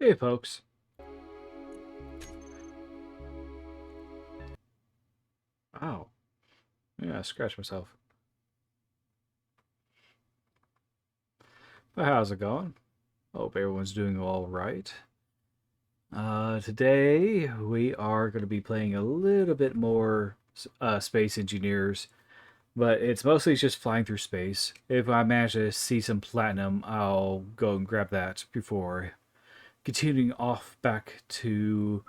Hey, folks. Oh, yeah, I scratched myself. But how's it going? Hope everyone's doing all right. Today we are going to be playing a little bit more Space Engineers, but it's mostly just flying through space. If I manage to see some platinum, I'll go and grab that before continuing off back to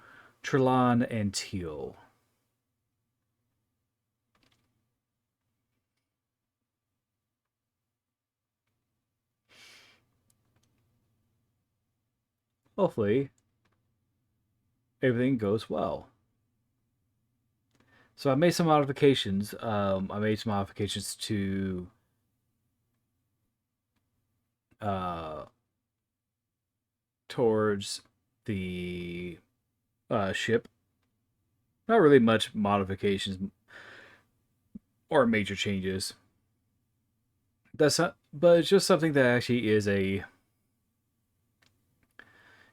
Trelon and Teal. Hopefully, everything goes well. So I made some modifications. I made some modifications to uh, towards the ship. Not really much modifications or major changes. That's not, but it's just something that actually is a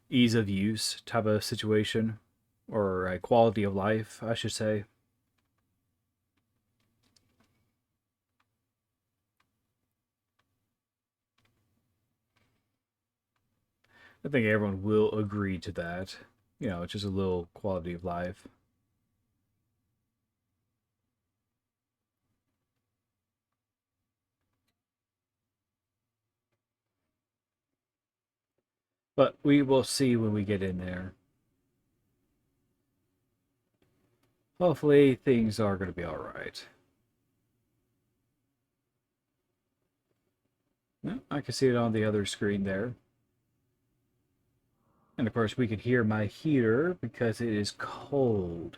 ease of use type of situation, or a quality of life, I should say. I think everyone will agree to that. It's just a little quality of life. But we will see when we get in there. Hopefully, things are going to be all right. Yeah, I can see it on the other screen there. And of course, we can hear my heater because it is cold.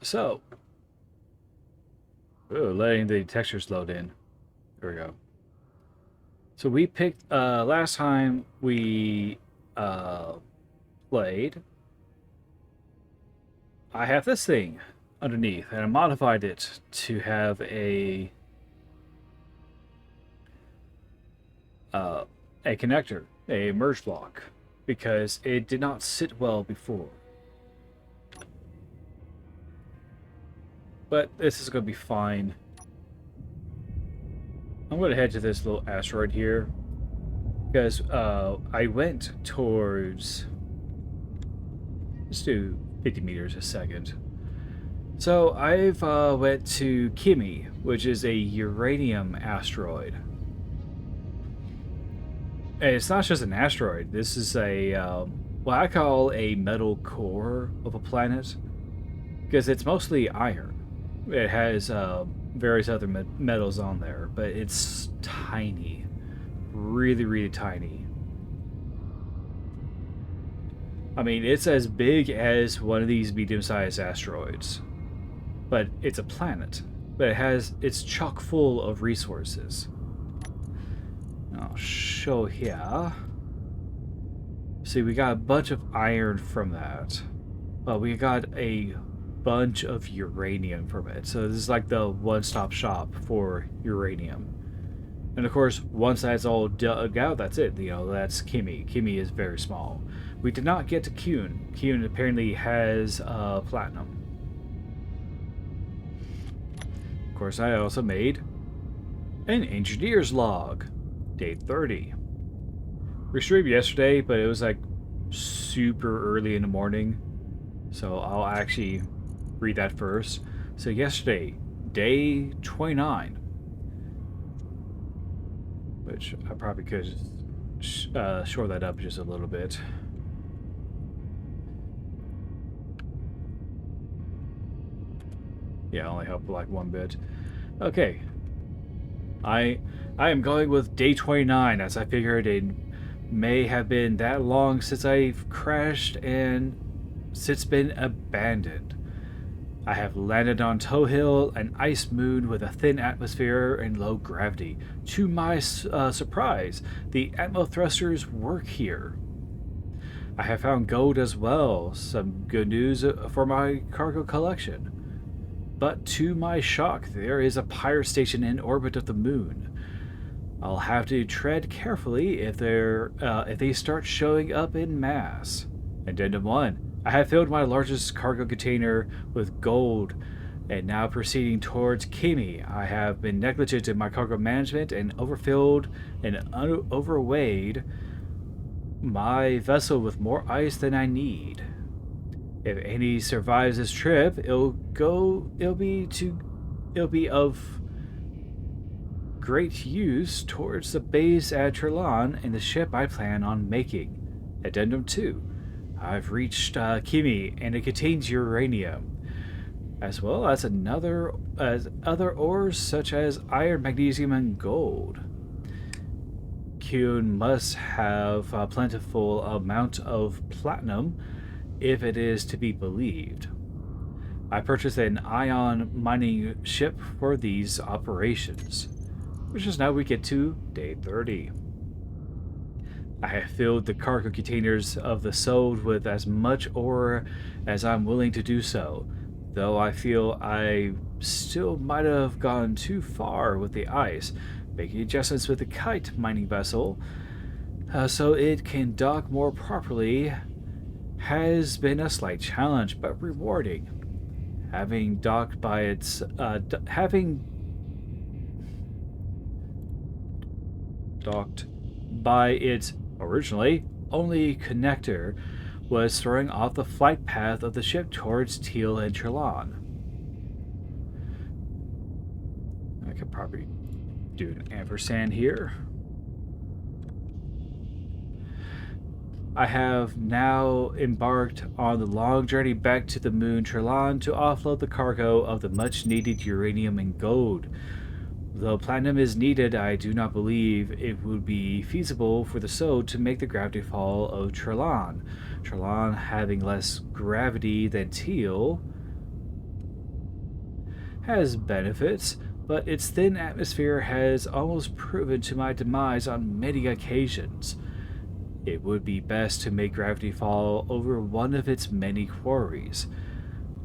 So, letting the textures load in. There we go. So we picked, last time we played, I have this thing underneath, and I modified it to have a connector, a merge block, because it did not sit well before. But this is going to be fine. I'm going to head to this little asteroid here, because I went towards, let's do 50 meters a second. So I've went to Kimi, which is a uranium asteroid. And it's not just an asteroid. This is a what I call a metal core of a planet, because it's mostly iron. It has various other metals on there, but it's tiny, really, really tiny. I mean, it's as big as one of these medium-sized asteroids, but it's a planet. But it's chock full of resources. I'll show here. See, we got a bunch of iron from that, but we got a bunch of uranium from it. So this is like the one-stop shop for uranium. And of course, once that's all dug out, that's it. That's Kimi. Kimi is very small. We did not get to Kuhn. Kuhn apparently has platinum. Of course, I also made an engineer's log. Day 30. We streamed yesterday, but it was like super early in the morning. So I'll actually read that first. So yesterday, day 29. Which I probably could shore that up just a little bit. Yeah, only help like one bit. Okay. I am going with day 29, as I figured it may have been that long since I've crashed and since been abandoned. I have landed on Toe Hill, an ice moon with a thin atmosphere and low gravity. To my surprise, the atmo thrusters work here. I have found gold as well, some good news for my cargo collection. But to my shock, there is a pirate station in orbit of the moon. I'll have to tread carefully if they start showing up in mass. Addendum 1. I have filled my largest cargo container with gold and now proceeding towards Kimi. I have been negligent in my cargo management and overfilled and overweighed my vessel with more ice than I need. If any survives this trip, it'll be of great use towards the base at Trelon and the ship I plan on making. Addendum 2. I've reached Kimi and it contains uranium, as well as other ores such as iron, magnesium, and gold. Kyun must have a plentiful amount of platinum if it is to be believed. I purchased an ion mining ship for these operations, which is now we get to day 30. I have filled the cargo containers of the Sold with as much ore as I'm willing to do so, though I feel I still might have gone too far with the ice. Making adjustments with the kite mining vessel so it can dock more properly has been a slight challenge, but rewarding. Having docked by its originally only connector was throwing off the flight path of the ship towards Teal and Trelon. I could probably do an ampersand here. I have now embarked on the long journey back to the moon Trelon to offload the cargo of the much needed uranium and gold. Though platinum is needed, I do not believe it would be feasible for the Sode to make the gravity fall of Trelon. Trelon having less gravity than Teal has benefits, but its thin atmosphere has almost proven to my demise on many occasions. It would be best to make gravity fall over one of its many quarries.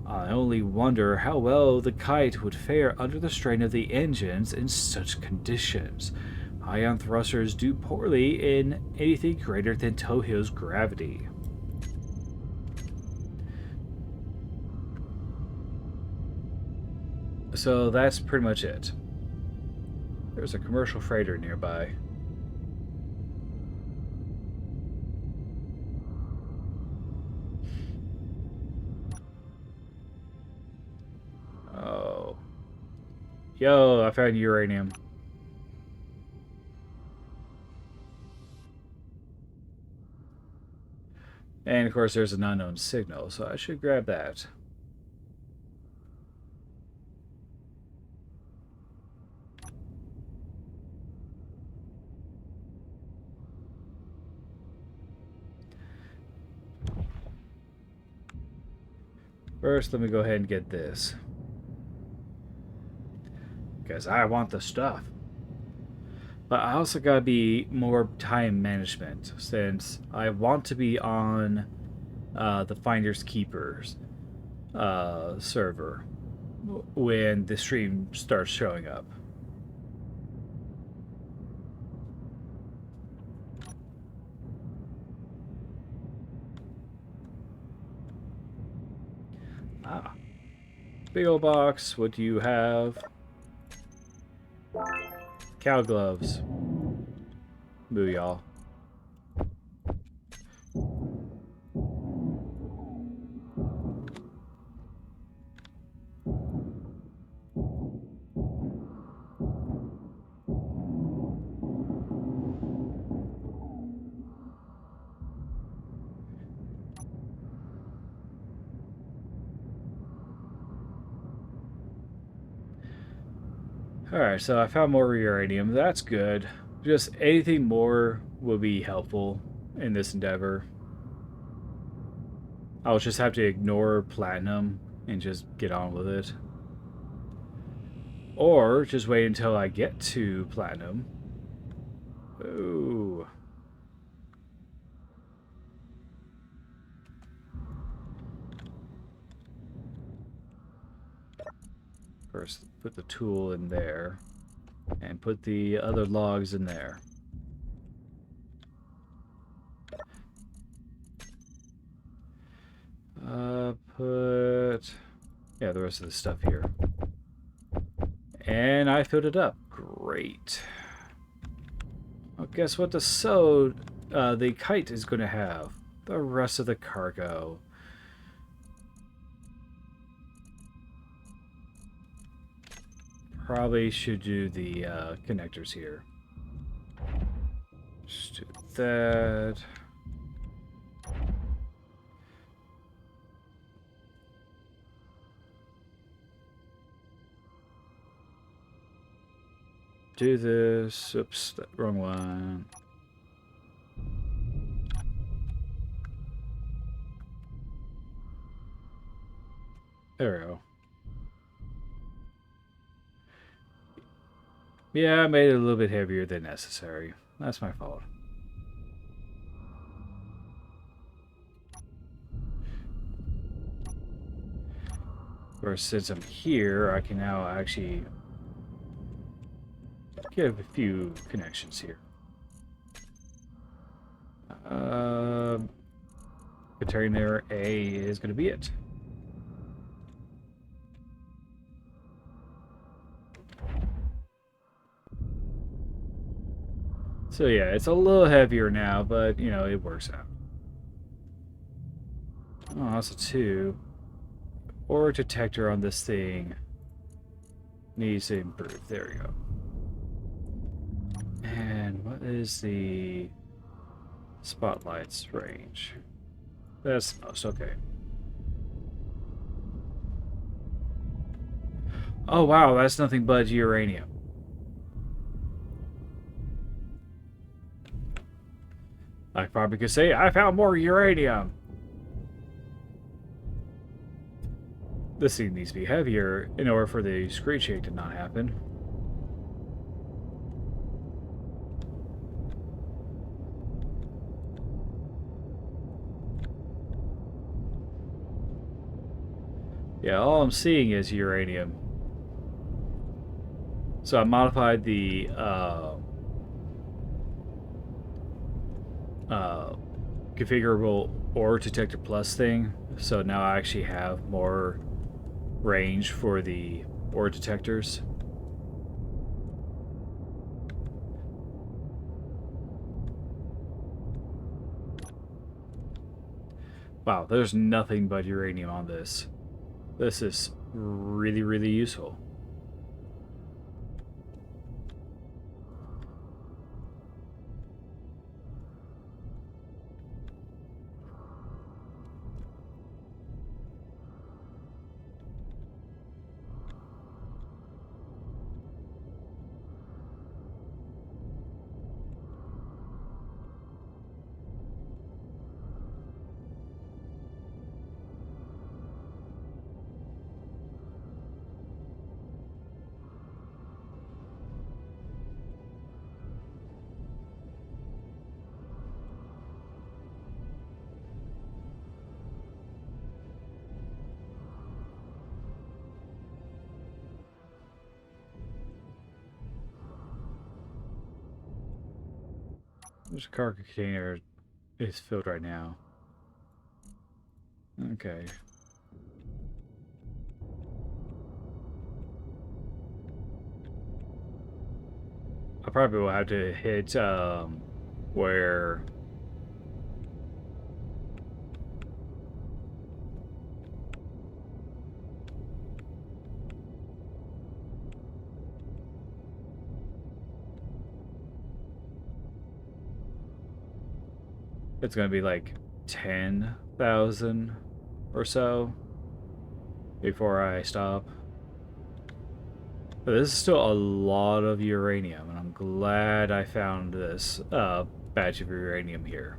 I only wonder how well the kite would fare under the strain of the engines in such conditions. Ion thrusters do poorly in anything greater than Tohyo's gravity. So that's pretty much it. There's a commercial freighter nearby. Oh. Yo, I found uranium. And of course there's an unknown signal, so I should grab that. First, let me go ahead and get this. Because I want the stuff. But I also gotta be more time management, since I want to be on the Finders Keepers server when the stream starts showing up. Ah. Big old box. What do you have? Cow gloves. Boo, y'all. Alright, so I found more uranium. That's good. Just anything more will be helpful in this endeavor. I'll just have to ignore platinum and just get on with it. Or just wait until I get to platinum. Ooh. First, put the tool in there. And put the other logs in there. Yeah, the rest of the stuff here. And I filled it up. Great. Well, guess what the kite is going to have? The rest of the cargo. Probably should do the connectors here. Just do that. Do this. Oops, wrong one. There we go. Yeah, I made it a little bit heavier than necessary. That's my fault. Of course, since I'm here, I can now actually give a few connections here. Container A is going to be it. So yeah, it's a little heavier now, but you know, it works out. Oh, also two. Ore detector on this thing needs to improve. There we go. And what is the spotlight's range? That's the most, okay. Oh wow, that's nothing but uranium. I probably could say, I found more uranium! This thing needs to be heavier in order for the screech shake to not happen. Yeah, all I'm seeing is uranium. So I modified the configurable ore detector plus thing, so now I actually have more range for the ore detectors. Wow, there's nothing but uranium on this. This is really, really useful. This cargo container is filled right now. Okay. I probably will have to hit where it's going to be like 10,000 or so before I stop. But this is still a lot of uranium, and I'm glad I found this batch of uranium here.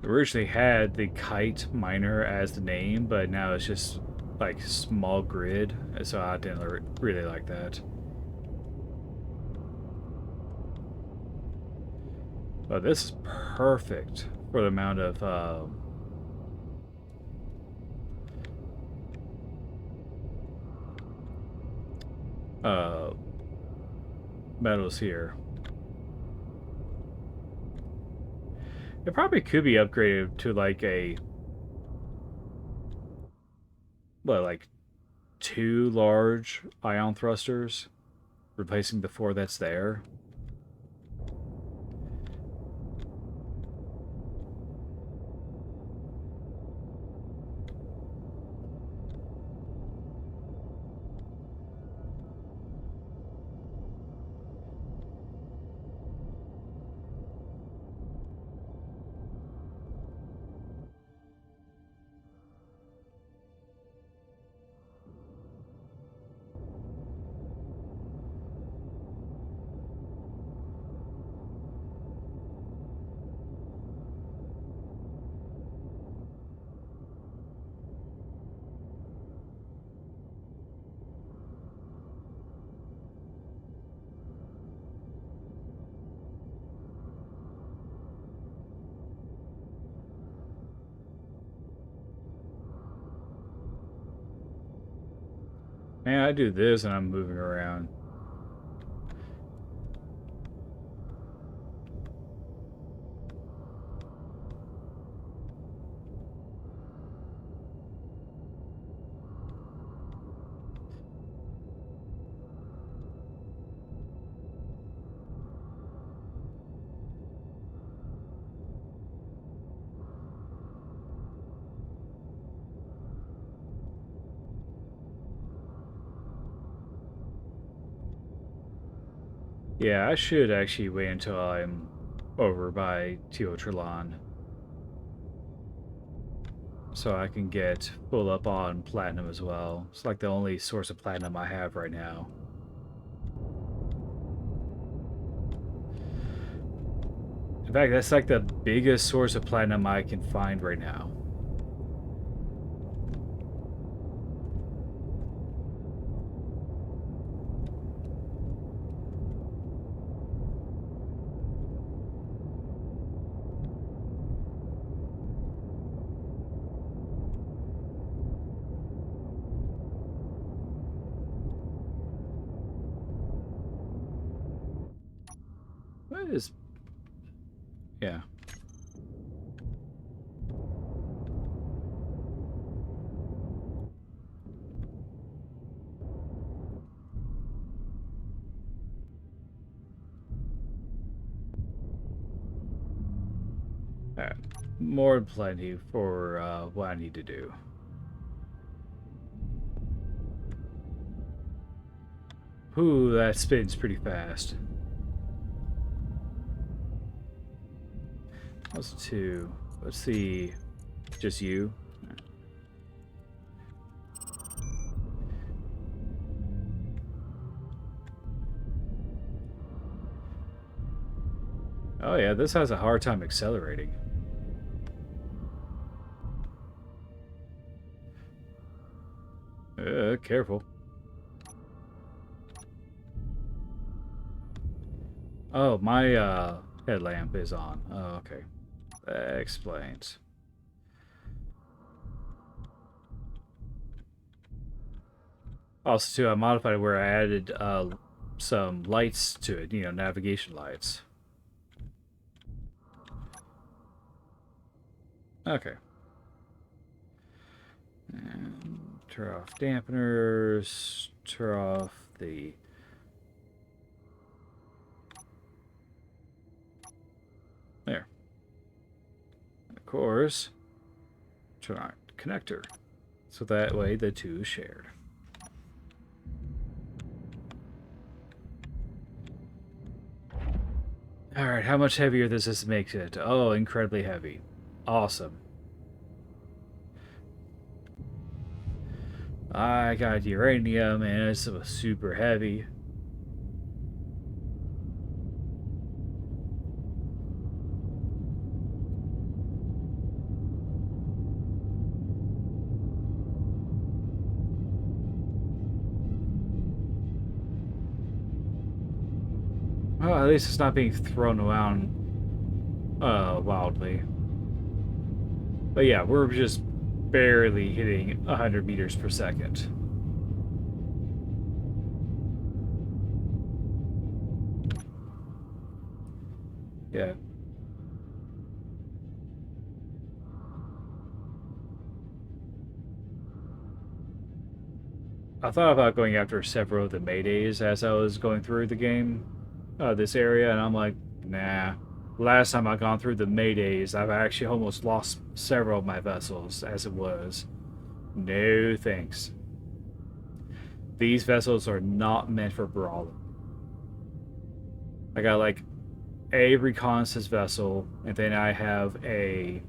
Originally had the kite miner as the name, but now it's just like small grid, so I didn't really like that. But this is perfect for the amount of uh, metals here. It probably could be upgraded to like a, what, like 2 large ion thrusters, replacing the 4 that's there. Man, I do this and I'm moving around. Yeah, I should actually wait until I'm over by Teotihuacan, so I can get full up on platinum as well. It's like the only source of platinum I have right now. In fact, that's like the biggest source of platinum I can find right now. What is... yeah. Alright. More than plenty for what I need to do. Ooh, that spins pretty fast. That's 2. Let's see. Just you. Oh yeah, this has a hard time accelerating. Careful. Oh, my headlamp is on. Oh, okay. That explains. Also, too, I modified it where I added some lights to it, navigation lights. Okay. And turn off dampeners, turn off the... there. And of course, turn on connector. So that way the two is shared. Alright, how much heavier does this make it? Oh, incredibly heavy. Awesome. I got uranium and it's super heavy. Well, at least it's not being thrown around wildly. But yeah, we're just barely hitting 100 meters per second. Yeah. I thought about going after several of the Maydays as I was going through the game, this area, and I'm like, nah. Last time I've gone through the Maydays, I've actually almost lost several of my vessels as it was. No thanks. These vessels are not meant for brawling. I got like a reconnaissance vessel, and then I have a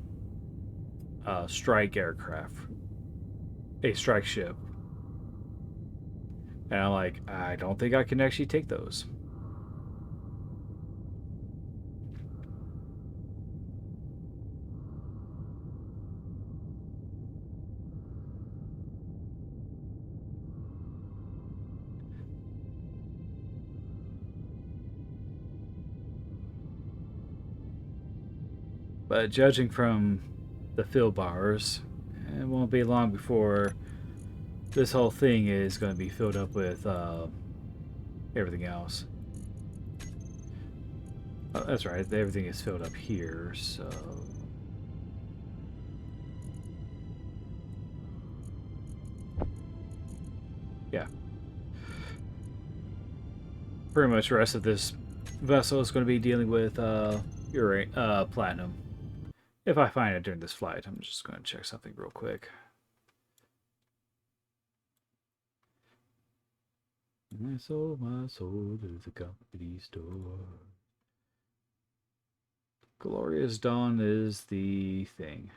strike aircraft, a strike ship. And I'm like, I don't think I can actually take those. But judging from the fill bars, it won't be long before this whole thing is going to be filled up with everything else. Oh, that's right, everything is filled up here, so... Yeah. Pretty much the rest of this vessel is going to be dealing with platinum. If I find it during this flight, I'm just going to check something real quick. I sold my soul to the company store. Glorious Dawn is the thing.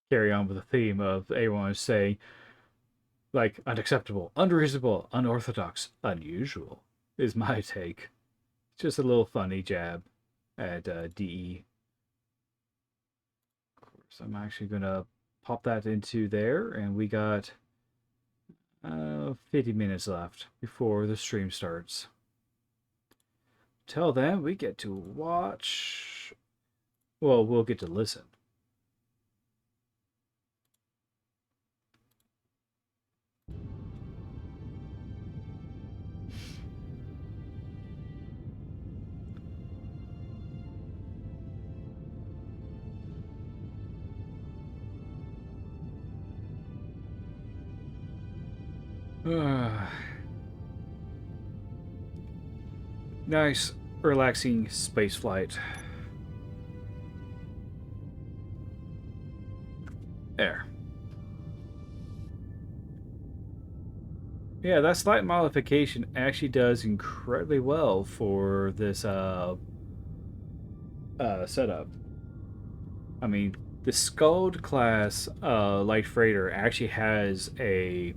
Carry on with the theme of everyone saying, like, unacceptable, unreasonable, unorthodox, unusual, is my take. Just a little funny jab at DE. Of course, I'm actually going to pop that into there, and we got 50 minutes left before the stream starts. Till then, we get to watch. Well, we'll get to listen. Nice, relaxing space flight. There. Yeah, that slight modification actually does incredibly well for this setup. I mean, the Skald class light freighter actually has a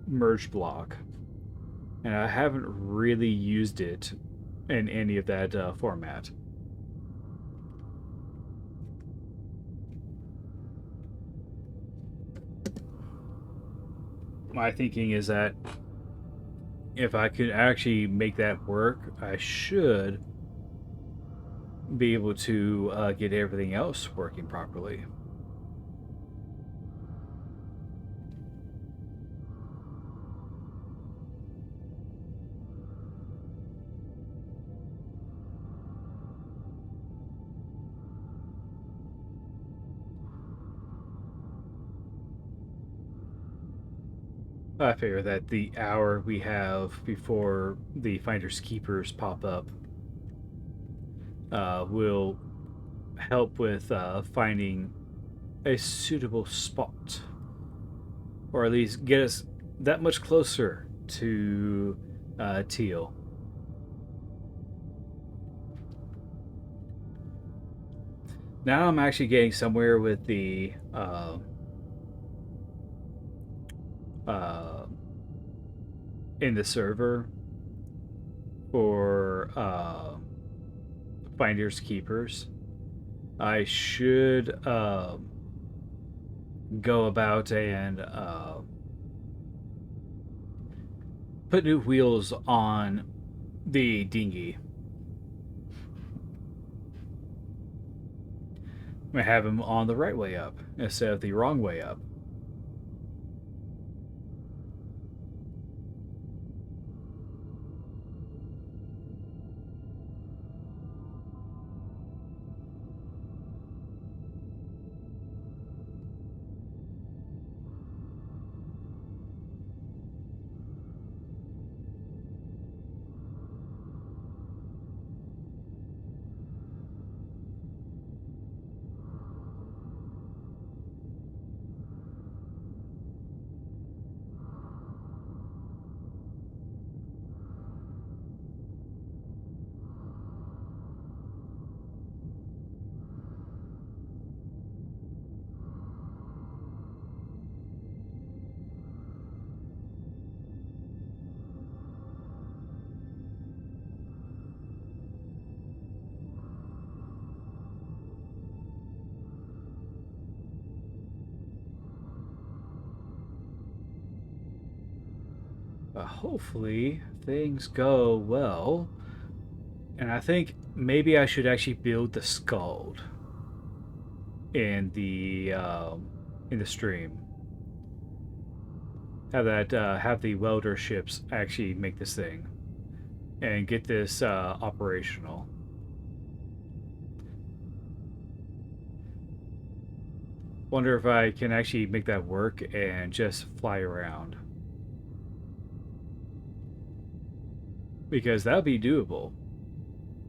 merge block, and I haven't really used it in any of that format. My thinking is that if I could actually make that work, I should be able to get everything else working properly. I figure that the hour we have before the Finders Keepers pop up will help with finding a suitable spot, or at least get us that much closer to Teal. Now I'm actually getting somewhere with the uh, in the server for Finders Keepers. I should go about and put new wheels on the dinghy. I have him on the right way up instead of the wrong way up. Hopefully things go well, and I think maybe I should actually build the Scald in the stream. Have the welder ships actually make this thing and get this operational. Wonder if I can actually make that work and just fly around, because that would be doable.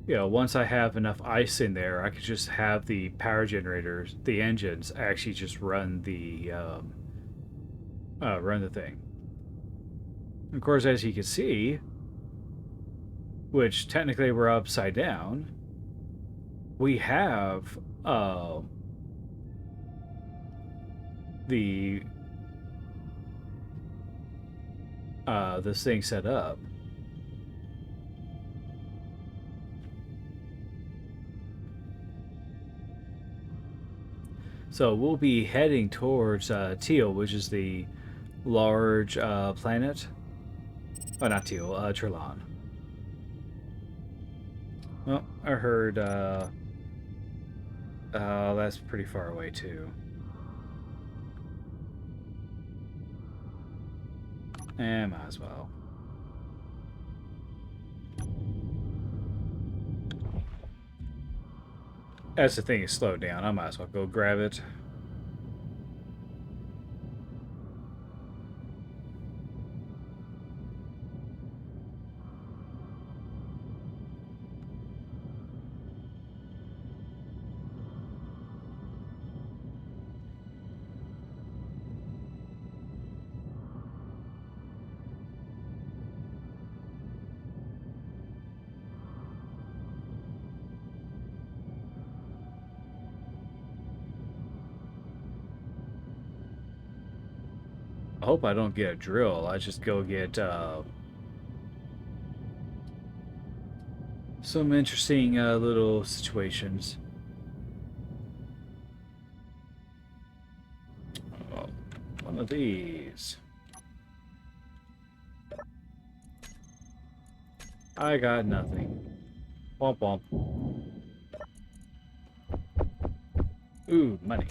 Once I have enough ice in there, I could just have the power generators, the engines, actually just run the thing. Of course, as you can see, which technically we're upside down, we have the this thing set up. So we'll be heading towards Teal, which is the large planet. Oh, not Teal, Trelon. Well, I heard that's pretty far away too. Might as well. As the thing is slowed down, I might as well go grab it. I hope I don't get a drill. I just go get some interesting little situations. Oh, one of these. I got nothing. Womp womp. Ooh, money.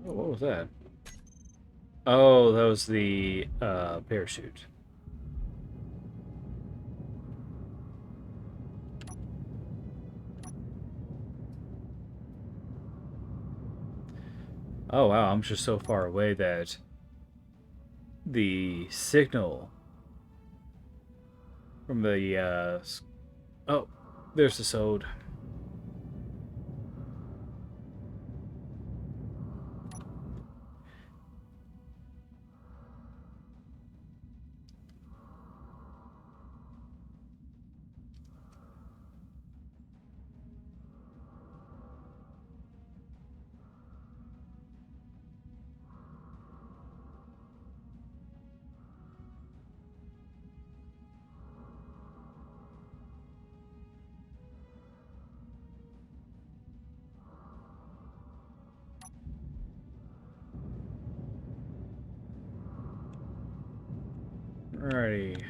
Oh, what was that? Oh, that was the parachute. Oh wow, I'm just so far away that the signal from the oh, there's the sode. Alrighty.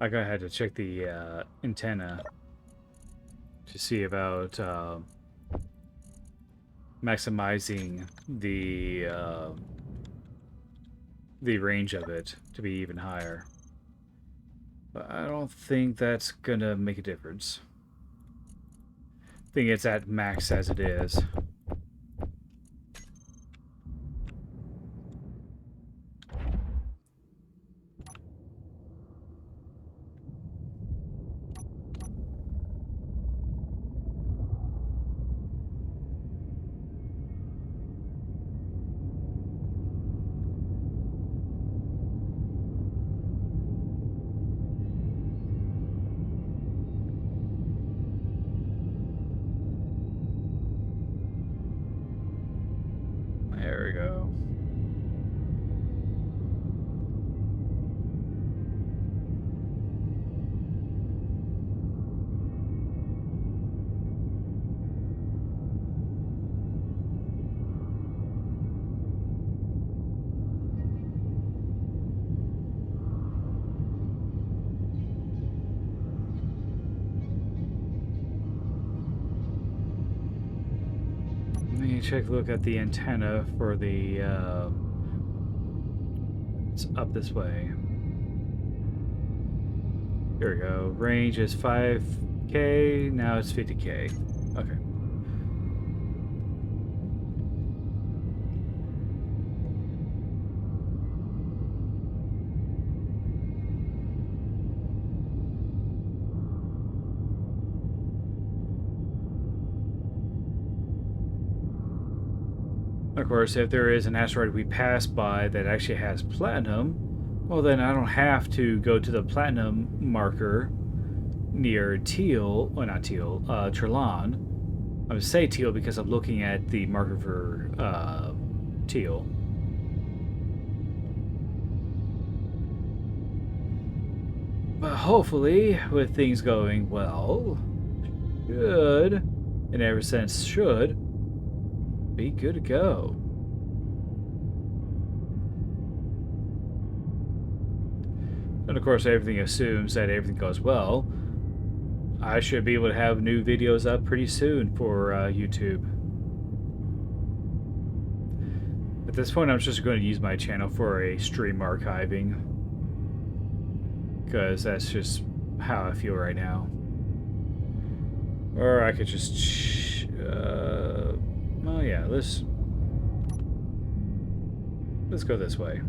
I gotta have to check the antenna to see about maximizing the range of it to be even higher. But I don't think that's gonna make a difference. I think it's at max as it is. There we go. Let me check a look at the antenna for the it's up this way. Here we go. Range is 5K, now it's 50K. Okay. Of course, if there is an asteroid we pass by that actually has platinum, well then I don't have to go to the platinum marker near Teal, well not Teal, Trelon. I would say Teal because I'm looking at the marker for Teal. But hopefully, with things going well, should, in every sense should, be good to go. And of course, everything assumes that everything goes well. I should be able to have new videos up pretty soon for YouTube. At this point, I'm just going to use my channel for a stream archiving, because that's just how I feel right now. Or I could just, well, yeah, let's go this way.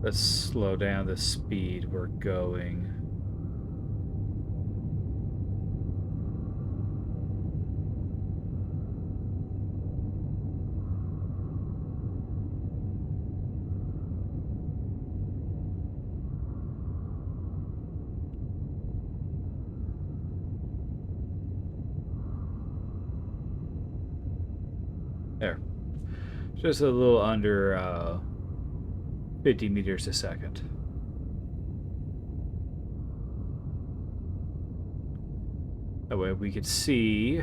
Let's slow down the speed we're going. There. Just a little under 50 meters a second. That way we could see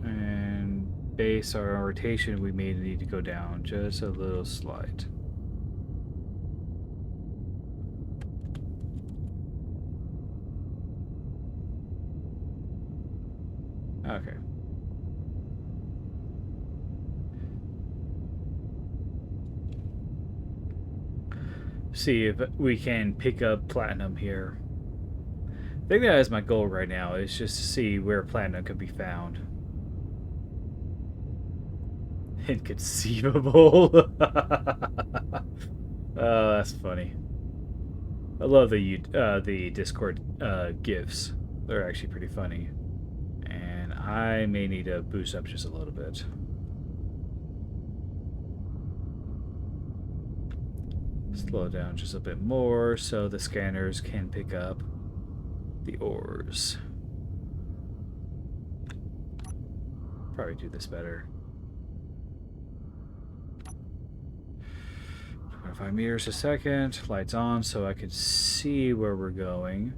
and base our rotation. We may need to go down just a little slight. Okay. See if we can pick up platinum here. I think that is my goal right now, is just to see where platinum could be found. Inconceivable. Oh, that's funny. I love the Discord GIFs. They're actually pretty funny. And I may need to boost up just a little bit. Slow down just a bit more so the scanners can pick up the ores. Probably do this better. 25 meters a second. Lights on so I could see where we're going.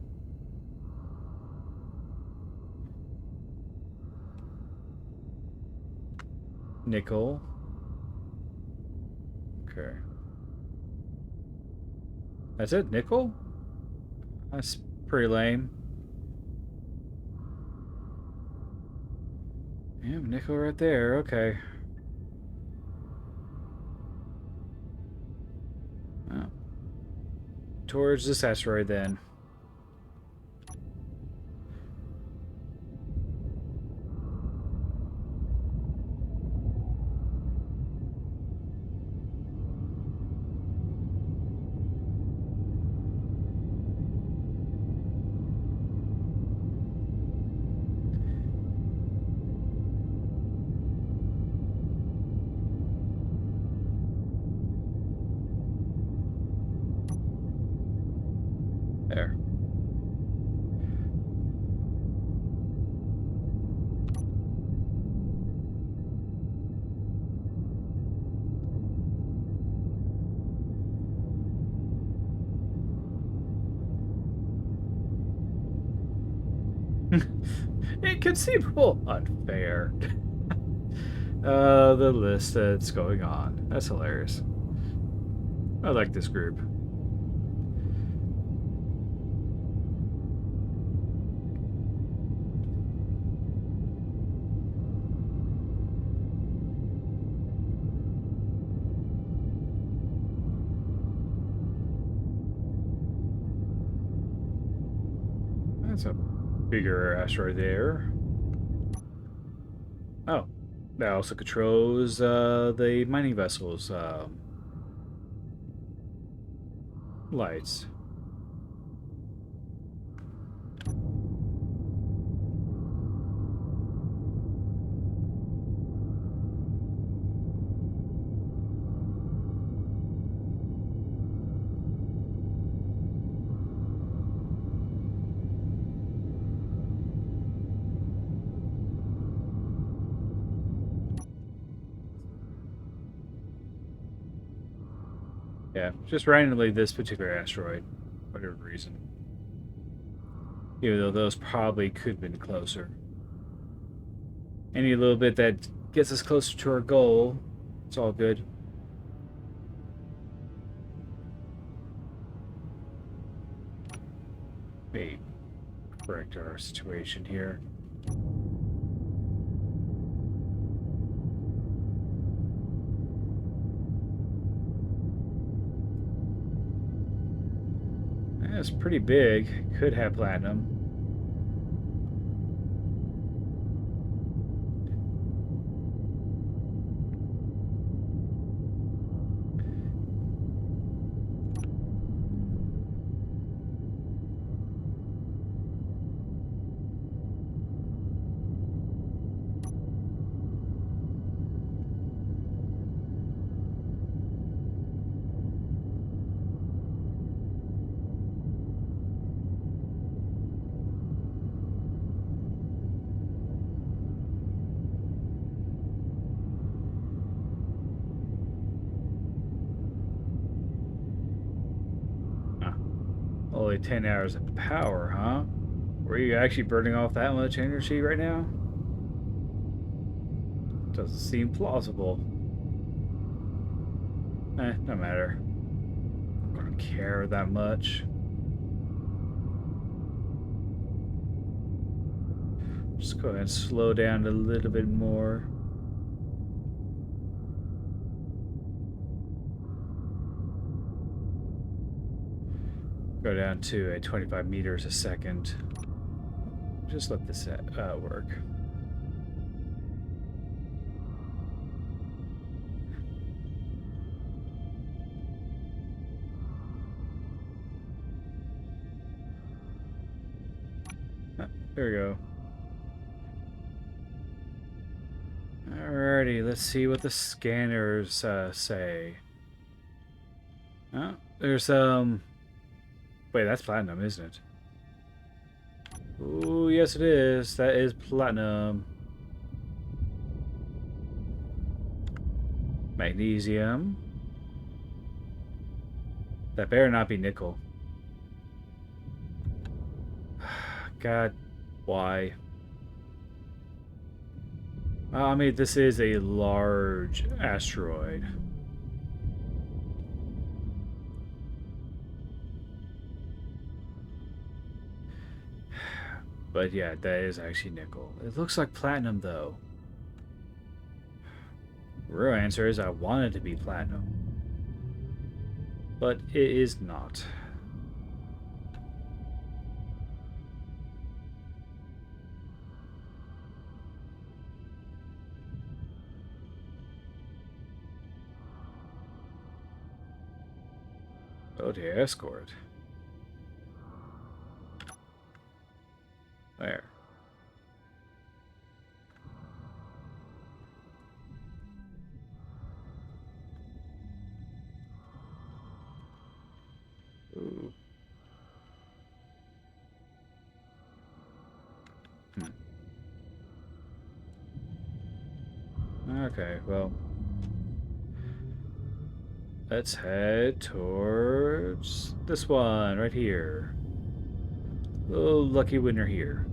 Nickel. Okay. That's it? Nickel? That's pretty lame. Yeah, nickel right there. Okay. Oh. Towards this asteroid then. There. Inconceivable. Unfair. The list that's going on. That's hilarious. I like this group. That's a bigger asteroid there. Oh, that also controls the mining vessels' lights. Yeah, just randomly this particular asteroid, whatever reason. Even though those probably could have been closer. Any little bit that gets us closer to our goal, it's all good. Maybe correct our situation here. It's pretty big. Could have platinum. Only 10 hours of power, huh? Were you actually burning off that much energy right now? Doesn't seem plausible. No matter. I don't care that much. Just go ahead and slow down a little bit more. Go down to a 25 meters a second. Just let this work. There we go. Alrighty, let's see what the scanners say. Oh, there's wait, that's platinum, isn't it? Ooh, yes it is. That is platinum. Magnesium. That better not be nickel. God, why? I mean, this is a large asteroid. But yeah, that is actually nickel. It looks like platinum, though. Real answer is I want it to be platinum. But it is not. Oh dear, escort. There. Ooh. Okay, well. Let's head towards this one right here. Little lucky winner here.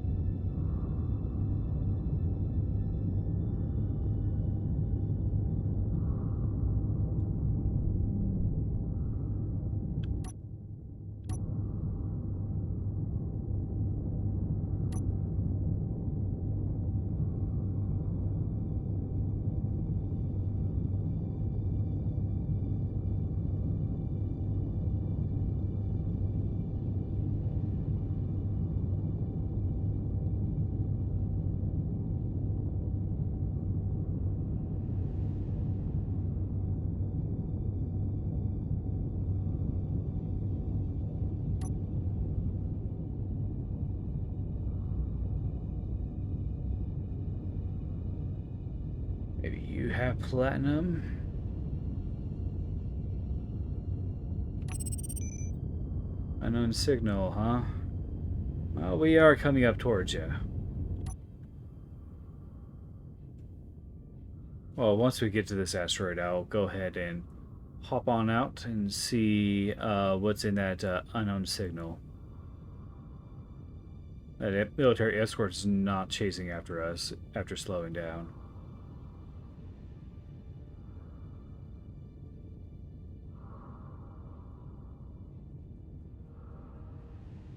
Maybe you have platinum? Unknown signal, huh? Well, we are coming up towards you. Well, once we get to this asteroid, I'll go ahead and hop on out and see what's in that unknown signal. That military escort is not chasing after us after slowing down.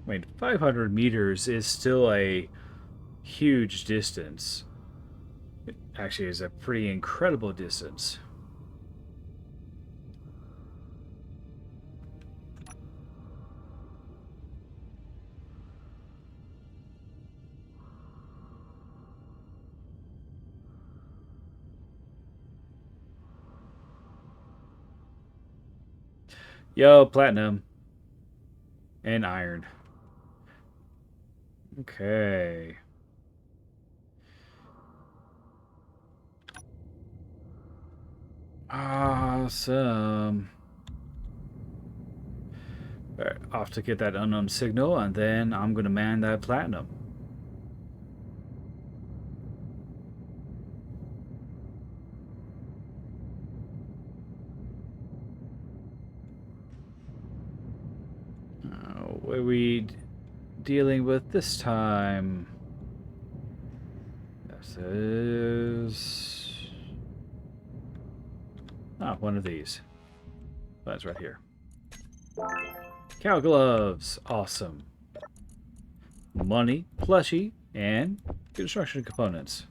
I mean, 500 meters is still a huge distance. It actually is a pretty incredible distance. Yo, platinum. And iron. Okay. Awesome. Alright, off to get that unknown signal, and then I'm gonna man that platinum. What are we dealing with this time? This is... one of these. That's right here. Cow gloves. Awesome. Money, plushie, and construction components.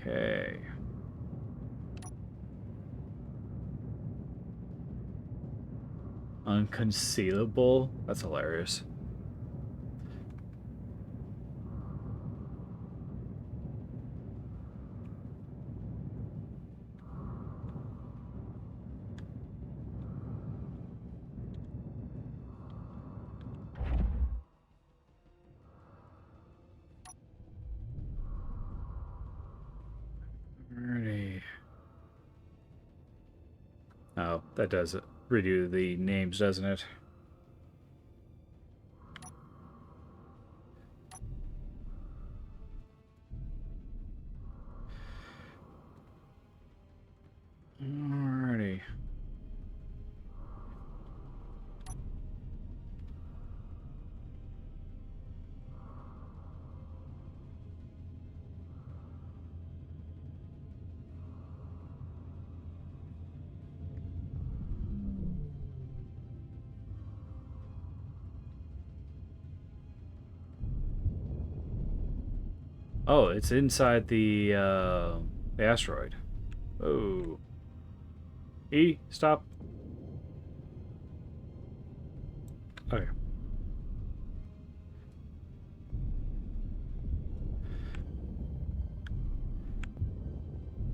Okay. Unconcealable? That's hilarious. Alrighty. Oh, that does redo the names, doesn't it? Alrighty. Oh, it's inside the asteroid. Oh. E, stop. Okay.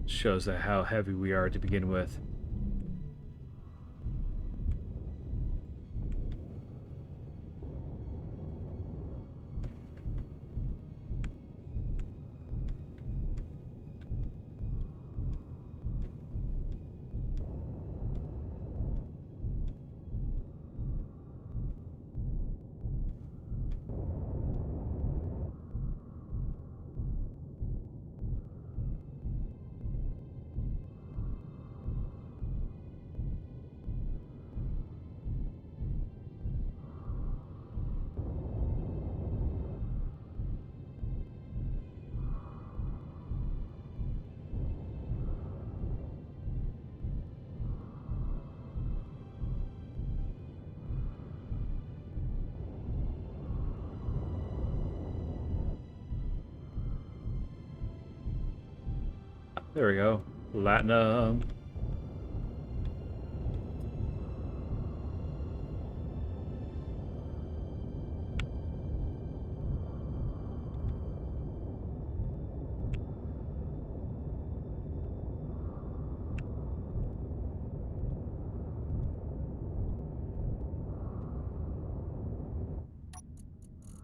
Shows that how heavy we are to begin with. There we go. Platinum.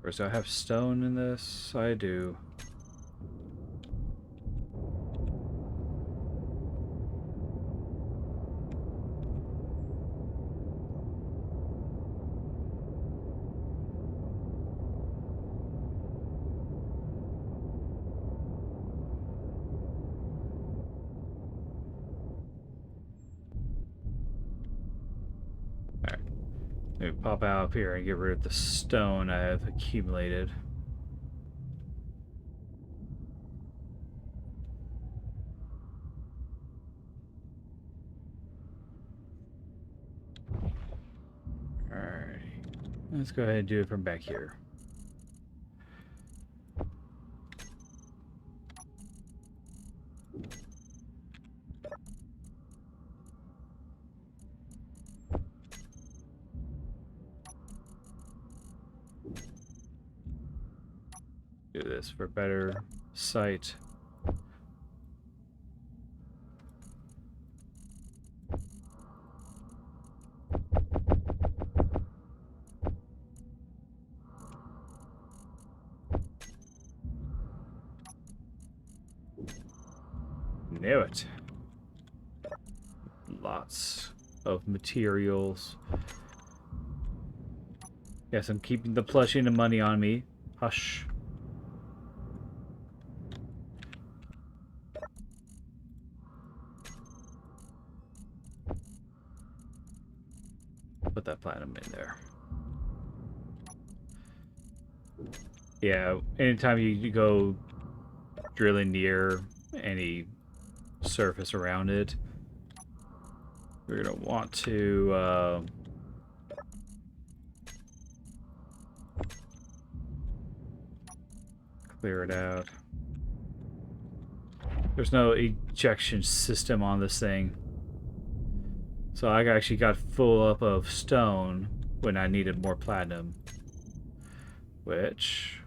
Or do I have stone in this? I do. Alright. Let me pop out up here and get rid of the stone I have accumulated. Alright. Let's go ahead and do it from back here. Do this for better sight. Knew it. Lots of materials. Yes, I'm keeping the plushie and the money on me. Hush. Put that platinum in there. Yeah, anytime you go drilling near any surface around it, you're gonna want to clear it out. There's no ejection system on this thing, so I actually got full up of stone when I needed more platinum, which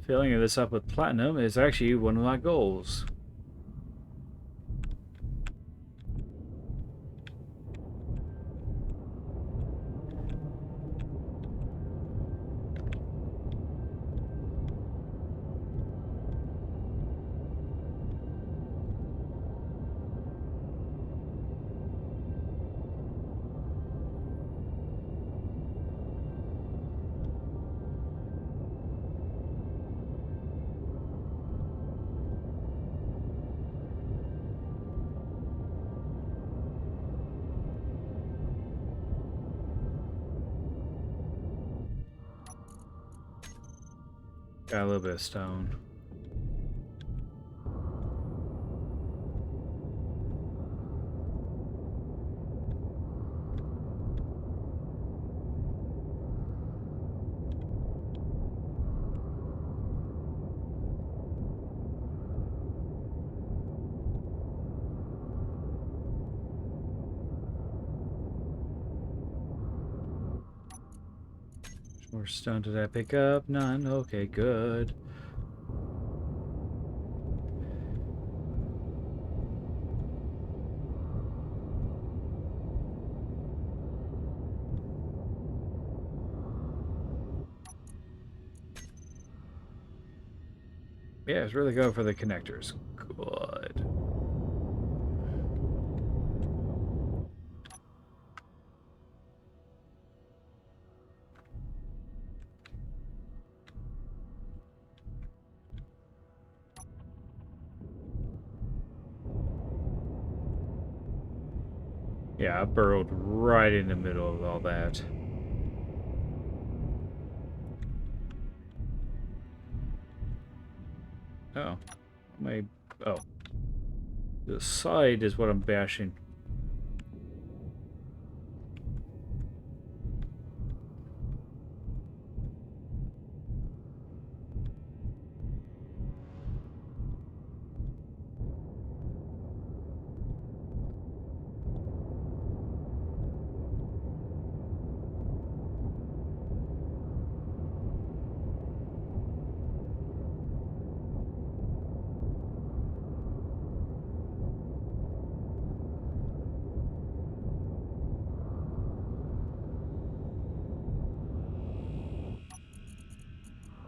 filling this up with platinum is actually one of my goals. Got a little bit of stone. More stone did I pick up? None. Okay, good. Yeah, it's really going for the connectors. Good. Yeah, I burrowed right in the middle of all that. Oh. My... Oh. The side is what I'm bashing.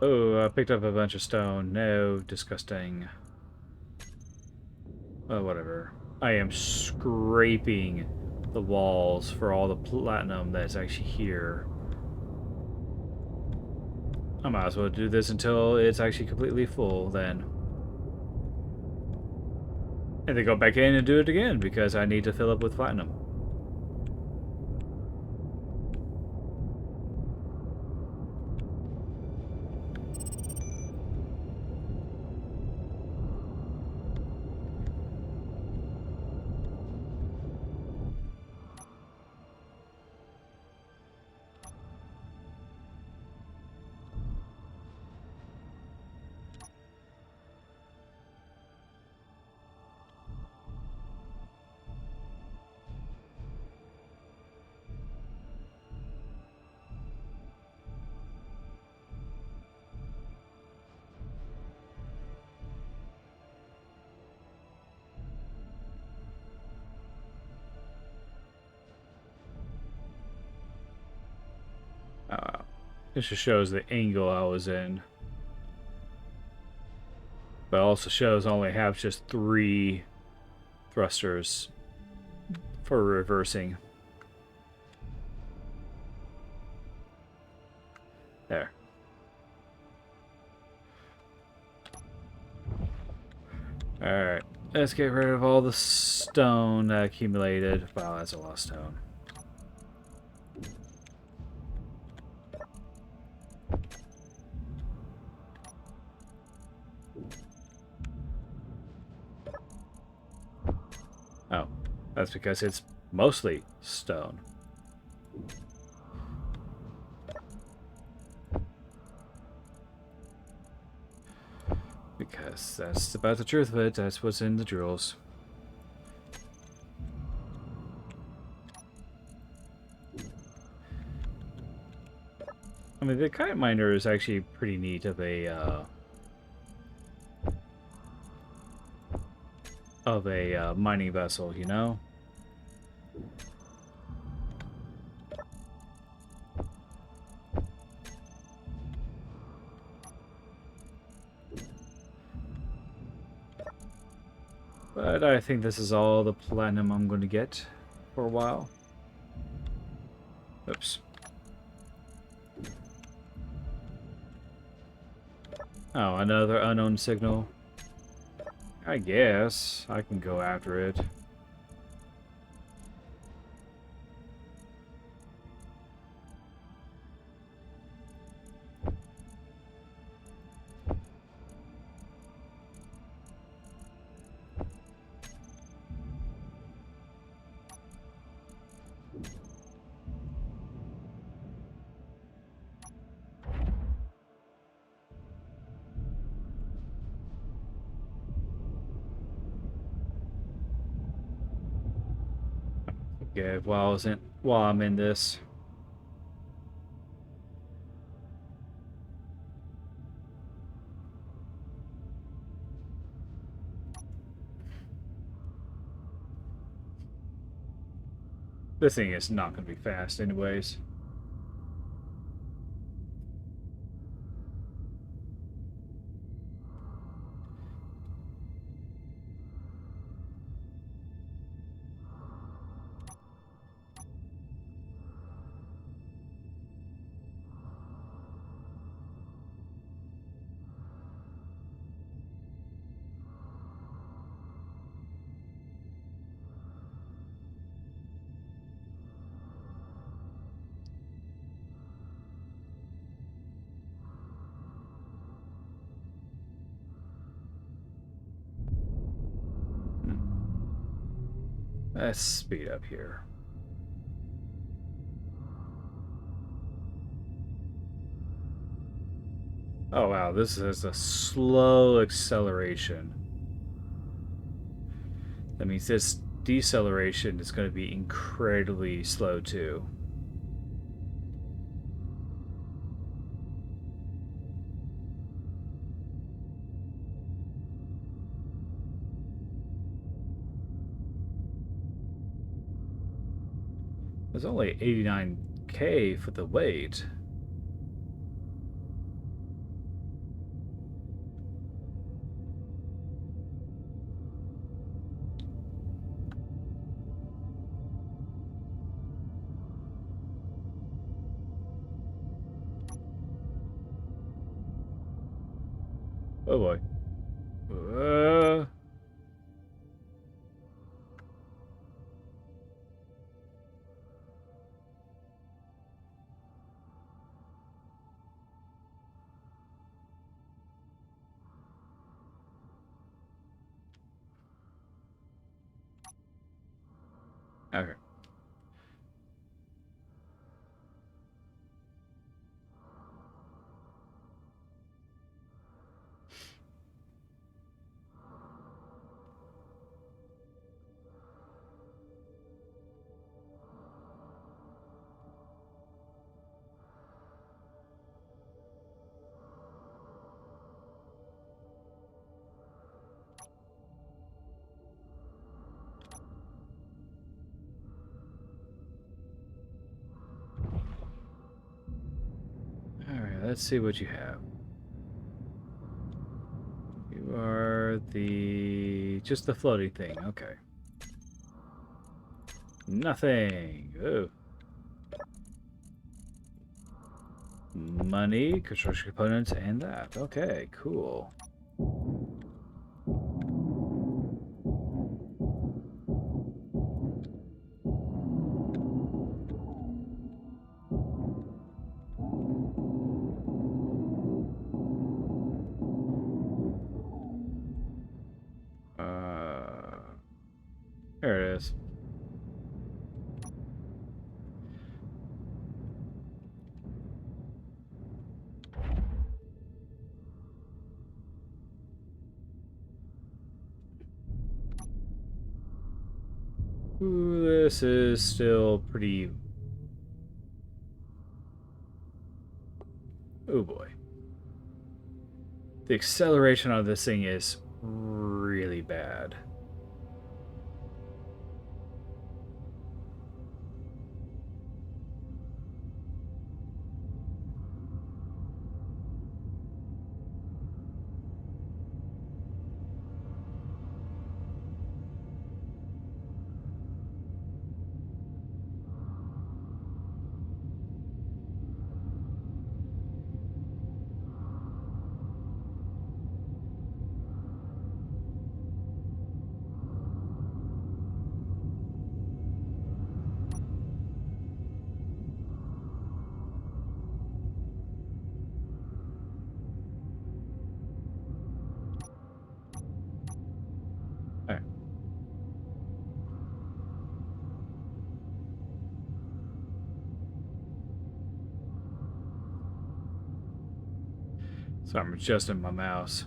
Oh, I picked up a bunch of stone. No, disgusting. Oh, whatever. I am scraping the walls for all the platinum that's actually here. I might as well do this until it's actually completely full, then. And then go back in and do it again, because I need to fill up with platinum. This just shows the angle I was in. But also shows I only have just 3 thrusters for reversing. There. Alright. Let's get rid of all the stone that accumulated. Wow, that's a lot of stone. Oh, that's because it's mostly stone. Because that's about the truth of it. That's what's in the drills. I mean, the kite miner is actually pretty neat of a mining vessel, you know? But I think this is all the platinum I'm going to get for a while. Oops. Oh, another unknown signal. I guess I can go after it. good while I'm in this. This thing is not going to be fast, anyways. Let's speed up here. Oh wow, this is a slow acceleration. That means this deceleration is going to be incredibly slow too. There's only 89K for the weight. Oh boy. Okay. Alright, let's see what you have. You are just the floating thing, okay. Nothing. Oh. Money, construction components, and that. Okay, cool. There it is. Ooh, this is still pretty... Oh boy. The acceleration on this thing is really bad. Alright. So I'm adjusting my mouse.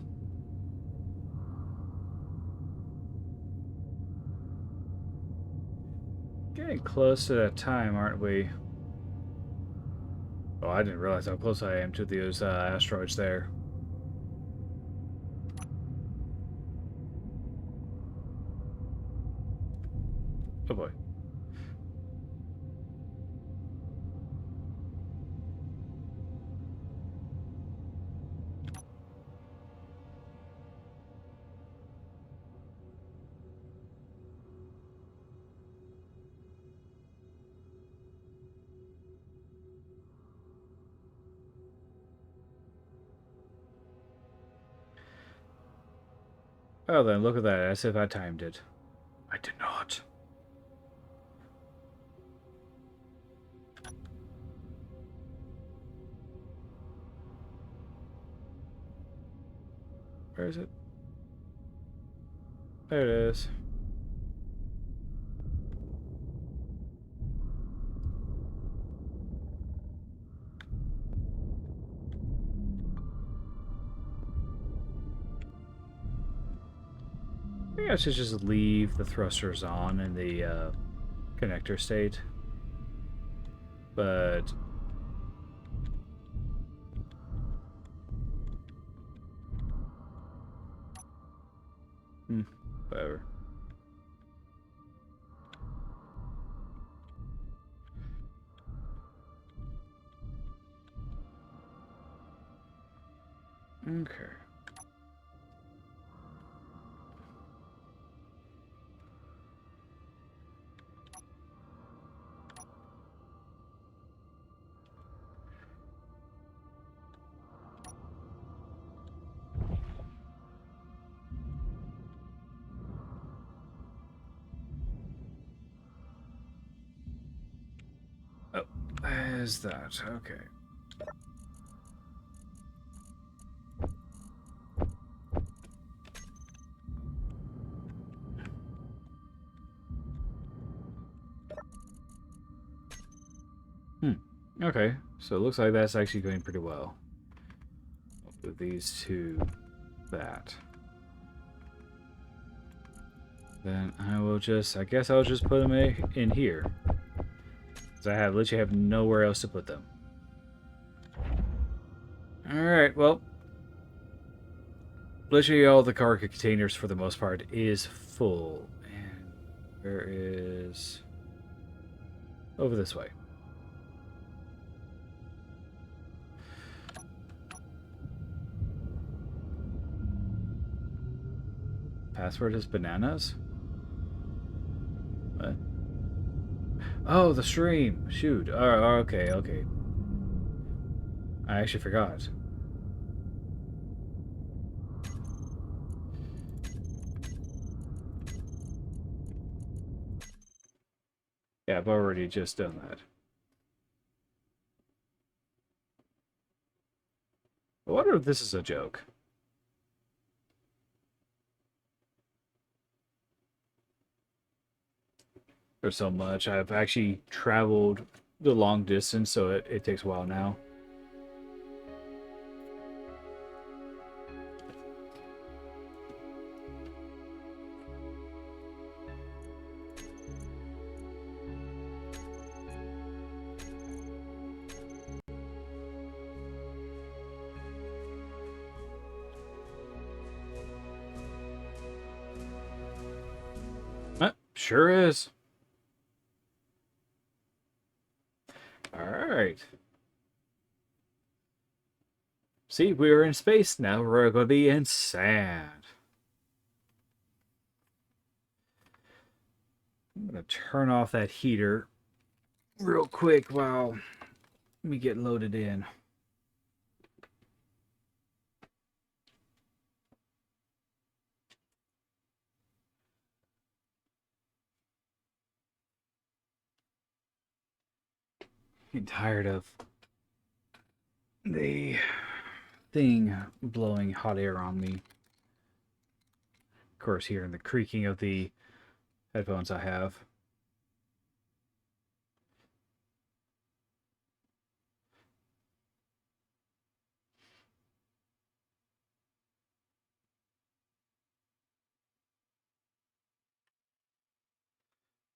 Getting getting close to that time, aren't we? Oh, I didn't realize how close I am to those asteroids there. Oh boy. Oh, then look at that, as if I timed it. I did not. Where is it? There it is. I think I should just leave the thrusters on in the connector state. But whatever. Okay. Oh, there's that. Okay. Okay, so it looks like that's actually going pretty well. With these two, that. Then I guess I'll just put them in here. Because I literally have nowhere else to put them. Alright, well. Literally all the cargo containers, for the most part, is full. And where is... over this way. Password is bananas? What? Oh, the stream. Shoot. Oh, okay, okay. I actually forgot. Yeah, I've already just done that. I wonder if this is a joke. There's so much. I've actually traveled the long distance, so it takes a while now. Sure is. Alright. See, we were in space, now we're going to be in sand. I'm going to turn off that heater real quick while we get loaded in. I'm tired of the thing blowing hot air on me. Of course, hearing the creaking of the headphones I have.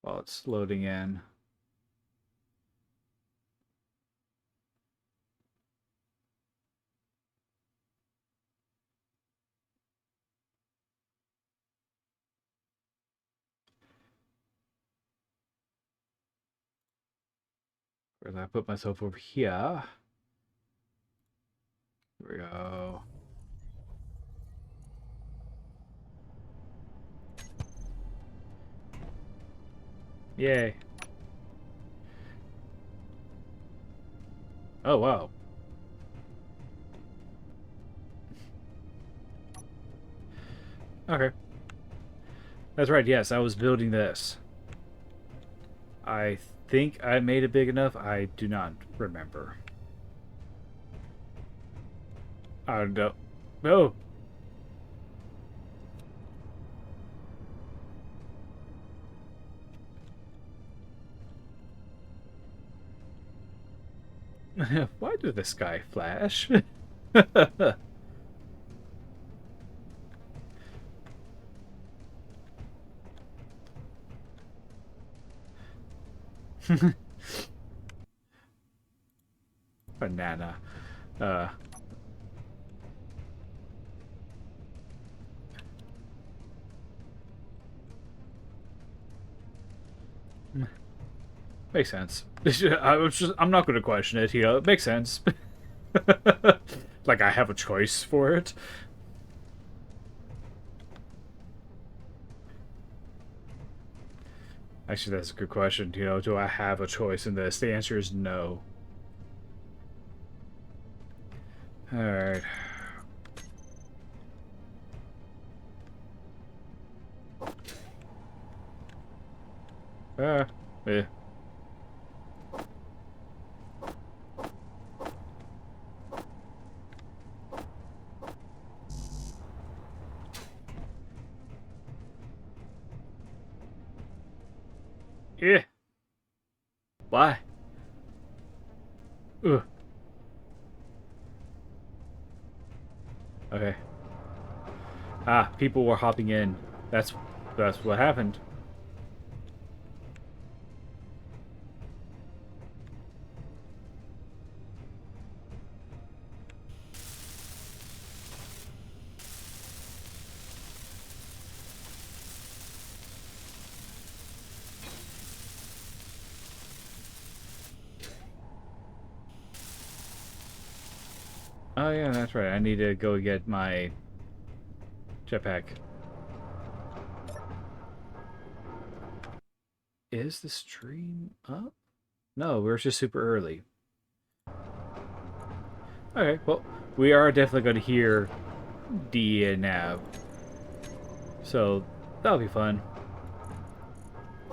While it's loading in. Where did I put myself over here? Here we go. Yay. Oh, wow. Okay. That's right, yes, I was building this. I think I made it big enough. I do not remember. I don't. No. Why did the sky flash? Banana. Uh, Makes sense. I'm not going to question it. You know, it makes sense. Like I have a choice for it. Actually, that's a good question. You know, do I have a choice in this? The answer is no. All right. Yeah. Yeah. Why? Ugh. Okay. Ah, people were hopping in. That's what happened. Oh yeah, that's right. I need to go get my jetpack. Is the stream up? No, we're just super early. Okay, well, we are definitely going to hear D and Nav. So, that'll be fun.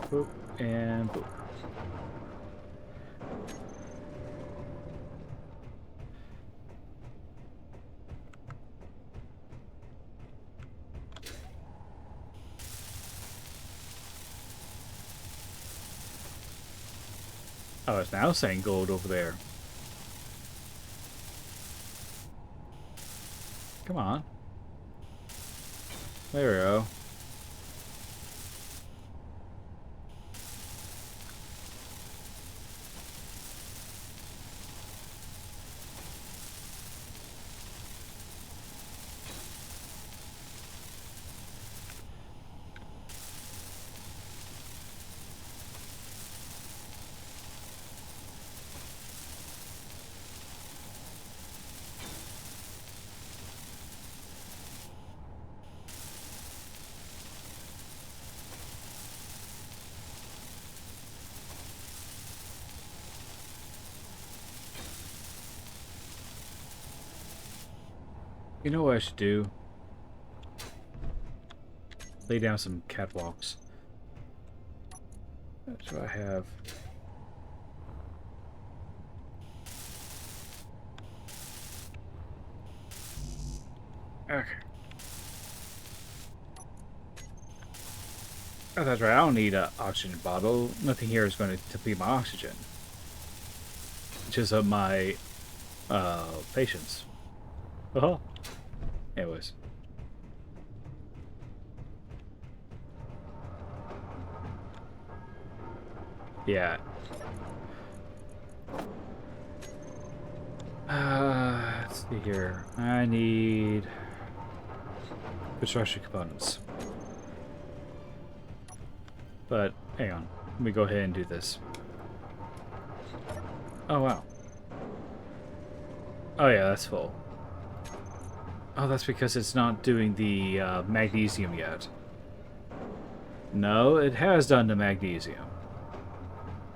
Boop, and boop. Oh, it's now saying gold over there. Come on. There we go. You know what I should do? Lay down some catwalks. That's what I have. Okay. Oh, that's right. I don't need an oxygen bottle. Nothing here is going to deplete my oxygen. Just my patience. Uh-huh. Anyways. Yeah. Let's see here. I need construction components. But hang on. Let me go ahead and do this. Oh, wow. Oh, yeah, that's full. Oh, that's because it's not doing the magnesium yet. No, it has done the magnesium.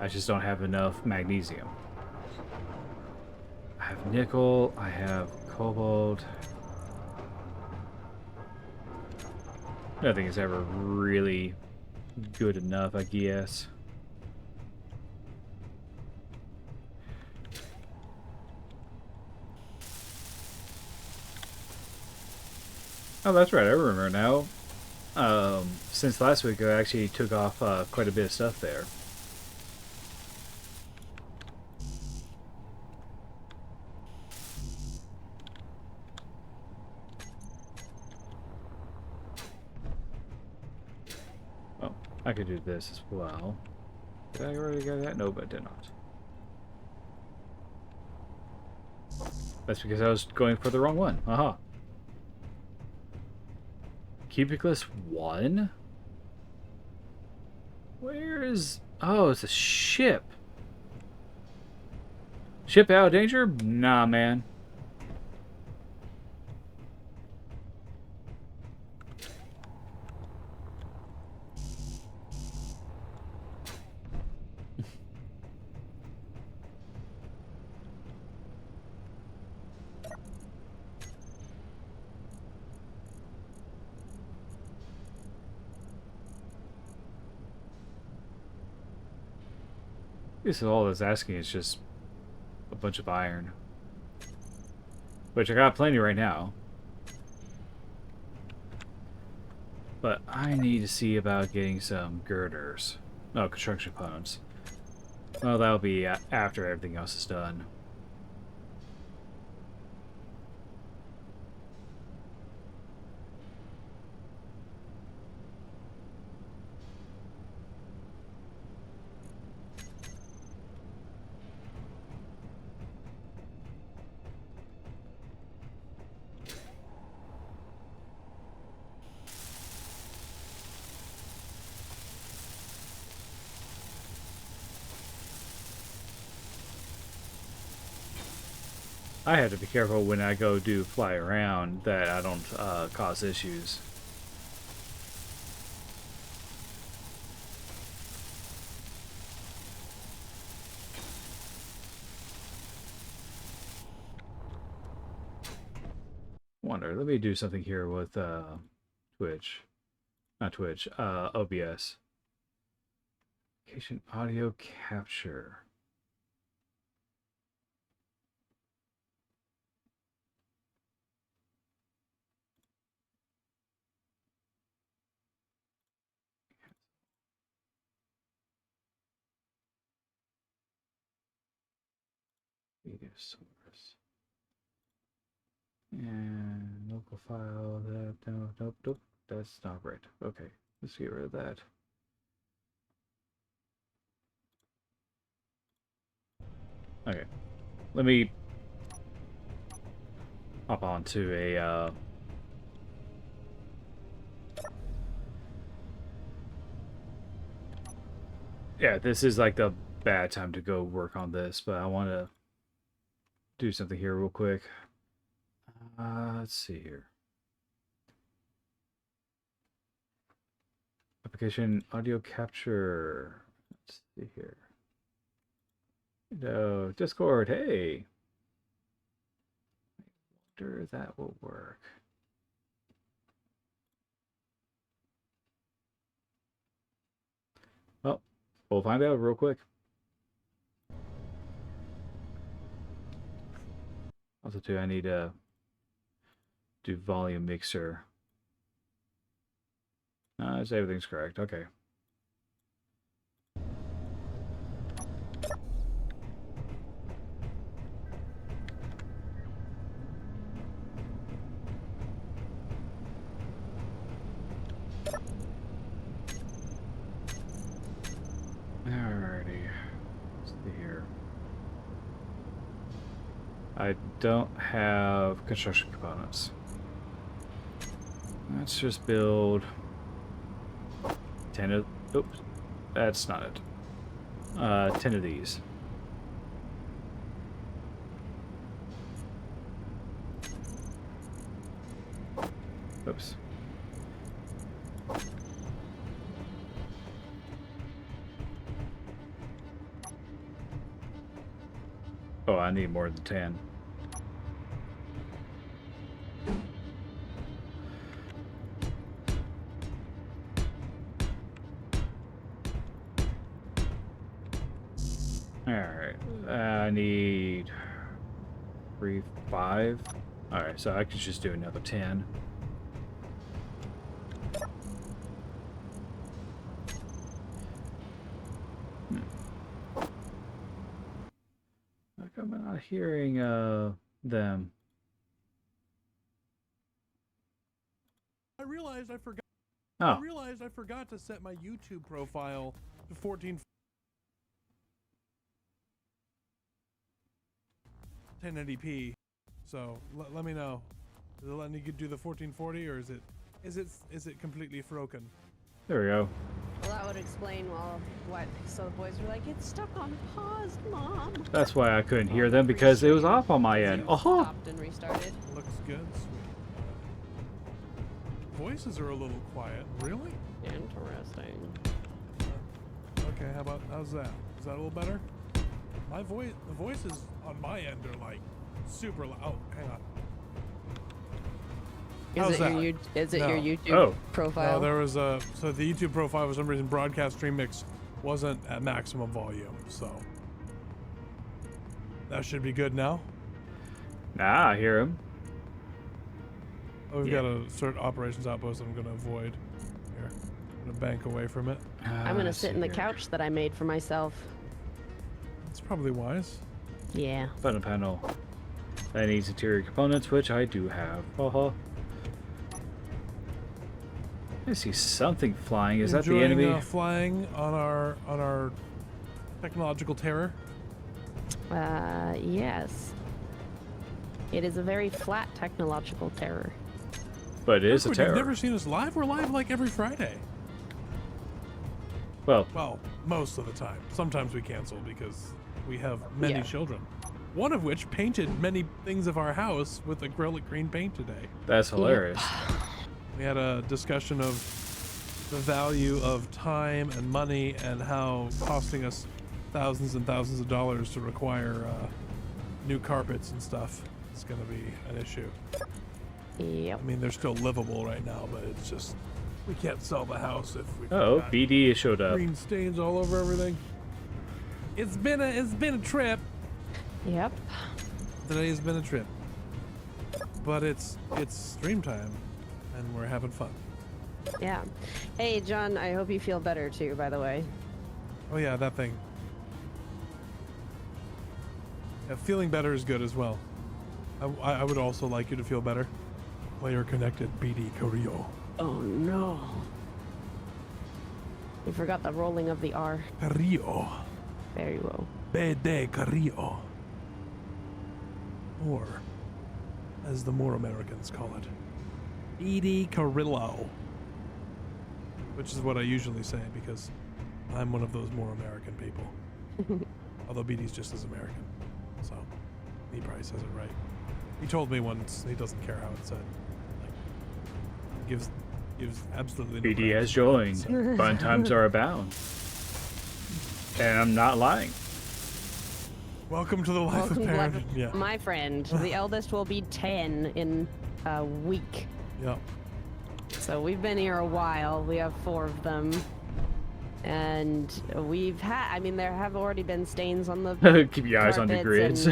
I just don't have enough magnesium. I have nickel, I have cobalt. Nothing is ever really good enough, I guess. Oh, that's right, I remember now. Since last week, I actually took off quite a bit of stuff there. Oh, I could do this as well. Did I already get that? Nope, I did not. That's because I was going for the wrong one. Aha. Cubicless 1? Where is... Oh, it's a ship. Ship out of danger? Nah, man. This is all it's asking is just a bunch of iron. Which I got plenty right now. But I need to see about getting some girders. No, construction components. Well, that'll be after everything else is done. I have to be careful when I go do fly around that I don't cause issues. Wonder, let me do something here with Twitch. Not Twitch, OBS. Location audio capture. Video source. And local file, that, no, nope, nope, that's not right. Okay, let's get rid of that. Okay, let me hop onto a, yeah, this is like the bad time to go work on this, but I want to do something here real quick. Let's see here. Application audio capture. Let's see here. No, Discord, hey. I wonder if that will work. Well, we'll find out real quick. Also, too, I need to do volume mixer. Everything's correct. Okay. Alrighty. Let's see here. I don't have construction components. Let's just build 10 of... Oops. That's not it. 10 of these. Oops. Oh, I need more than 10. Alright. I need 3, 5. Alright, so I could just do another 10. How come I'm not hearing them? I realized I forgot. Oh. I realized I forgot to set my YouTube profile to 14. 1080p. So let me know. Is it letting you do the 1440 or is it completely broken? There we go. Well, that would explain what. So the boys were like, "It's stuck on pause, Mom." That's why I couldn't hear them, because it was off on my end. Oh, stopped and restarted. Looks good. Sweet. Voices are a little quiet. Really? Interesting. Okay. How's that? Is that a little better? The voices on my end are like super loud. Oh, hang on. Is it your YouTube Oh. profile? No, there was so the YouTube profile for some reason broadcast stream mix wasn't at maximum volume, so that should be good now. Nah, I hear him. Oh, we've got a certain operations outpost I'm gonna avoid. Here, I'm gonna bank away from it. I'm gonna sit in the couch that I made for myself. It's probably wise. Yeah. Button panel. That needs interior components, which I do have. I see something flying. Is that the enemy? Flying on our technological terror. Yes. It is a very flat technological terror. But it is a terror. You've never seen us live? We're live like every Friday. Well, most of the time. Sometimes we cancel because we have many children. One of which painted many things of our house with acrylic green paint today. That's hilarious. We had a discussion of the value of time and money and how costing us thousands and thousands of dollars to require new carpets and stuff is going to be an issue. Yep. I mean, they're still livable right now, but it's just we can't sell the house if we. Oh, BD showed up. Green stains all over everything. It's been a trip. Yep. Today's been a trip. But it's stream time, and we're having fun. Yeah. Hey, John, I hope you feel better too, by the way. Oh yeah, that thing. Yeah, feeling better is good as well. I would also like you to feel better. Player connected, BD Carrillo. Oh no. We forgot the rolling of the R. Carrillo. Very well. BD Carrillo. Or, as the more Americans call it, BD Carrillo. Which is what I usually say because I'm one of those more American people. Although BD's just as American. So, he probably says it right. He told me once he doesn't care how it's said. Like, gives absolutely no BD has credit. joined. Fun times are abound. And I'm not lying. Welcome to the life of parent. Yeah. My friend, the eldest will be 10 in a week. Yeah. So we've been here a while. We have 4 of them. And we've had, I mean, there have already been stains on the Keep your eyes on the grids.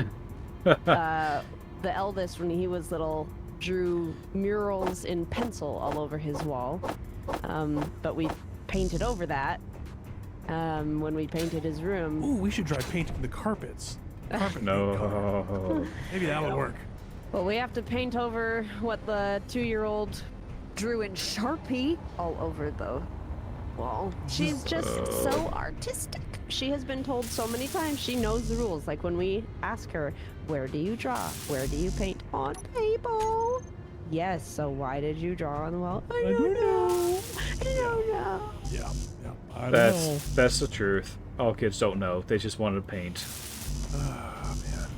The eldest, when he was little, drew murals in pencil all over his wall. But we painted over that when we painted his room. Ooh, we should try painting the carpets. Carpet No. Maybe that'll work. Well, we have to paint over what the 2-year-old drew in Sharpie all over the wall. She's just so artistic. She has been told so many times she knows the rules. Like when we ask her, where do you draw? Where do you paint? On paper. Yes, so why did you draw on the wall? I don't know. I don't know. Yeah. I don't know. That's the truth. All kids don't know. They just want to paint. Oh, man.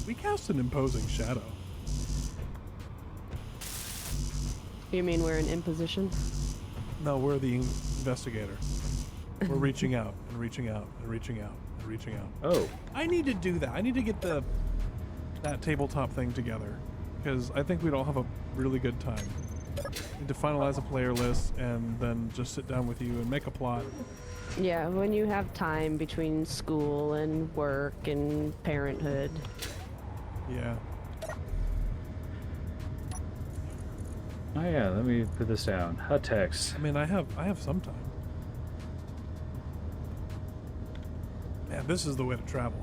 We cast an imposing shadow. You mean we're an imposition? No, we're the investigator. We're reaching out and reaching out and reaching out and reaching out. Oh. I need to do that. I need to get that tabletop thing together because I think we'd all have a really good time. Need to finalize a player list and then just sit down with you and make a plot. Yeah, when you have time between school and work and parenthood. Yeah. Oh yeah, let me put this down. Hot text. I mean, I have some time. Man, this is the way to travel.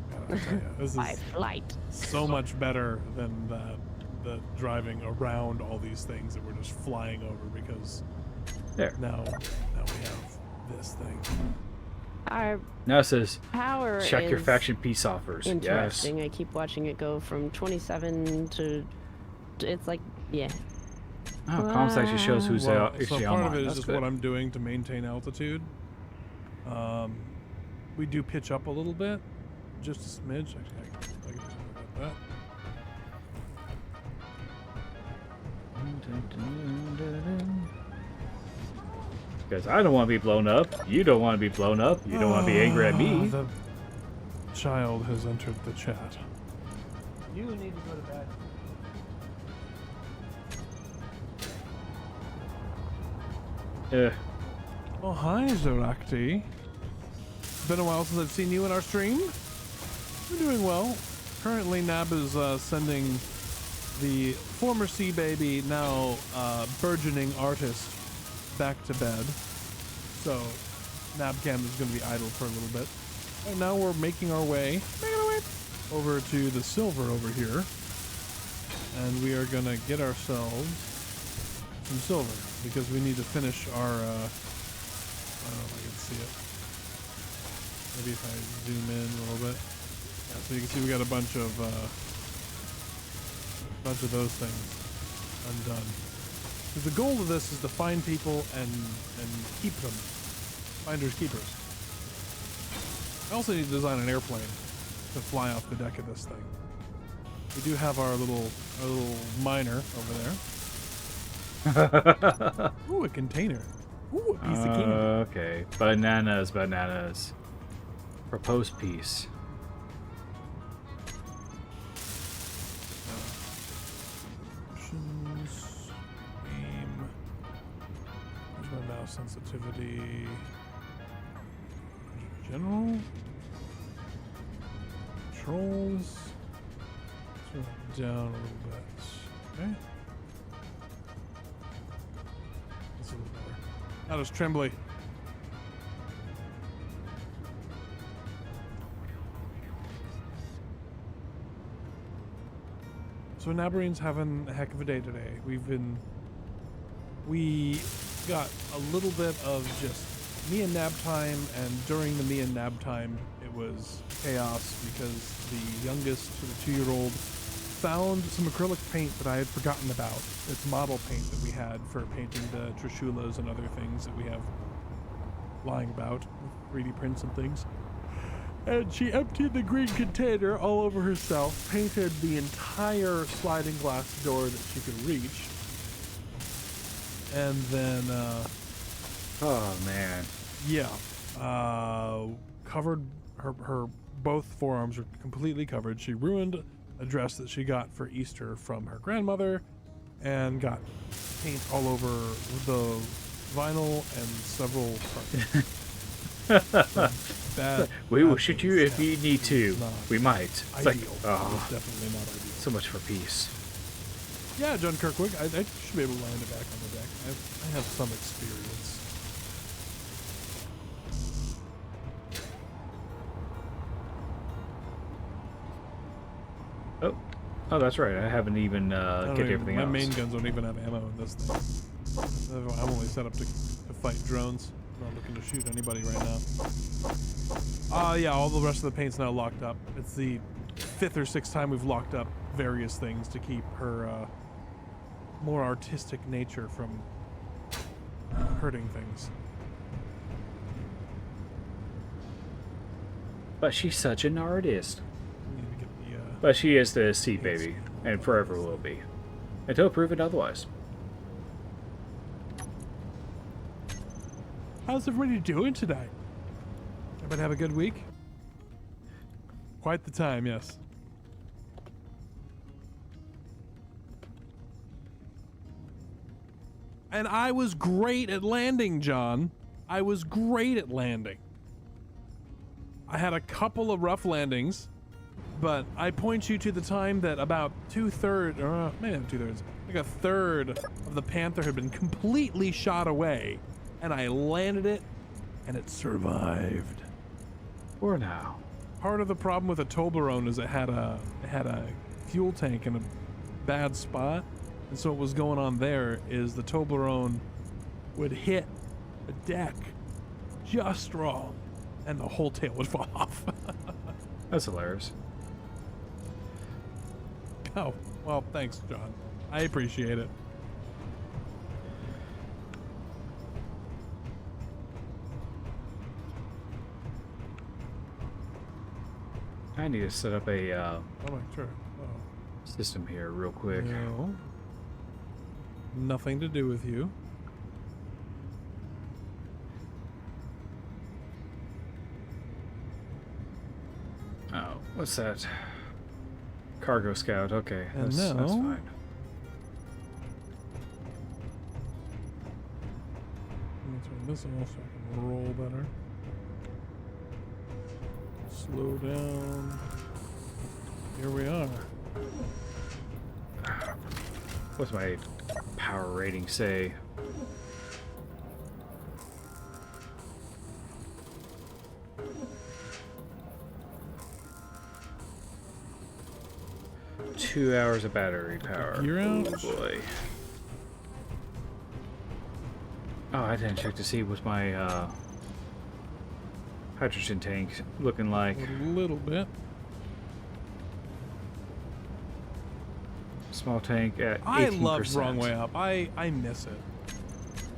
Gotta tell you, this By is flight. so much better than the driving around all these things that we're just flying over because There. now we have this thing. Our Now it says, power check your is faction peace offers. Yes. interesting. I keep watching it go from 27 to... It's like, yeah. Oh, comms actually shows who's Well, actually so part online. of it is That's just good. what I'm doing to maintain altitude. We do pitch up a little bit, just a smidge. Actually, I can do something about that. Because I don't want to be blown up. You don't want to be blown up. You don't want to be angry at me. The child has entered the chat. You need to go to bed. Oh, hi, Zorakti. Been a while since I've seen you in our stream. We're doing well. Currently, Nab is sending the former sea baby, now burgeoning artist, back to bed. So, Nabcam is going to be idle for a little bit. And now we're making our way over to the silver over here. And we are going to get ourselves some silver because we need to finish our, I don't know if I can see it. Maybe if I zoom in a little bit. Yeah, so you can see we got a bunch of those things undone. Because the goal of this is to find people and keep them. Finders keepers. I also need to design an airplane to fly off the deck of this thing. We do have our little miner over there. Ooh, a container. Ooh, a piece of candy. Okay. Bananas, bananas. Proposed peace. Options. Aim. Where's my mouse sensitivity? General. Controls. Turn it down a little bit. Okay. That's a little better. How does Trembly? So Nabarine's having a heck of a day today. We got a little bit of just me and Nab time, and during the me and Nab time, it was chaos because the youngest, the 2-year-old, found some acrylic paint that I had forgotten about. It's model paint that we had for painting the Trishulas and other things that we have lying about, 3D prints and things. And she emptied the green container all over herself, painted the entire sliding glass door that she could reach, and then, Oh, man. yeah, covered her both forearms were completely covered. She ruined a dress that she got for Easter from her grandmother, and got paint all over the vinyl and several parts. Bad, We will bad shoot things. you if Yeah, you need to. it's not We might. It's like, ideal. oh, It's definitely not ideal. so much for peace. Yeah, John Kirkwood, I should be able to land it back on the deck. I have some experience. Oh, that's right. I haven't even I don't get even- everything my else. main guns don't even have ammo in this thing. I'm only set up to fight drones. I'm not looking to shoot anybody right now. Yeah, all the rest of the paint's now locked up. It's the 5th or 6th time we've locked up various things to keep her more artistic nature from hurting things. But she's such an artist. We need to get the But she is the sea baby, and forever will be. Until proven otherwise. How's everybody doing today? Everybody have a good week? Quite the time, yes. And I was great at landing, John. I was great at landing. I had a couple of rough landings, but I point you to the time that about two-thirds, or maybe not two-thirds, like a third of the Panther had been completely shot away, and I landed it, and it survived. For now. Part of the problem with a Toblerone is it had a fuel tank in a bad spot, and so what was going on there is the Toblerone would hit the deck just wrong, and the whole tail would fall off. That's hilarious. Oh, well, thanks, John. I appreciate it. I need to set up a Oh, my turn. Oh. system here real quick. No. Nothing to do with you. Oh, what's that? Cargo scout. Okay, And that's now- fine. Let me turn this off so I can roll better. Slow down. Here we are. What's my power rating say? Two hours of battery power. Gear out. Oh boy. Oh, I didn't check to see what my hydrogen tank looking like. A little bit. Small tank at 18%. I love Wrong Way Up. I miss it.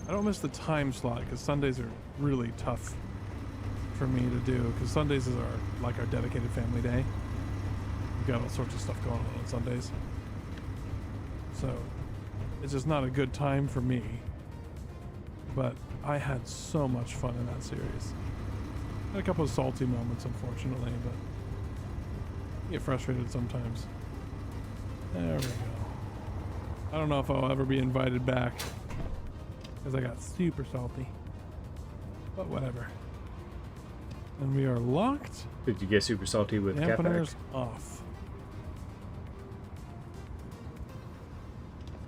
I don't miss the time slot because Sundays are really tough for me to do because Sundays is our dedicated family day. We've got all sorts of stuff going on Sundays. So it's just not a good time for me. But I had so much fun in that series. Had a couple of salty moments, unfortunately, but I get frustrated sometimes. There we go. I don't know if I'll ever be invited back because I got super salty. But whatever. And we are locked. Did you get super salty with Dampeners Capex? off.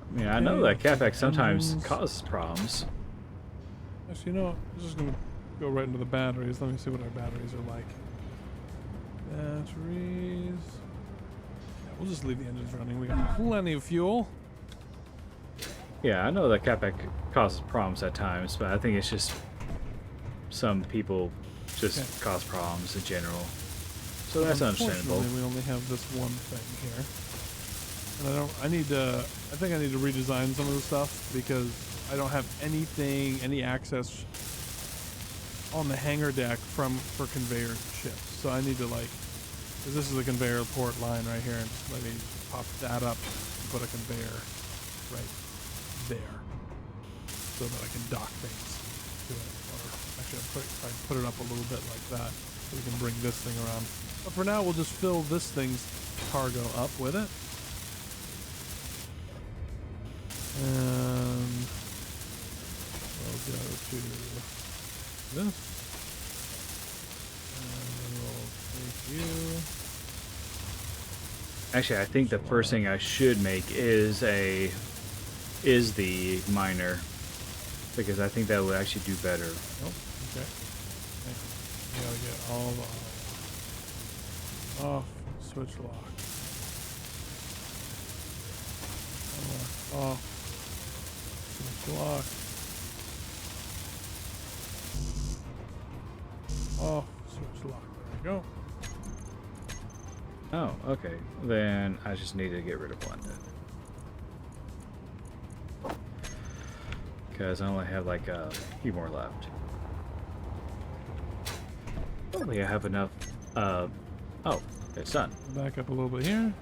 I mean, I know that Capex sometimes Onions. causes problems. Actually, you know what? I'm just going to go right into the batteries. Let me see what our batteries are like. Batteries. Yeah, we'll just leave the engines running. We got plenty of fuel. Yeah, I know that Capex causes problems at times, but I think it's just some people just Yeah. cause problems in general. So that's understandable. Unfortunately, we only have this one thing here. And I think I need to redesign some of the stuff because I don't have any access on the hangar deck for conveyor ships. So I need to because this is a conveyor port line right here, and just let me pop that up and put a conveyor right there so that I can dock things to it. Or actually, I put it up a little bit like that so we can bring this thing around. But for now, we'll just fill this thing's cargo up with it. And we'll go to this. And we'll take you. Actually, I think the first thing I should make is the miner, because I think that would actually do better. Oh, okay. You gotta get all the off, switch lock. Off, switch lock. Off, switch lock. There we go. Oh, okay. Then I just need to get rid of one then. Because I only have like a few more left. Hopefully I have enough. Oh, it's done. Back up a little bit here.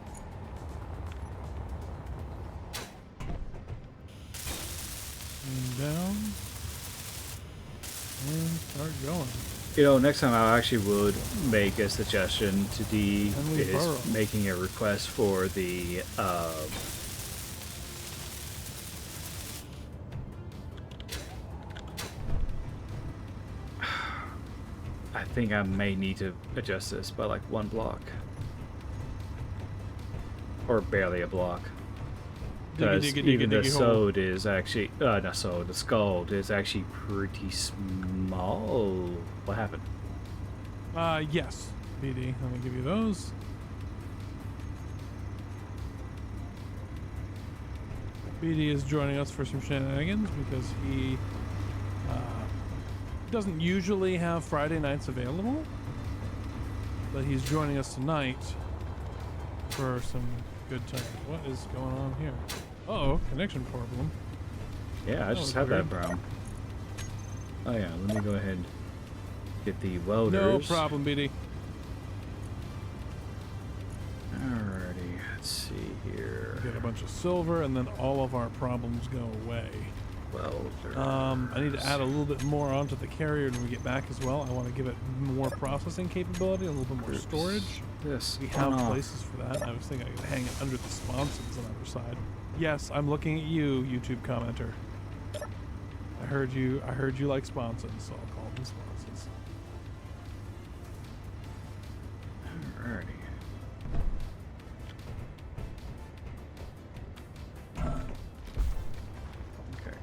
And down. And start going. You know, next time I actually would make a suggestion to D And we burrow. is making a request for the I think I may need to adjust this by like 1 block. Or barely a block. Because even the sword is actually, not sword, the skull is actually pretty small. What happened? Yes, BD. Let me give you those. BD is joining us for some shenanigans because he doesn't usually have Friday nights available, but he's joining us tonight for some good times. What is going on here? Uh-oh, connection problem. Yeah, I just had that problem. Oh yeah, let me go ahead and get the welders. No problem, BD. Alrighty, let's see here. Get a bunch of silver, and then all of our problems go away. Welders. I need to add a little bit more onto the carrier when we get back as well. I want to give it more processing capability, a little bit more storage. Yes, We have places for that. I was thinking I could hang it under the sponsons on the other side. Yes, I'm looking at you, YouTube commenter. I heard you like sponsons, so I'll call them sponsons. Alrighty. Okay.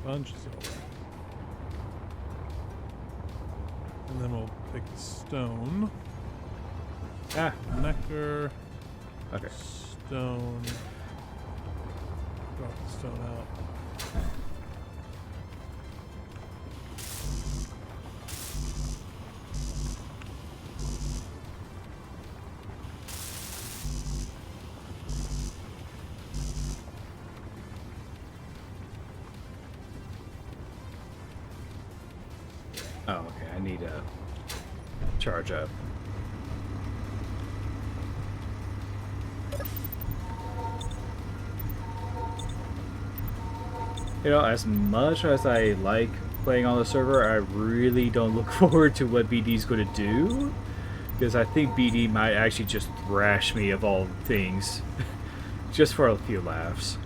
Bunch of silver. And then we'll pick the stone. Ah, Nectar. okay. Stone. Drop the stone out. Oh, okay, I need to charge up. You know, as much as I like playing on the server, I really don't look forward to what BD's going to do. Because I think BD might actually just thrash me of all things. Just for a few laughs.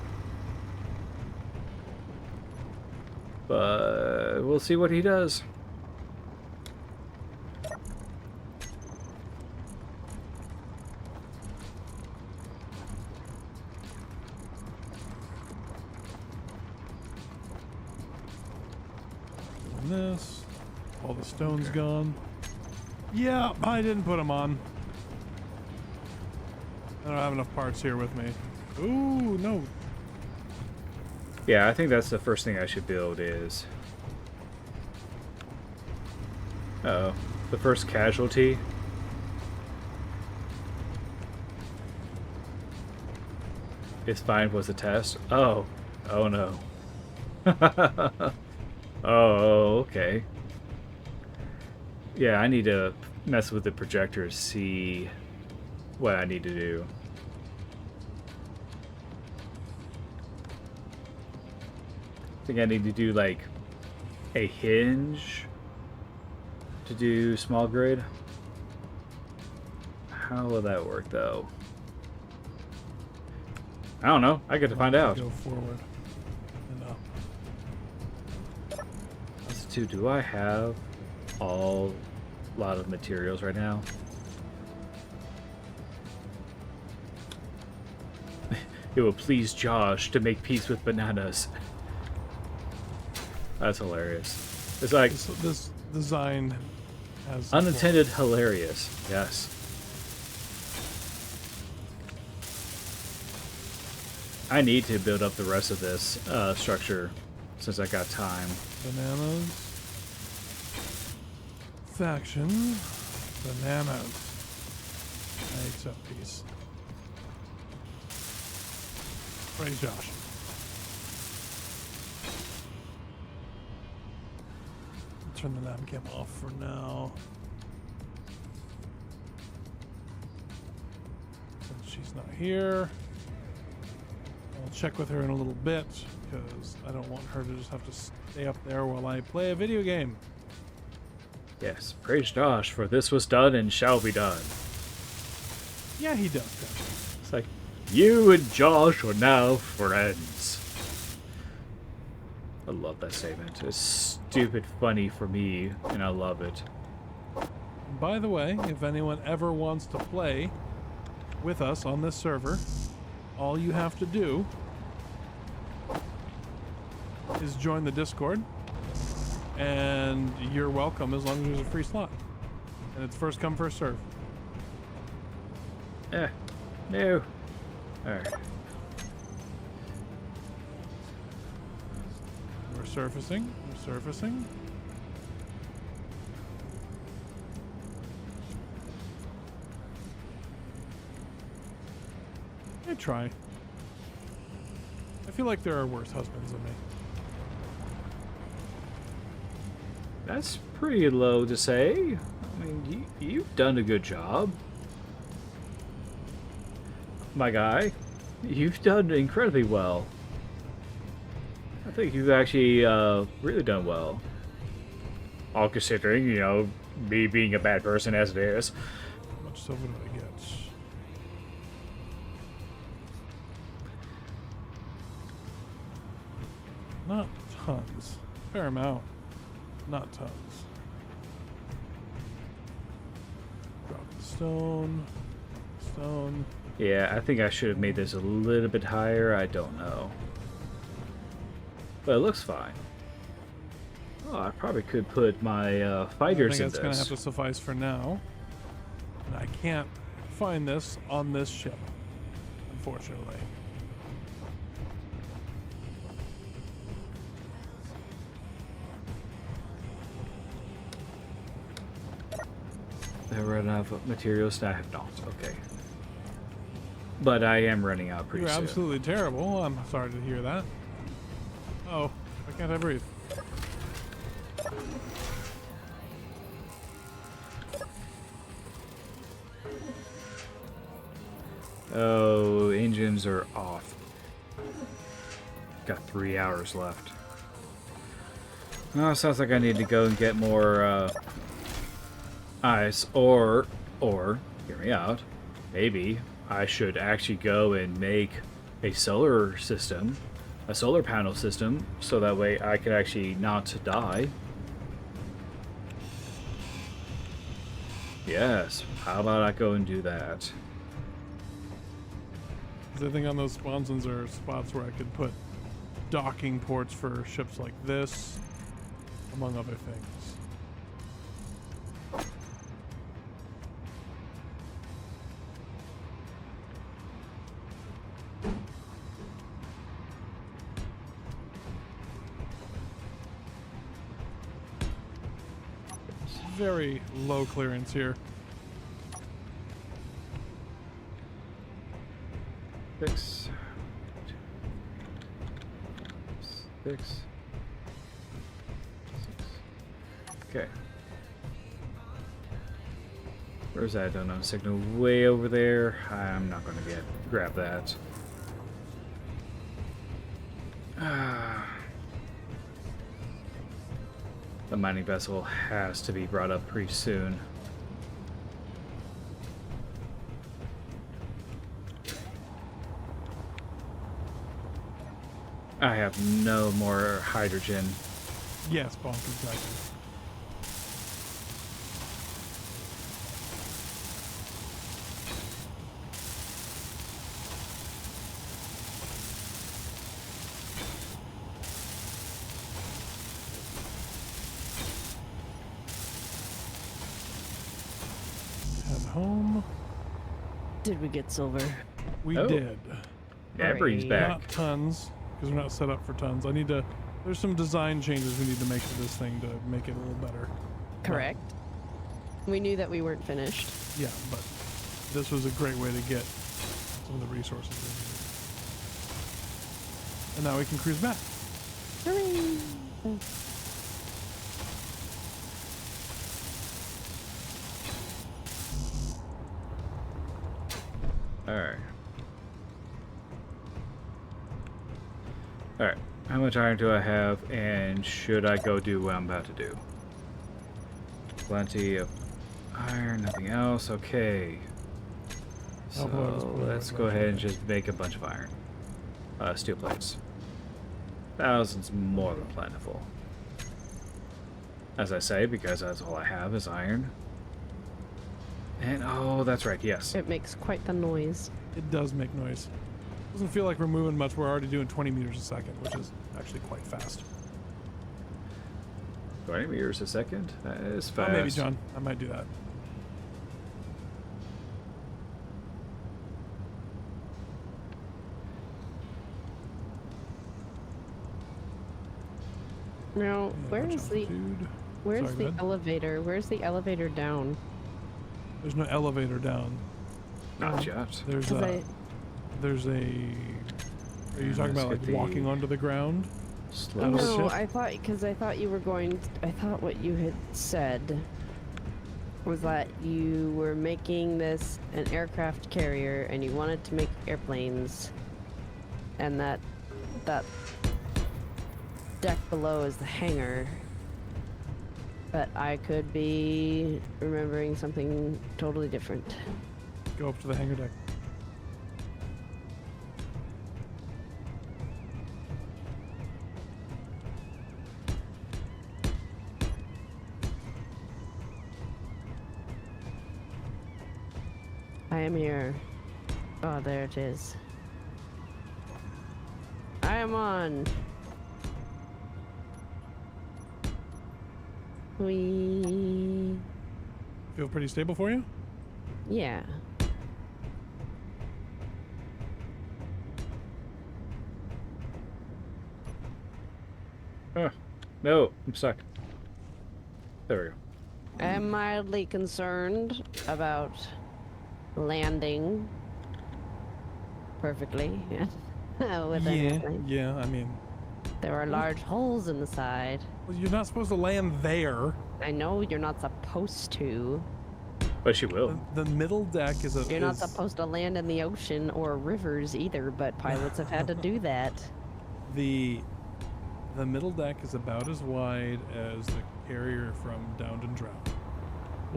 But we'll see what he does. This. All the stone's gone. Yeah, I didn't put them on. I don't have enough parts here with me. Ooh, no. Yeah, I think that's the first thing I should build is... Uh-oh. The first casualty. Is fine was a test. Oh. Oh no. Oh, okay. Yeah, I need to mess with the projector to see what I need to do. I think I need to do like a hinge to do small grid. How will that work though? I don't know. I get to find out. Go forward. And up. Do I have a lot of materials right now? It will please Josh to make peace with bananas. That's hilarious. It's like This design has unintended hilarious. Yes. I need to build up the rest of this structure since I got time. Bananas. Faction. Bananas. I accept peace. Praise Josh. Turn the nav cam off for now. since she's not here. I'll check with her in a little bit because I don't want her to just have to stay up there while I play a video game. Yes, praise Josh, for this was done and shall be done. Yeah, he does that. It's like, you and Josh are now friends. I love that statement. It's stupid funny for me, and I love it. By the way, if anyone ever wants to play with us on this server, all you have to do is join the Discord, and you're welcome as long as there's a free slot. And it's first come, first serve. No. Alright. We're surfacing. We're surfacing. I try. I feel like there are worse husbands than me. That's pretty low to say. I mean, you've done a good job. My guy, you've done incredibly well. I think you've actually really done well. All considering, you know, me being a bad person as it is. How much silver do I get? Not tons. Fair amount. Not tons. Drop the stone. Stone. Yeah, I think I should have made this a little bit higher. I don't know. But it looks fine. Oh, I probably could put my fighters in I think that's going to have this. to suffice for now. And I can't find this on this ship, unfortunately. Have I run out of materials? No, I have not. Okay. But I am running out pretty You're soon. absolutely terrible. I'm sorry to hear that. Oh, why can't I breathe? Oh, engines are off. Got 3 hours left. Oh, sounds like I need to go and get more ice, or hear me out. Maybe I should actually go and make a solar system, a solar panel system, so that way I can actually not die. Yes, how about I go and do that? 'Cause I think on those spawns are spots where I could put docking ports for ships like this, among other things. Very low clearance here. Six. Okay. Where's that? I don't know. Signal way over there. I'm not going to grab that. The mining vessel has to be brought up pretty soon. I have no more hydrogen. Yes, bonk, exactly. Head home. Did we get silver? We Oh. did. Yeah, it brings Great. back. Not tons, because we're not set up for tons. I need to. There's some design changes we need to make to this thing to make it a little better. Correct. We knew that we weren't finished. Yeah, but this was a great way to get some of the resources we needed. And now we can cruise back. Hooray! Alright. Alright. How much iron do I have, and should I go do what I'm about to do? Plenty of iron, nothing else. Okay. So let's go ahead and just make a bunch of iron. Steel plates. Thousands more than plentiful. As I say, because that's all I have is iron. And oh, that's right, yes. It makes quite the noise. It does make noise. Doesn't feel like we're moving much. We're already doing 20 meters a second, which is actually quite fast. 20 meters a second? That is fast. Maybe, John. I might do that. Now, Yeah, where's much the altitude. where's Sorry, the go ahead. elevator? Where's the elevator down? There's no elevator down. Not yet. There's 'Cause a. There's a. Are you talking let's about like get the- walking onto the ground? Slow. Out of the No, ship? I thought because I thought you were going. I thought what you had said was that you were making this an aircraft carrier and you wanted to make airplanes, and that deck below is the hangar. But I could be remembering something totally different. Go up to the hangar deck. I am here. Oh, there it is. I am on. We. Feel pretty stable for you? Yeah. No, I'm stuck. There we go. I am mildly concerned about landing perfectly with anything. Yeah. I mean, There are large holes in the side. well, you're not supposed to land there. I know you're not supposed to. But she will. The middle deck is a. You're not is- supposed to land in the ocean or rivers either, but pilots have had to do that. The middle deck is about as wide as the carrier from Downed and Drowned,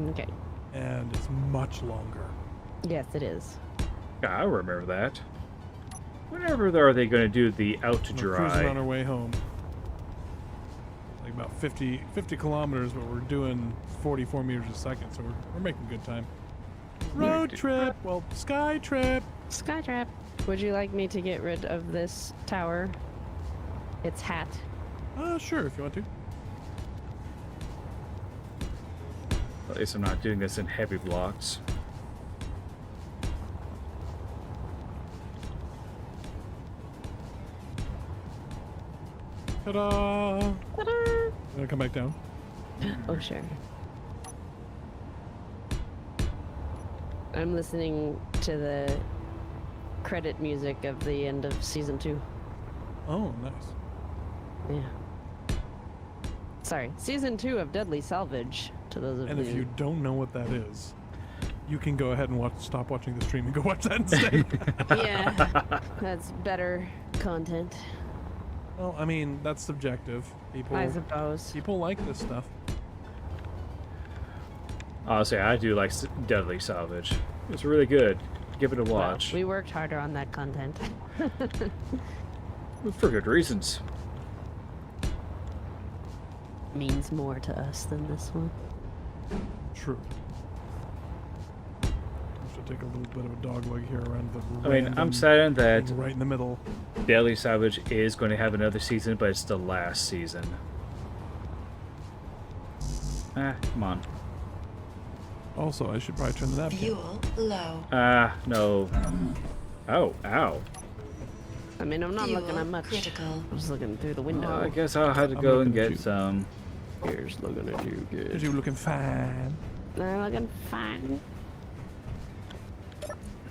Okay. and it's much longer. Yes, it is. Yeah, I remember that. Whenever are they going to do the out to We're cruising on dry? our way home. Like about 50 kilometers, but we're doing 44 meters a second, so we're making good time. Road trip! Well, sky trip! Skytrap. Would you like me to get rid of this tower? Its hat. Sure, if you want to. At least I'm not doing this in heavy blocks. Ta-da! Ta-da! Gonna come back down. Oh, sure. I'm listening to the credit music of the end of season 2. Oh, nice. Yeah. Sorry, season 2 of Deadly Salvage. To those of And if you. you don't know what that is, you can go ahead and stop watching the stream and go watch that instead. Yeah, that's better content, Well, I mean, that's subjective. I suppose. People like this stuff. Honestly, I do like Deadly Salvage. It's really good. Give it a Well, watch. we worked harder on that content. For good reasons. Means more to us than this one. True. I should take a little bit of a dog leg here around the. I mean, I'm random saddened that thing right in the middle. Deadly Salvage is going to have another season, but it's the last season. Come on. Also, I should probably turn the napkin. Fuel low. No. Oh, ow. I mean, I'm not Fuel looking at much. critical. I was looking through the window. I guess I'll have to I'm go looking and at get you. some. Here's looking at you, Because kid. you're looking fine. I'm looking fine.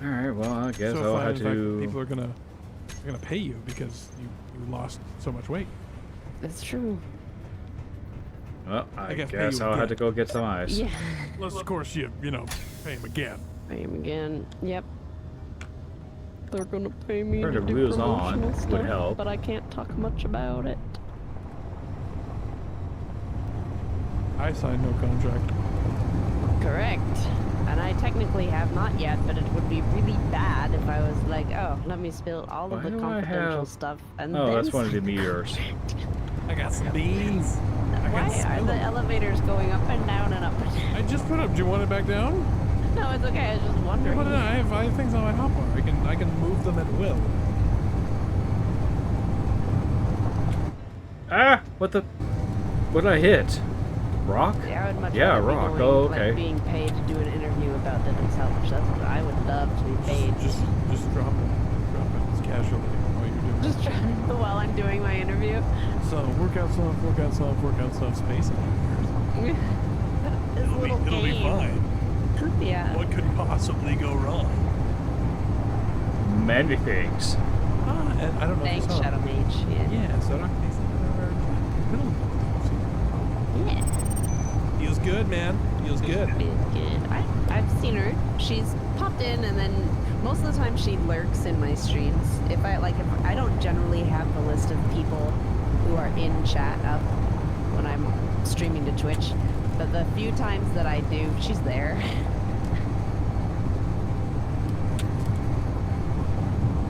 Alright, well, I guess So I'll fine, have in fact, to. people are gonna pay you because you lost so much weight. That's true. Well, I guess pay guess you I'll have to again. go get some ice. Yeah. Unless, of course, you know, pay him again. Pay him again. Yep. They're gonna pay me Turn to the do wheels promotional on stuff, would help. but I can't talk much about it. I signed no contract. Correct. And I technically have not yet, but it would be really bad if I was like, oh, let me spill all of Why the do I confidential have- stuff and Oh, then that's one of the sign the meteors. I got some beans. I Why can are spill the them. elevators going up and down and up and down? I just put up. Do you want it back down? No, it's okay. I was just Yeah, wondering. put it down. I have things on my hotbar. I can move them at will. Ah! What the? What did I hit? Rock? Yeah, I would much Yeah, rather be rock. going, Oh, okay. like, being paid to do an interview about the themselves. That's what I would love to be paid. Just drop it. Drop it. It's casually while you're doing Just it. while I'm doing my interview. So workout stuff, space engineers. This little It'll be game. fine. Yeah. What could possibly go wrong? Many things. And I don't know Thanks, if you saw. Shadow Mage. Yeah, so Yeah. feels good, man. Feels good. Good. I've seen her. She's popped in, and then most of the time she lurks in my streams. If I don't generally have the list of people who are in chat up when I'm streaming to Twitch, but the few times that I do, she's there.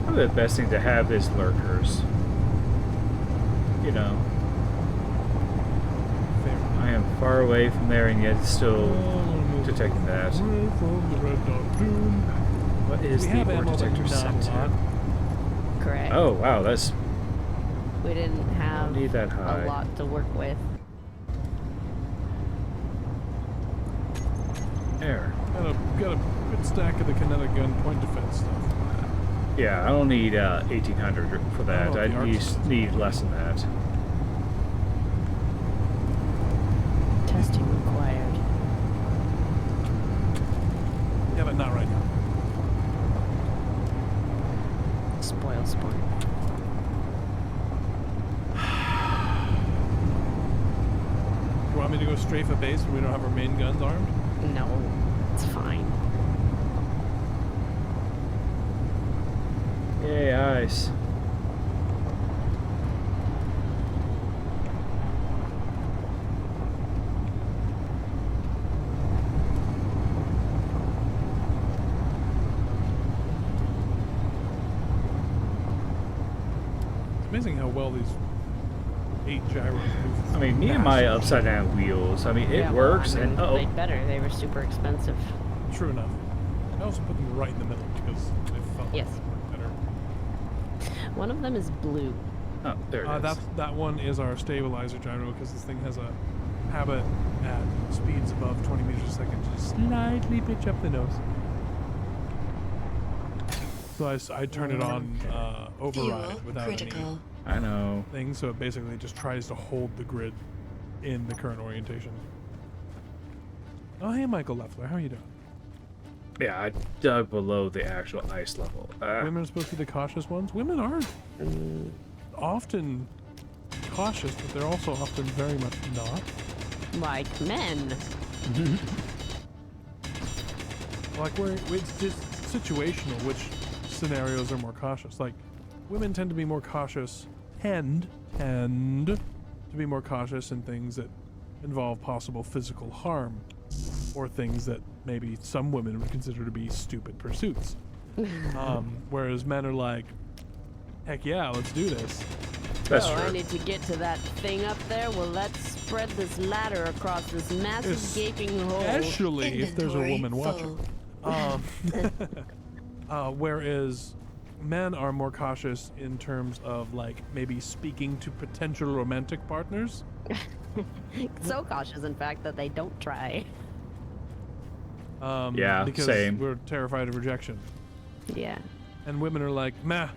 Probably the best thing to have is lurkers. You know, I am far away from there and yet still detecting that. What is the ore detector set to? Correct. Oh, wow, that's... We didn't have need that high. a lot to work with. There. Got a good stack of the kinetic gun point defense stuff. Yeah, I don't need 1800 for that. Oh, I the arcs. need less than that. Testing required. Yeah, but not right now. Spoil sport. You want me to go strafe a base when we don't have our main guns armed? No, it's fine. Yay, ice. It's amazing how well these 8 gyros move. I mean, me and my upside down wheels, I mean, it Yeah, well, works, I mean, and oh, they better. They were super expensive. True enough. I also put them right in the middle because they felt Yes. like they worked better. One of them is blue. oh, there it is. That one is our stabilizer gyro because this thing has a habit at speeds above 20 meters a second to slightly pitch up the nose. So I turn it on override without critical. I know. any thing, so it basically just tries to hold the grid in the current orientation. Oh, hey, Michael Leffler, how are you doing? Yeah, I dug below the actual ice level. Women are supposed to be the cautious ones. Women are often cautious, but they're also often very much not. Like men. Like it's just situational which scenarios are more cautious. Like women tend to be more cautious, tend to be more cautious in things that involve possible physical harm, or things that maybe some women would consider to be stupid pursuits. Whereas men are like, heck yeah, let's do this. That's I true. need to get to that thing up there. Well, let's spread this ladder across this massive gaping hole. Especially if there's a Inventory woman watching. full. Whereas men are more cautious in terms of like maybe speaking to potential romantic partners. So cautious, in fact, that they don't try. Yeah, because same. we're terrified of rejection. Yeah. And women are like, meh,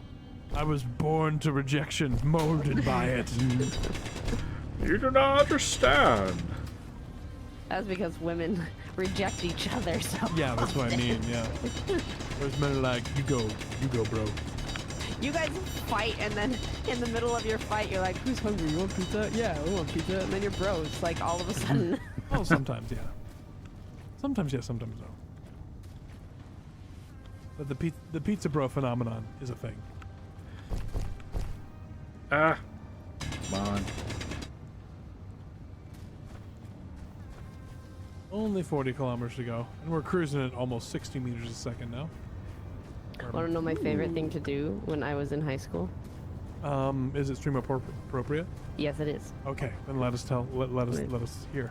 I was born to rejection, molded by it. You do not understand. That's because women reject each other so Yeah, that's what I often. mean, yeah. Whereas men are like, you go, bro. You guys fight, and then in the middle of your fight, you're like, who's hungry? You want pizza? Yeah, I want pizza. And then you're bros, like, all of a sudden. Well, sometimes, yeah. Sometimes yes, sometimes no. But the pizza bro phenomenon is a thing. Ah, come on. Only 40 kilometers to go, and we're cruising at almost 60 meters a second now. Want to know my favorite thing to do when I was in high school? Is it stream appropriate? Yes, it is. Okay, then let us hear.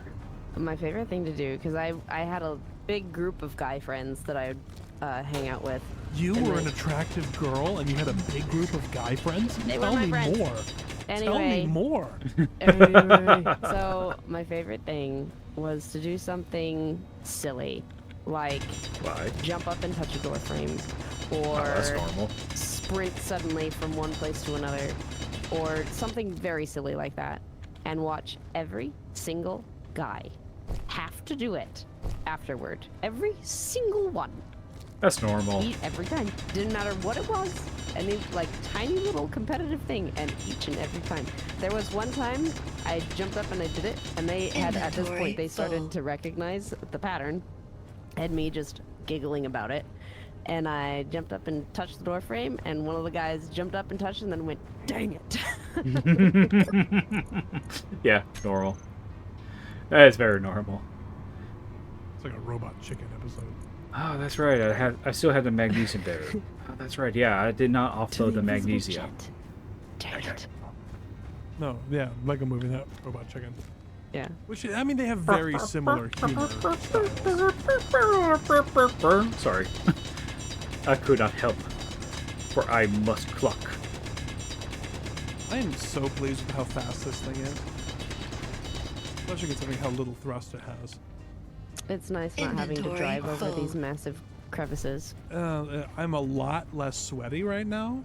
My favorite thing to do, because I had a big group of guy friends that I would hang out with. You And were then- an attractive girl, and you had a big group of guy friends. They were Tell my me friends. more. Tell me Anyway, more. so my favorite thing was to do something silly, like Why? jump up and touch a door frame, Oh, that's or normal. sprint suddenly from one place to another, or something very silly like that, and watch every single guy have to do it afterward. Every single one. That's normal. Eat every time. Didn't matter what it was. Any like tiny little competitive thing, and each and every time. There was one time I jumped up and I did it, and they had at this point they started to recognize the pattern, and me just giggling about it. And I jumped up and touched the door frame, and one of the guys jumped up and touched it, and then went, "Dang it!" Yeah, normal. That is very normal. It's like a robot chicken episode. Oh, that's right. I still had the magnesium there. Oh, that's right. Yeah, I did not offload the magnesium. Dang it. No, yeah, Lego Movie, not Robot Chicken. Yeah. Which, I mean, they have very similar humor styles. Sorry. I could not help, for I must cluck. I am so pleased with how fast this thing is. Especially considering how little thrust it has. It's nice not having to Inventory drive over full. these massive crevices. I'm a lot less sweaty right now.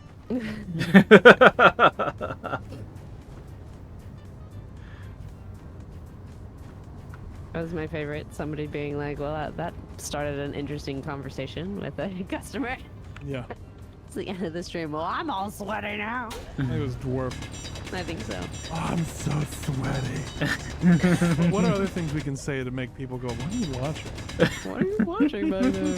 That was my favorite. Somebody being like, well, that started an interesting conversation with a customer. Yeah, It's the end of the stream. Well, I'm all sweaty now. it was dwarf. I think so. Oh, I'm so sweaty. What are other things we can say to make people go, what are you watching? What are you watching back there?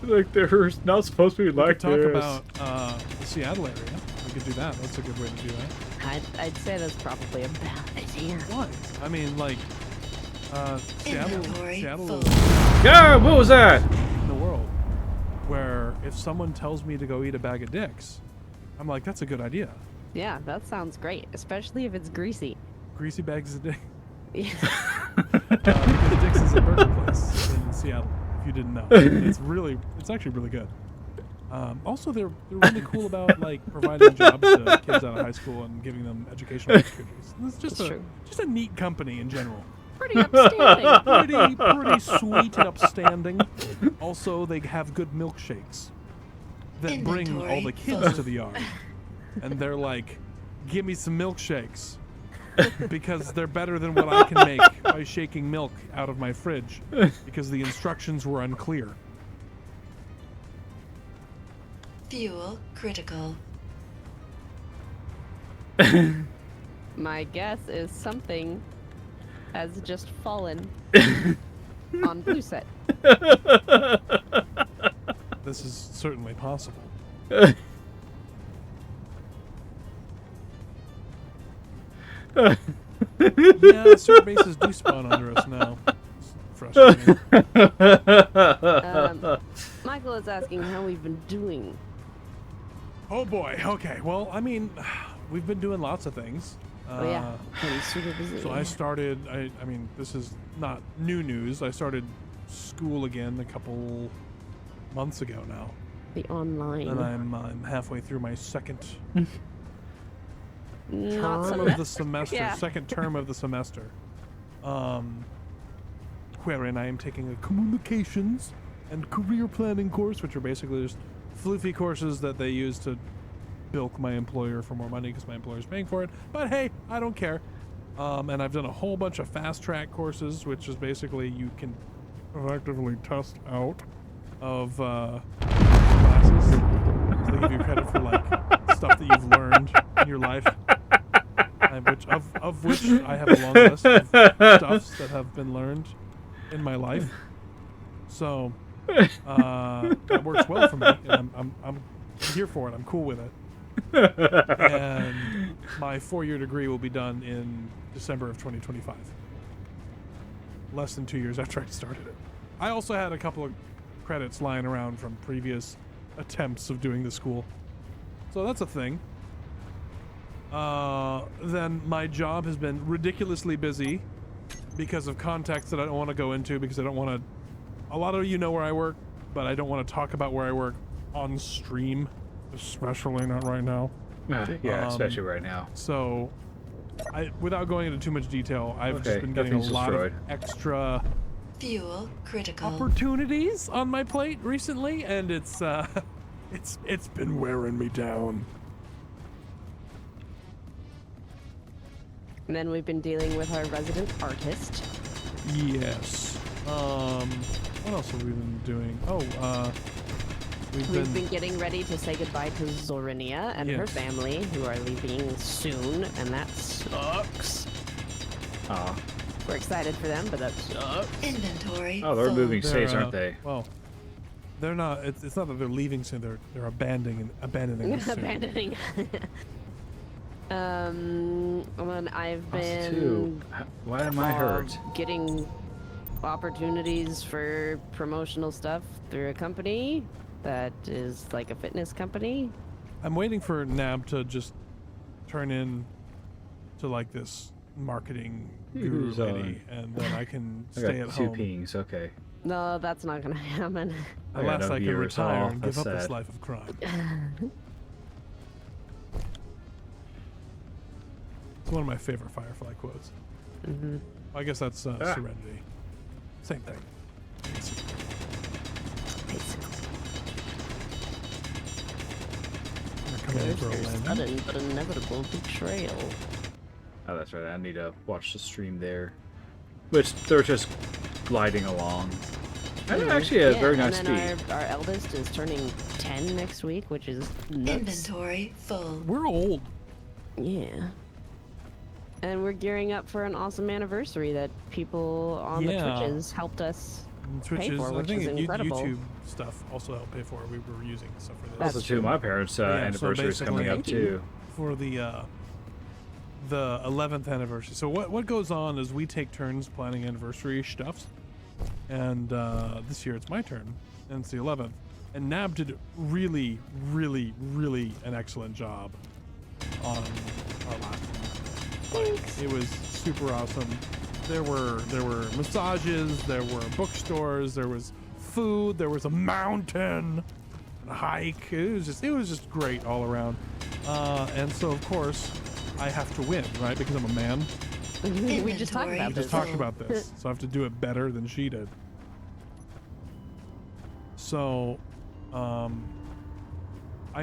Like, they're not supposed to be We like could talk this. about the Seattle area. We could do that. That's a good way to do that. I'd say that's probably a bad idea. Why? I mean, like, Inventory Seattle full. is Yeah, what was that? in the world where if someone tells me to go eat a bag of dicks, I'm like, that's a good idea. Yeah, that sounds great, especially if it's greasy. Greasy bags of dick. Yeah. Because Dick's is a burger place in Seattle, if you didn't know. It's actually really good. Also, they're really cool about like providing jobs to kids out of high school and giving them educational opportunities. It's just That's true. just a neat company in general. Pretty upstanding. Pretty sweet and upstanding. Also, they have good milkshakes that bring all the Inventory kids full. to the yard, and they're like, "Give me some milkshakes." Because they're better than what I can make by shaking milk out of my fridge because the instructions were unclear. Fuel critical. My guess is something has just fallen on Blue Set. This is certainly possible. Yeah, certain bases do spawn under us now. It's frustrating. Michael is asking how we've been doing. Oh boy. Okay. Well, I mean, we've been doing lots of things. Oh yeah, been super busy. So I started. I mean, this is not new news. I started school again a couple months ago now, The online. and I'm halfway through my second Not term some of the semester. Yeah. Second term of the semester. Wherein I am taking a communications and career planning course, which are basically just floofy courses that they use to bilk my employer for more money because my employer's paying for it. But hey, I don't care. And I've done a whole bunch of fast track courses, which is basically you can effectively test out of classes. So they give you credit for like stuff that you've learned in your life. Of which I have a long list of stuffs that have been learned in my life. So That works well for me, and I'm here for it. I'm cool with it. And my 4-year degree will be done in December of 2025. Less than 2 years after I started it. I also had a couple of credits lying around from previous attempts of doing the school. So that's a thing. Then my job has been ridiculously busy because of contexts that I don't want to go into, because I don't want to... A lot of you know where I work, but I don't want to talk about where I work on stream, especially not right now. Yeah, especially right now. So, without going into too much detail, I've just been getting a lot of extra Fuel critical. opportunities on my plate recently, and it's been wearing me down. And then we've been dealing with our resident artist. Yes. What else have we been doing? Oh, We've been getting ready to say goodbye to Zorinia and her Yes. family, who are leaving soon, and that sucks. Aw. We're excited for them, but that sucks. Inventory. Oh, they're full. moving states, aren't they? Well, they're not. It's not that they're leaving soon. They're abandoning us soon. Abandoning. And I've Us been too. Why am I hurt? getting opportunities for promotional stuff through a company that is like a fitness company. I'm waiting for Nab to just turn in to like this marketing guru Who's lady, and then I can I stay got at 2 home. pings, okay. No, that's not gonna happen. I got Unless no I can viewers at retire all. and give That's up this sad. life of crime. It's one of my favorite Firefly quotes. Mm-hmm. I guess that's Serenity. Same thing. They're coming in for a There's landing. sudden but inevitable betrayal. Oh, that's right. I need to watch the stream there. Which, they're just gliding along. And actually a very nice and then speed. our eldest is turning 10 next week, which is nuts. Inventory full. We're old. Yeah. And we're gearing up for an awesome anniversary that people on the Yeah. Twitches helped us Twitch pay is, for, I which think is incredible. YouTube stuff also helped pay for it. We were using stuff for this. That's Also, too, my parents' Yeah, so anniversary is coming up basically- too. For the 11th anniversary. So what goes on is we take turns planning anniversary stuffs, and this year it's my turn, and it's the 11th. And Nab did really, really, really an excellent job on our last one. Like, it was super awesome. There were massages, there were bookstores, there was food, there was a mountain, a hike. It was just great all around. And so of course I have to win, right? Because I'm a man. We just talked Inventory. about We this. just talked about this, so I have to do it better than she did. So, I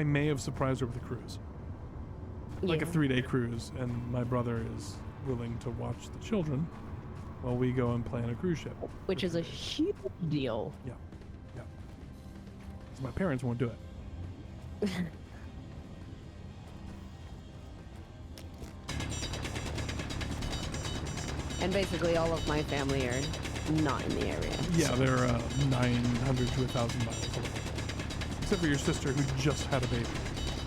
may have surprised her with a cruise, like a Yeah. 3-day cruise, and my brother is willing to watch the children while we go and plan a cruise ship. Which is a huge deal. Yeah, yeah. 'Cause my parents won't do it. And basically all of my family are not in the area. Yeah, they're 900 to 1,000 miles away, except for your sister who just had a baby.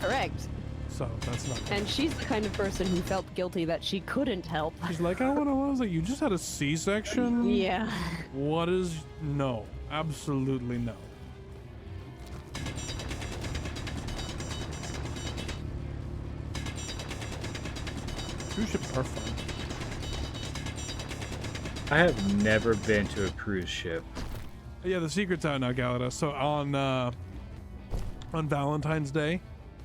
Correct. So that's not. And she's the kind of person who felt guilty that she couldn't help. She's like, I was like, you just had a C-section? Yeah. What is... No. Absolutely no. Cruise ships are fun. I have never been to a cruise ship. Yeah, the secret's out now, Galata. So on Valentine's Day,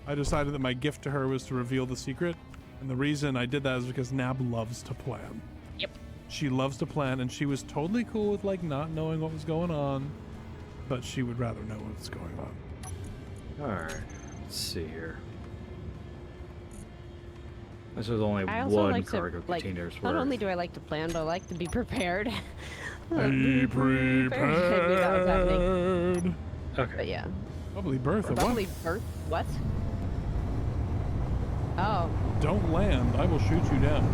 I decided that my gift to her was to reveal the secret. And the reason I did that is because Nab loves to plan. Yep. She loves to plan, and she was totally cool with like not knowing what was going on, but she would rather know what's going on. Alright, let's see here. This was only I also one like cargo to, like, container's not worth. only do I like to plan, but I like to be prepared. Be prepared. I knew that was happening. Okay. But yeah. Bubbly birth. What? Probably birth. What? Oh. Don't land. I will shoot you down.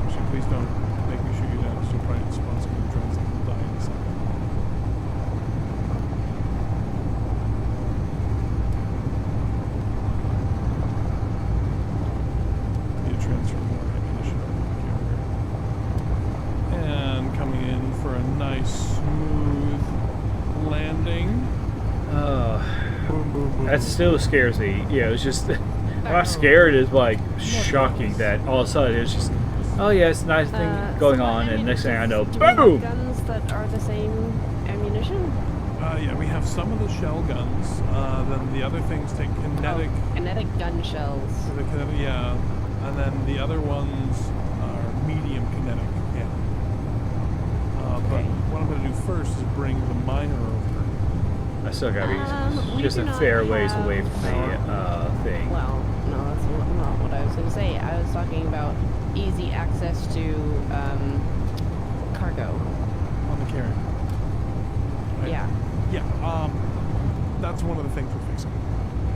Actually, please don't. Make me shoot you down. Still probably responsible for transit. Die in a second. that still scares me. Yeah, it's just I'm not scared. It's like shocking that all of a sudden it's just, oh yeah, it's a nice thing going on, and next thing I know, do we have boom. guns that are the same ammunition? Yeah, we have some of the shell guns. Then the other things take kinetic. Oh, kinetic gun shells. The kinetic, yeah. And then the other ones are medium kinetic. Yeah. But what I'm going to do first is bring the miner over. I still gotta be We just do a not fair ways have away from the thing. Well, no, that's not what I was going to say. I was talking about easy access to cargo. On the carrier. Right. Yeah. Yeah. That's one of the things we're fixing.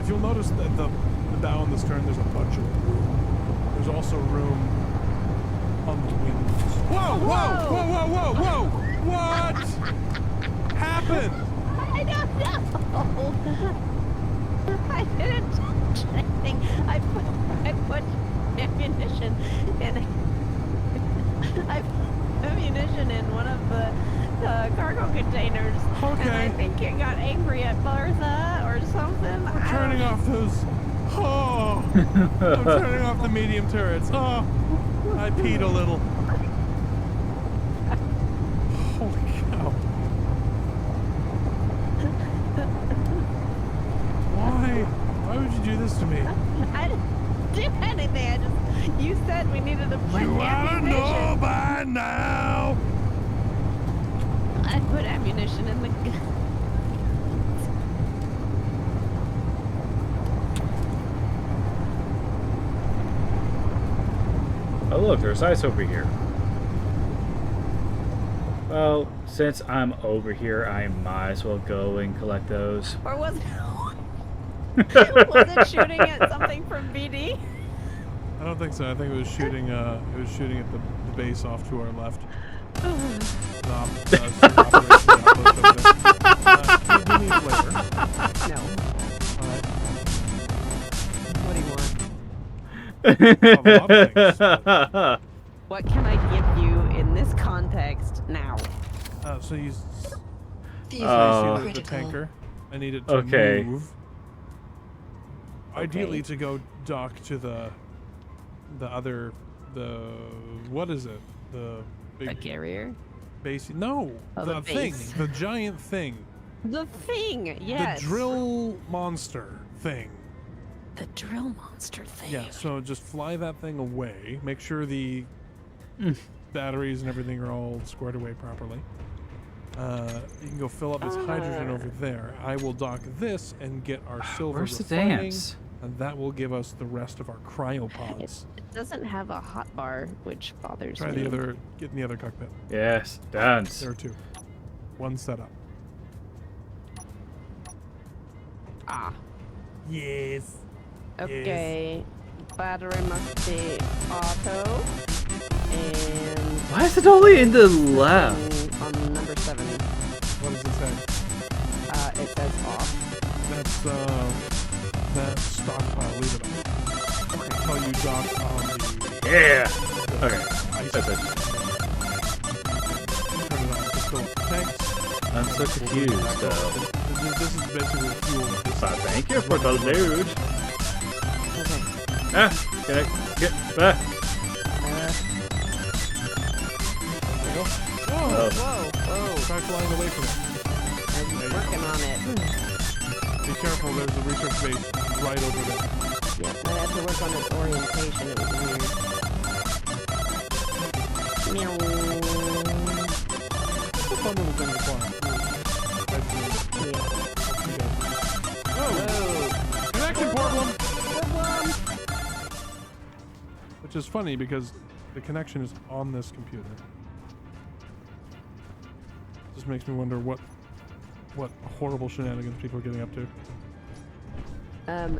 If you'll notice that the bow and the stern, there's a bunch of room. There's also room on the wings. Whoa! Whoa! Whoa! Whoa! Whoa! Whoa! What happened? I don't know. I didn't touch anything. I put ammunition in. I put ammunition in one of the cargo containers. Okay. And I think it got angry at Bertha or something. I'm turning off those. Oh! I'm turning off the medium turrets. Oh! I peed a little. Holy cow. Why would you do this to me? I didn't do anything. You said we needed to put You ought to know ammunition. by now. I put ammunition in the gun. Oh look, there's ice over here. Well, since I'm over here, I might as well go and collect those. Or was it shooting at something from BD? I don't think so. I think it was shooting. It was shooting at the base off to our left. We'll need it later. No. All right. What do you want? A lot of things. What can I give you in this context now? So you Fuel the critical. tanker. I need it to Okay. move. Ideally, to go dock to the what is it? The A big carrier? base? No, Oh, the the thing, base. the giant thing, The thing, yes. the drill monster thing. The drill monster thing. Yeah. So just fly that thing away. Make sure the batteries and everything are all squared away properly. You can go fill up his hydrogen over there. I will dock this and get our silver Where's the refining, dance? and that will give us the rest of our cryopods. It doesn't have a hot bar, which bothers Try me. get in the other cockpit. Yes, dance. There are two. One set up. Ah. Yes. Okay. Battery must be auto. And Why is it only in the left? on number 7, What does it say? it says off. That's stockpile. Leave it on. Until you dock on the Yeah. Okay. ice. That's it. Turn it on. Just fill up the tanks. I'm so confused though. This is basically the fuel. That this Thank you for the loot. Okay. Ah, can I get There you go. Whoa! Oh. Whoa. Try flying away from it. I'm working on it. Be careful. There's a research base right over there. Yeah, I had to work on its orientation. It was weird. Meow. It's a fun little thing to fly. Yeah. Whoa! Connection problem. Which is funny because the connection is on this computer. Just makes me wonder what horrible shenanigans people are getting up to.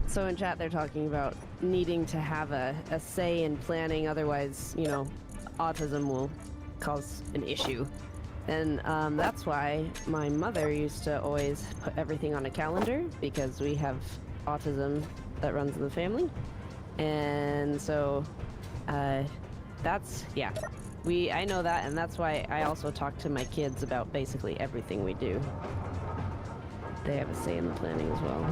So in chat they're talking about needing to have a say in planning, otherwise, autism will cause an issue. And that's why my mother used to always put everything on a calendar, because we have autism that runs in the family. And so I know that, and that's why I also talk to my kids about basically everything we do. They have a say in the planning as well.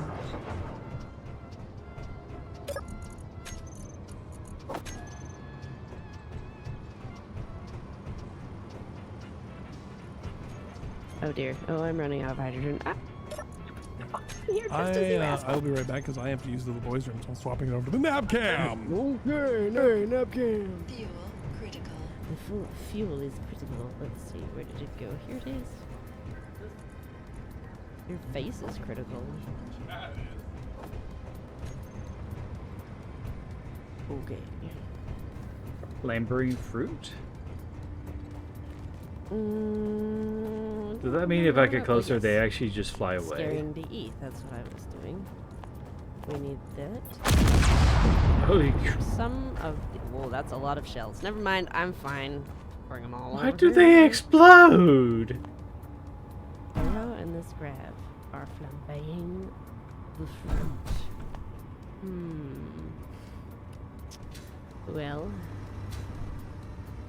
Oh dear. Oh, I'm running out of hydrogen. Ah. Here, just as you asked. I'll be right back because I have to use the boys' room, so I'm swapping it over to the nap cam. Okay, nap cam. Fuel critical. The fuel is critical. Let's see, where did it go? Here it is. Your face is critical. Okay. Lambering fruit? Does that Don't mean if I remember get what closer, was they actually just fly away? Scaring to eat. That's what I was doing. We need that. Holy crap. Some of the. Whoa, that's a lot of shells. Never mind. I'm fine. Bring them all Why over do here. they explode? Hello and this grab are flambeing the fruit. Well.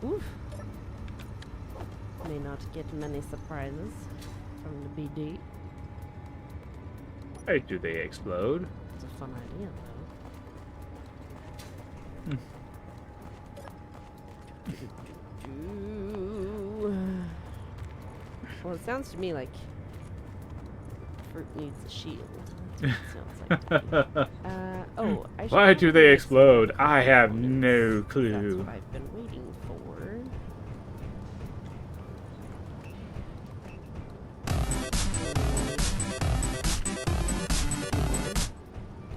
Oof. May not get many surprises from the BD. Why do they explode? It's a fun idea, though. Well, it sounds to me like fruit needs a shield. That's what it sounds like to me. Oh, I should Why do probably they make explode? some I have components. no That's clue. what I've been waiting for.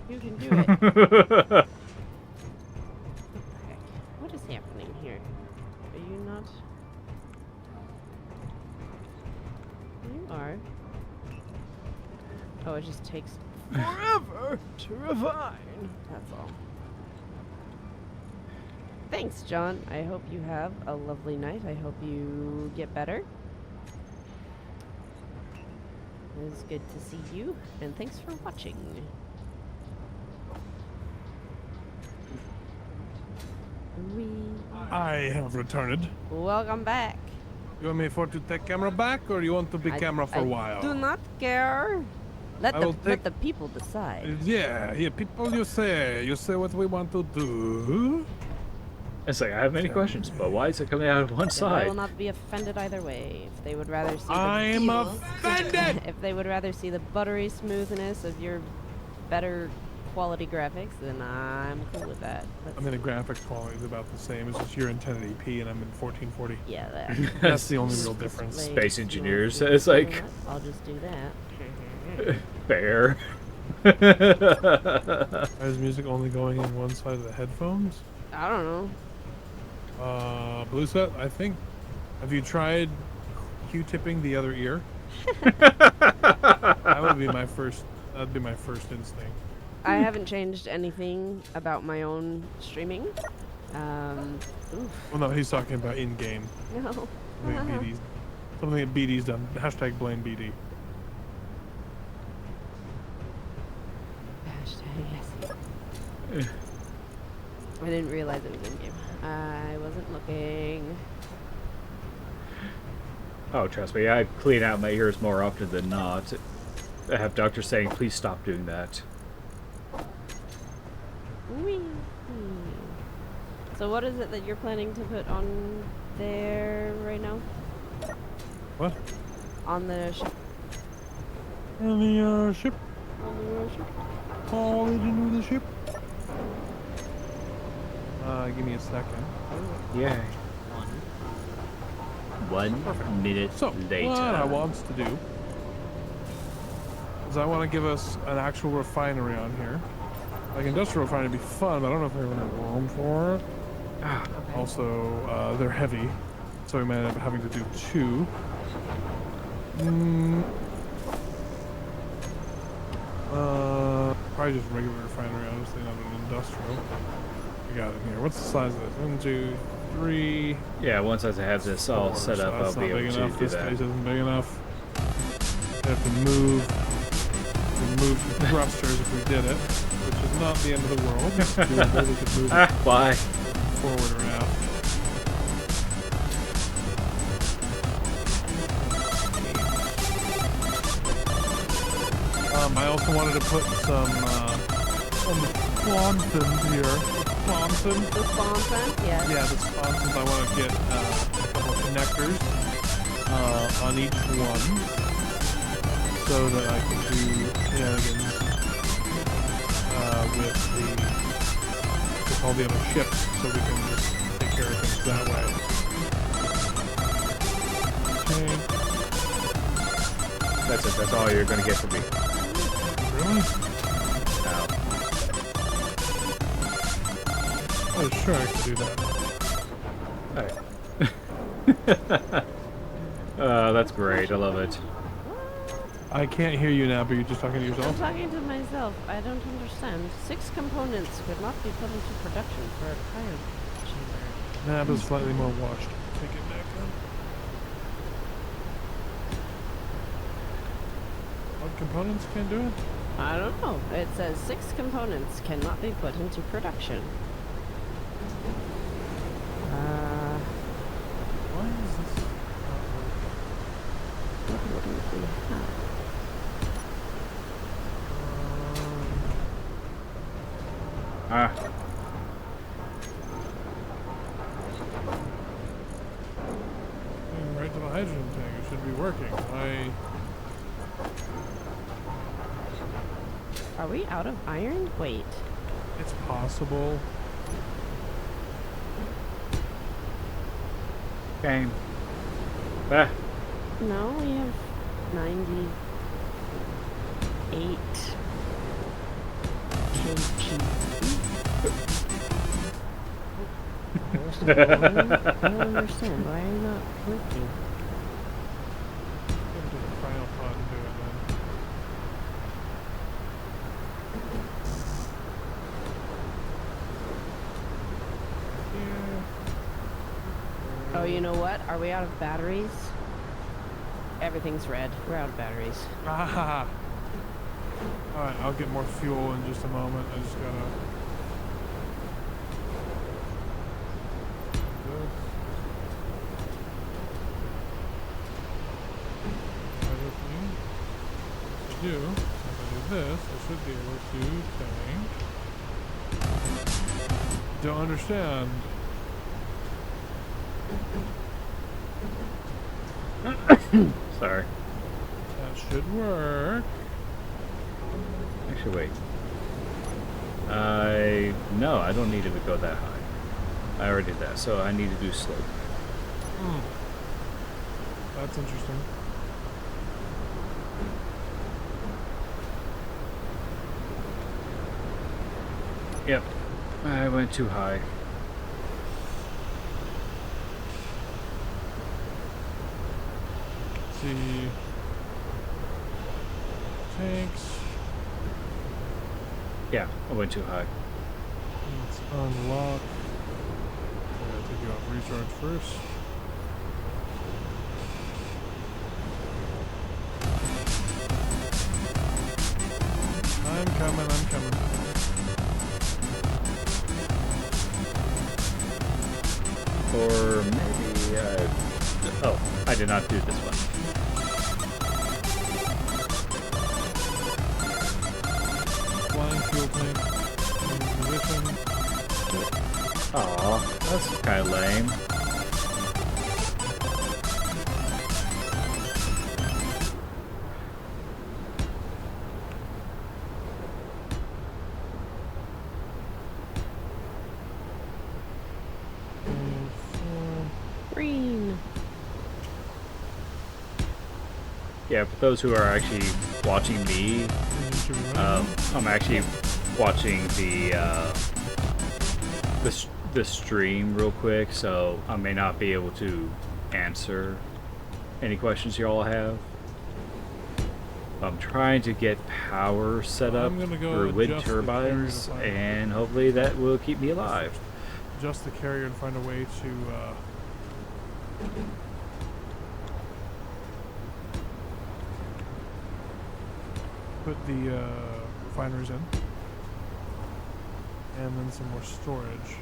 You can do it. What the heck? What is happening here? Are you not? You are. Oh, it just takes forever to refine. That's all. Thanks, John. I hope you have a lovely night. I hope you get better. It was good to see you, and thanks for watching. I have returned. Welcome back. You want me to take camera back, or you want to be camera for a while? Do not care. Let I the will let take- the people decide. Yeah, people, you say what we want to do. It's like, I have many questions, but why is it coming out of one I side? will not be offended either way. If they would rather see I'm Fuel offended. if they would rather see the buttery smoothness of your better quality graphics, then I'm cool with that. I mean, the graphics quality is about the same. It's just you're in 1080p and I'm in 1440. Yeah, that. That's the only real difference. Like, Space you want engineers, to it's do like- that? I'll just do that. Fair. Is music only going in one side of the headphones? I don't know. Blue set, I think. Have you tried Q-tipping the other ear? That would be my first. That'd be my first instinct. I haven't changed anything about my own streaming. Oof, Well, no, he's talking about in-game. no. Something that BD's done. Hashtag blame BD. Hashtag yes. I didn't realize it was in game. I wasn't looking. Oh, trust me, I clean out my ears more often than not. I have doctors saying, please stop doing that. Whee! So what is it that you're planning to put on there right now? What? On the ship? On the ship. On the ship? Call it into the ship. Give me a second. Yeah. 1 minute So, later. what I want to do is I want to give us an actual refinery on here. Like, industrial refinery would be fun, but I don't know if we're going to have room for it. Ah, Also, they're heavy, so we might end up having to do 2. Probably just regular refinery, honestly, not an industrial. We got it here. What's the size of this? 1, 2, 3. yeah, once I have this all 4. set So up, I'll that's be not able big to enough. do This that. space isn't big enough. We have to move some thrusters if we did it, which is not the end of the world. Doable. We could move Ah, it why? forward or out. I also wanted to put some on the sponsons here. Sponsons. The sponsor? Yes. Yeah, the sponsons. I want to get a couple connectors on each one so that I can do shenanigans with all the other ships so we can just take care of things that way. Okay. That's it. That's all you're gonna get from me. Really? Ow. Oh, sure, I can do that. Alright. That's great. I love it. I can't hear you now, but you're just talking to I'm yourself? talking to myself. I don't understand. 6 components could not be put into production for a cryo chamber. Nah, but slightly more washed. Take it back then. What components can't do it? I don't know. It says 6 components cannot be put into production. Why is this not working? What do we have? Ah. Right to the hydrogen tank. It should be working. Are we out of iron? Wait. It's possible. Game. Ah. No, we have 98 kg. I don't understand. Why are you not working? Go to the cryopod and do it then. Here. Oh, you know what? Are we out of batteries? Everything's red. We're out of batteries. Ah. Alright, I'll get more fuel in just a moment. I just gotta. Everything. To do. If I do this, I should be able to tank. Don't understand. Sorry. That should work. Actually, wait. No, I don't need it to go that high. I already did that, so I need to do slope. That's interesting. Yep. I went too high. Let's see. Tanks. Yeah, I went too high. Let's unlock. I gotta take you off recharge first. I'm coming. Or maybe, oh, I did not do this one. Flying fuel tank. In position. Aw, that's kind of lame. Green. Yeah, for those who are actually watching me, I'm actually watching the stream real quick, so I may not be able to answer any questions you all have. I'm trying to get power set up I'm gonna go for wind adjust the carrier turbines, to find- and hopefully that will keep me alive. Adjust the carrier and find a way to put the refineries in, and then some more storage.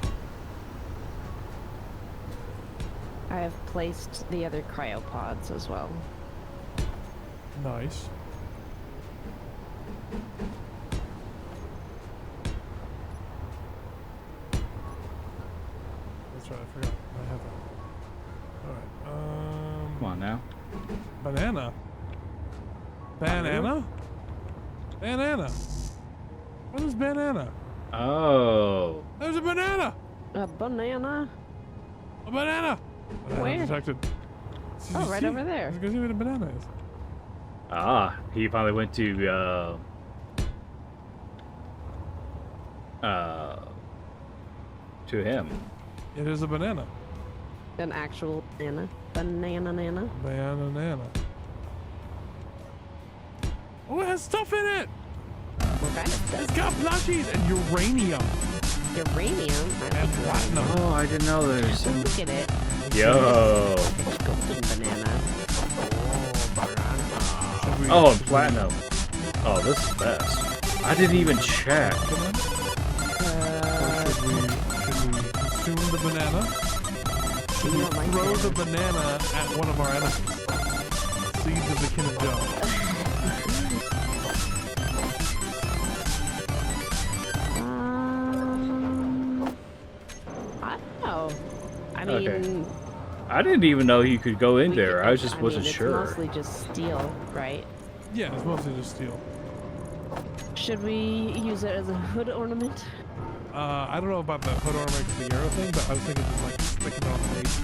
I have placed the other cryopods as well. Nice. That's right, I forgot. I have that. Alright, Come on now. Banana? Banana? Banana. What is banana? Oh. There's a banana! A banana? A banana! Banana Where? detected. Oh, right over there. Let's go see what a banana is. Ah, he finally went to him. It is a banana. An actual banana. Banana nana. Banana. Oh, it has stuff in it! What kind of stuff? It's got plushies and uranium Uranium. and platinum. Oh, I didn't know there's. Look at it. Yo. It's golden banana. Should we, Oh, and platinum. Oh, this is best. I didn't even check. or should we consume the banana? Should we You don't like throw the bananas. banana at one of our enemies? Seeds of the kin of Joe. I don't know. I mean, Okay. I didn't even know you could go in we there. could- I just wasn't mean, sure. It's mostly just steel, right? Yeah, it's mostly just steel. Should we use it as a hood ornament? I don't know about the hood ornament with the arrow thing, but I was thinking just like sticking it on the base.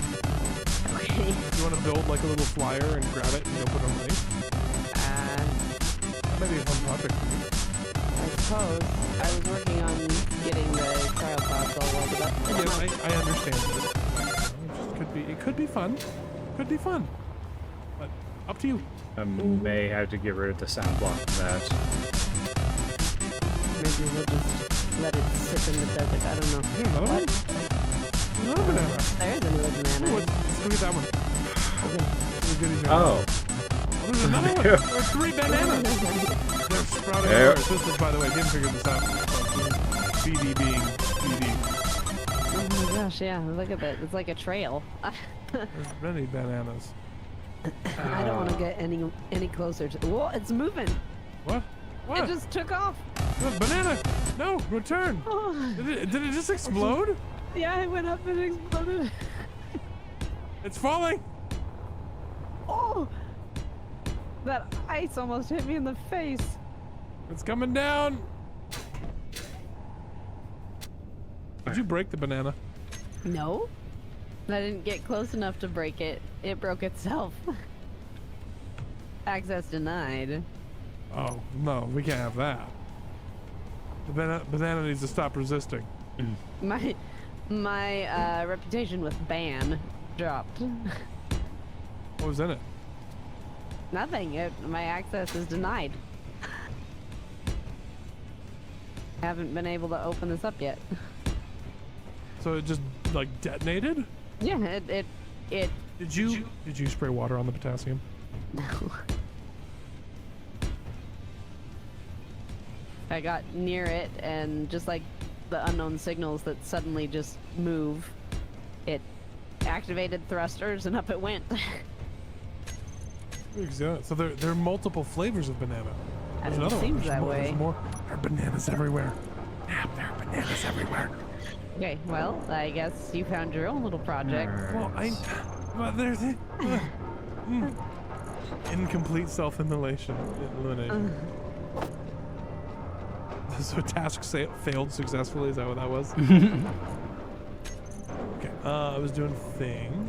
Okay. You want to build like a little flyer and grab it and go put it on the base? That might be a fun project. I suppose. I was working on getting the cryopods all welded up. It's Yeah, not- I understand this. It could be fun. Could be fun. But up to you. I may have to get rid of the sound block for that. Maybe we'll just let it sit in the desert. I don't know. Here, another one? Another banana. There's another Oh, banana. let's go get that one. Really goodies there. Oh. Oh, there's another one. There's 3 bananas. They're sprouting There. everywhere. This is, by the way, didn't figure this out. BD being BD. Oh my gosh, yeah, look at that. It's like a trail. There's many bananas. I don't want to get any closer to. Whoa, it's moving. What? What? It just took off. Oh, banana! No, return! Oh, Did it just explode? yeah, it went up and exploded. It's falling! Oh, that ice almost hit me in the face. It's coming down! Did you break the banana? No, I didn't get close enough to break it. It broke itself. Access denied. Oh, no, we can't have that. The banana needs to stop resisting. My reputation with ban dropped. What was in it? Nothing. My access is denied. I haven't been able to open this up yet. So it just, like, detonated? Yeah, it. Did you spray water on the potassium? No. I got near it, and just like the unknown signals that suddenly just move, it activated thrusters, and up it went. So there are multiple flavors of banana. And There's it another one. seems There's that more, way. There's more. There are bananas everywhere. Yeah, there are bananas everywhere. Okay, well, I guess you found your own little project. Well, but there's incomplete self-immolation. Elimination. So task failed successfully. Is that what that was? Okay. I was doing thing.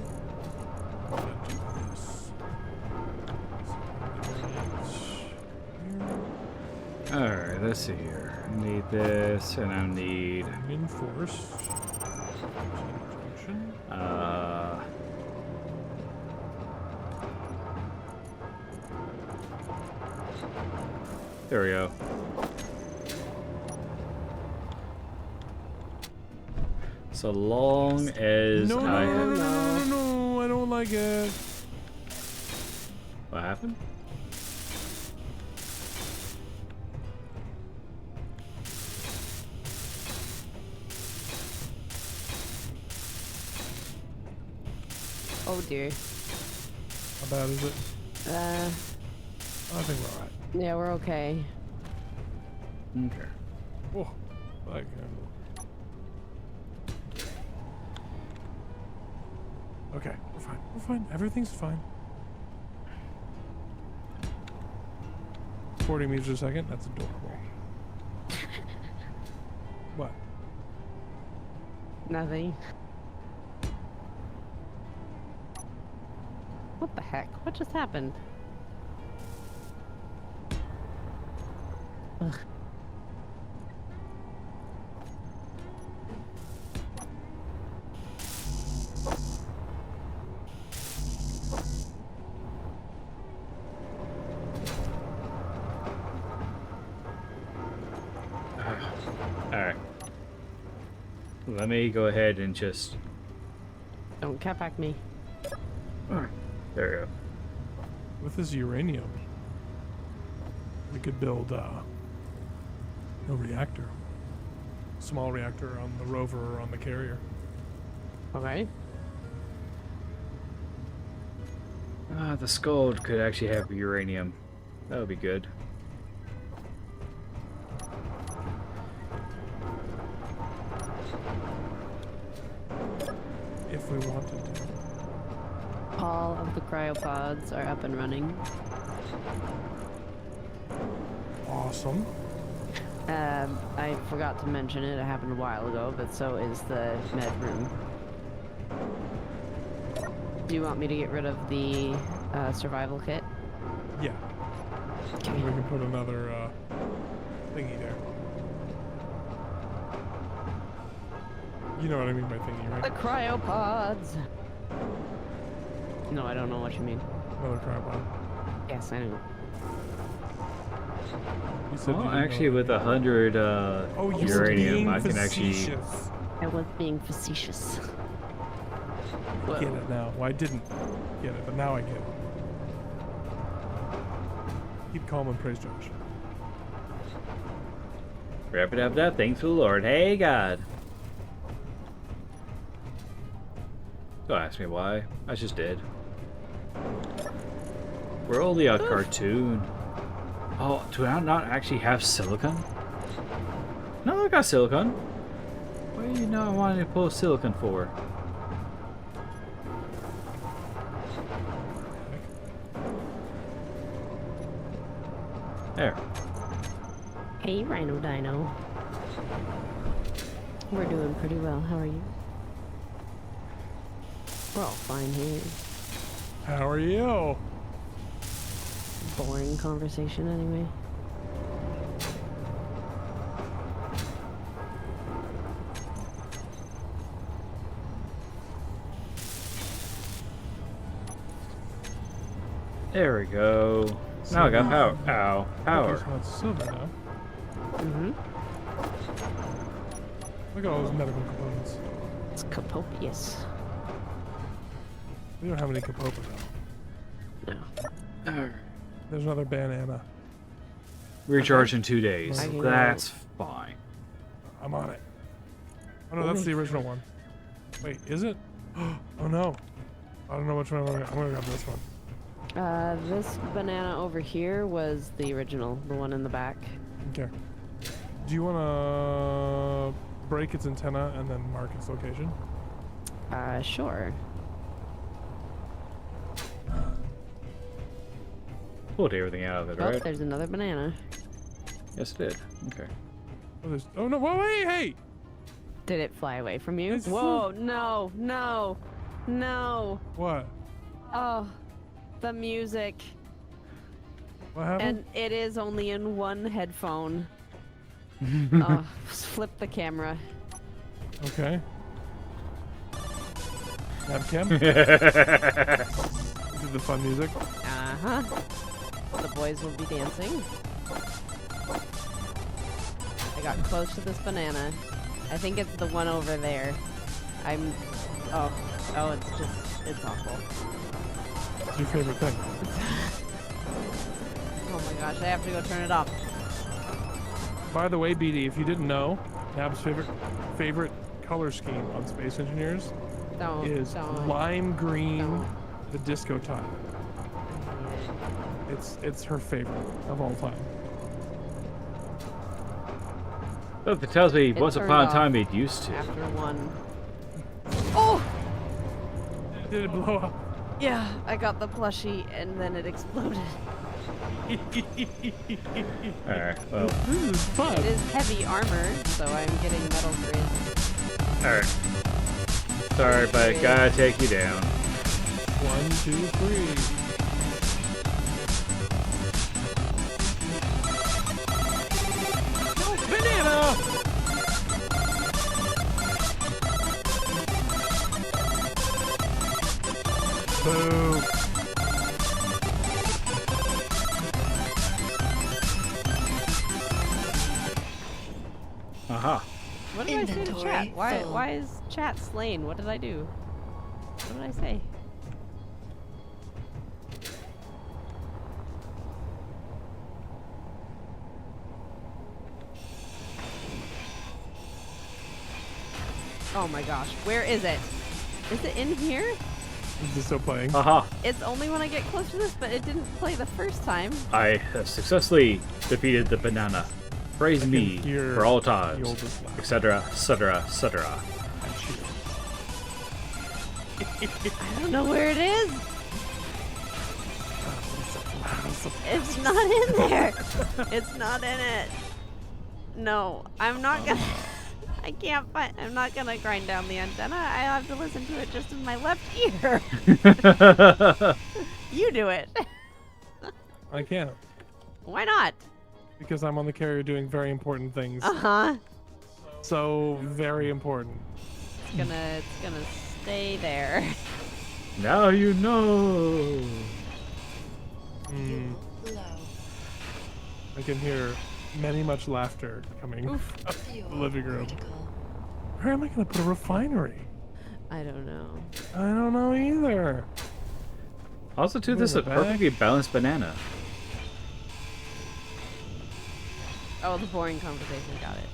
I'm gonna do this. Alright, let's see here. I need this, and I need. Reinforce. Junction. There we go. So long as No, I no, have. no, no, no, I don't like it. What happened? Oh dear. How bad is it? Uh, I think we're alright. yeah, we're okay. Okay. Oh, like, okay, we're fine. We're fine. Everything's fine. 40 meters a second. That's adorable. What? Nothing. What the heck? What just happened? Ugh. Alright. Let me go ahead and just... Don't cat back me. There we go. With this uranium, we could build a reactor. Small reactor on the rover or on the carrier. Okay. The skull could actually have uranium. That would be good. If we wanted to. All of the cryopods are up and running. Awesome. I forgot to mention it. It happened a while ago, but so is the med room. Do you want me to get rid of the survival kit? Yeah. Okay. We can put another thingy there. You know what I mean by thingy, The right? cryopods. No, I don't know what you mean. Another cryopod. Yes, I know. You said you Well, didn't know actually, what with I 100 mean. Oh, you were uranium, being I can actually... facetious. I was being facetious. I get it now. Well, I didn't get it, but now I get it. Keep calm and praise Josh. Wrap it up that. Thanks to the Lord. Hey, God. Don't ask me why. I just did. We're only a cartoon. Oh, do I not actually have silicon? No, I got silicon. What do you not wanting to pull silicon for? There. Hey, Rhino Dino. We're doing pretty well. How are you? We're all fine here. How are you? Boring conversation anyway. There we go. Now I got power. Ow. Power. Okay, so it's silver now. Mm-hmm. Look at all those medical components. It's copious. We don't have any Capopa though. No. There's another banana. Recharge in 2 days. I can That's fine. I'm on it. Oh no, that's the original one. Wait, is it? Oh no. I don't know which one I'm gonna grab this one. This banana over here was the original, the one in the back. Okay. Do you wanna break its antenna and then mark its location? Sure. Pulled everything out of it, Oh, right? there's another banana. Yes, it did. Okay. Oh, oh no! Whoa, wait! Hey! Did it fly away from you? It's Whoa, no, no, no. What? Oh, the music. What happened? And it is only in one headphone. Oh, flip the camera. Okay. Webcam? Is it the fun music? Uh-huh. The boys will be dancing. I got close to this banana. I think it's the one over there. Oh, it's awful. What's your favorite thing? Oh my gosh, I have to go turn it off. By the way, BD, if you didn't know, Nab's favorite color scheme on Space Engineers is lime green, the disco top. It's her favorite of all time. Well, if it tells me It once turned upon a off time it used to. After one. Oh! Did it blow up? Yeah, I got the plushie and then it exploded. Alright, well, This is fun. It is heavy armor, so I'm getting metal grids. alright. Sorry, but I gotta take you down. 1, 2, 3. Banana! Boo. Aha. What did I say to Inventory chat? full. Why is chat slain? What did I do? What did I say? Oh my gosh, where is it? Is it in here? Is this still playing? Aha. It's only when I get close to this, but it didn't play the first time. I have successfully defeated the banana. Praise me hear for all the times, oldest laugh. etc., etc., etc. I don't know where it is. It's not in there. It's not in it. No, I'm not gonna. I can't find. I'm not gonna grind down the antenna. I have to listen to it just in my left ear. You do it. I can't. Why not? Because I'm on the carrier doing very important things. Uh-huh. So very important. It's gonna stay there. Now you know. Mm, Fuel low. I can hear much laughter coming Oof. up Fuel the living room. critical. Where am I going to put a refinery? I don't know. I don't know either. Also, too, this is a In the back. perfectly balanced banana. Oh, the boring conversation. Got it.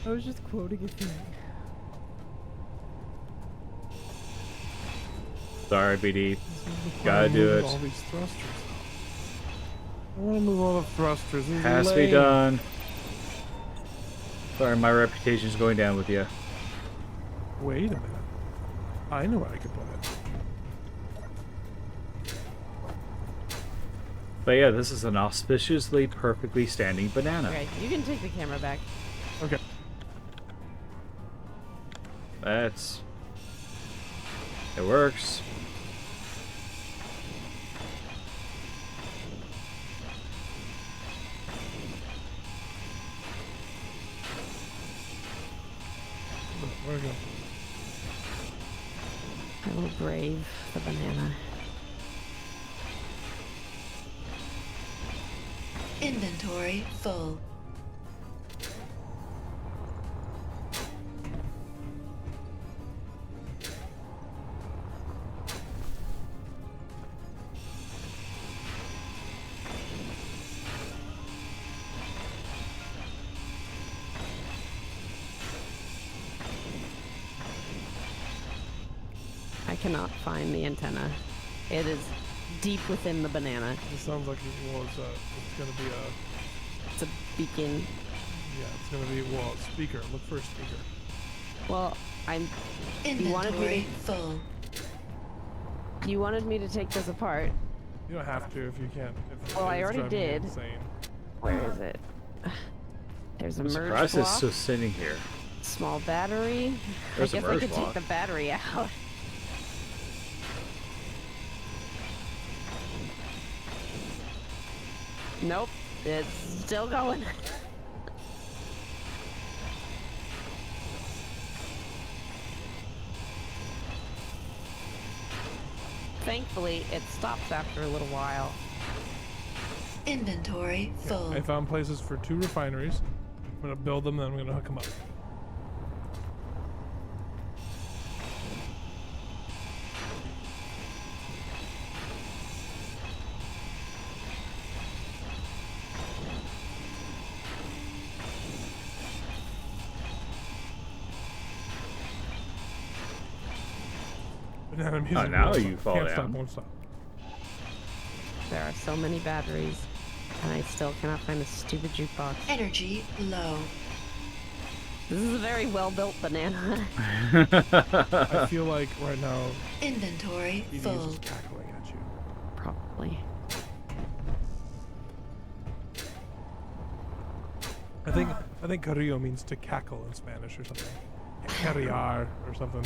I was just quoting a thing. Sorry, BD. This is the Gotta problem do with it. All these thrusters. I want to move all the thrusters. This is Has to be lame. done. Sorry, my reputation's going down with you. Wait a minute. I know where I could put it. But yeah, this is an auspiciously perfectly standing banana. Okay, you can take the camera back. Okay. That's... It works. Where we go? I will brave the banana. Inventory full. I cannot find the antenna. It is deep within the banana. This sounds like it was. It's gonna be a. It's a beacon. Yeah, it's gonna be speaker. Look for a speaker. Well, You wanted me Inventory full. you wanted me to take this apart. You don't have to if you can't. If Well, I it's already driving you did. Insane. Where is it? There's a I'm merge surprised it's block. still sitting here. Small battery. There's a I guess I merge could block. take the battery out. Nope, it's still going. Thankfully, it stops after a little while. Inventory full. I found places for 2 refineries. I'm gonna build them, then I'm gonna hook them up. Banana music now won't you stop. fall Can't stop, down. won't stop. There are so many batteries, and I still cannot find the stupid jukebox. Energy low. This is a very well-built banana. I feel like right now Inventory BD is full. just cackling at you. Probably. I think carrillo means to cackle in Spanish or something. Carrillar or something.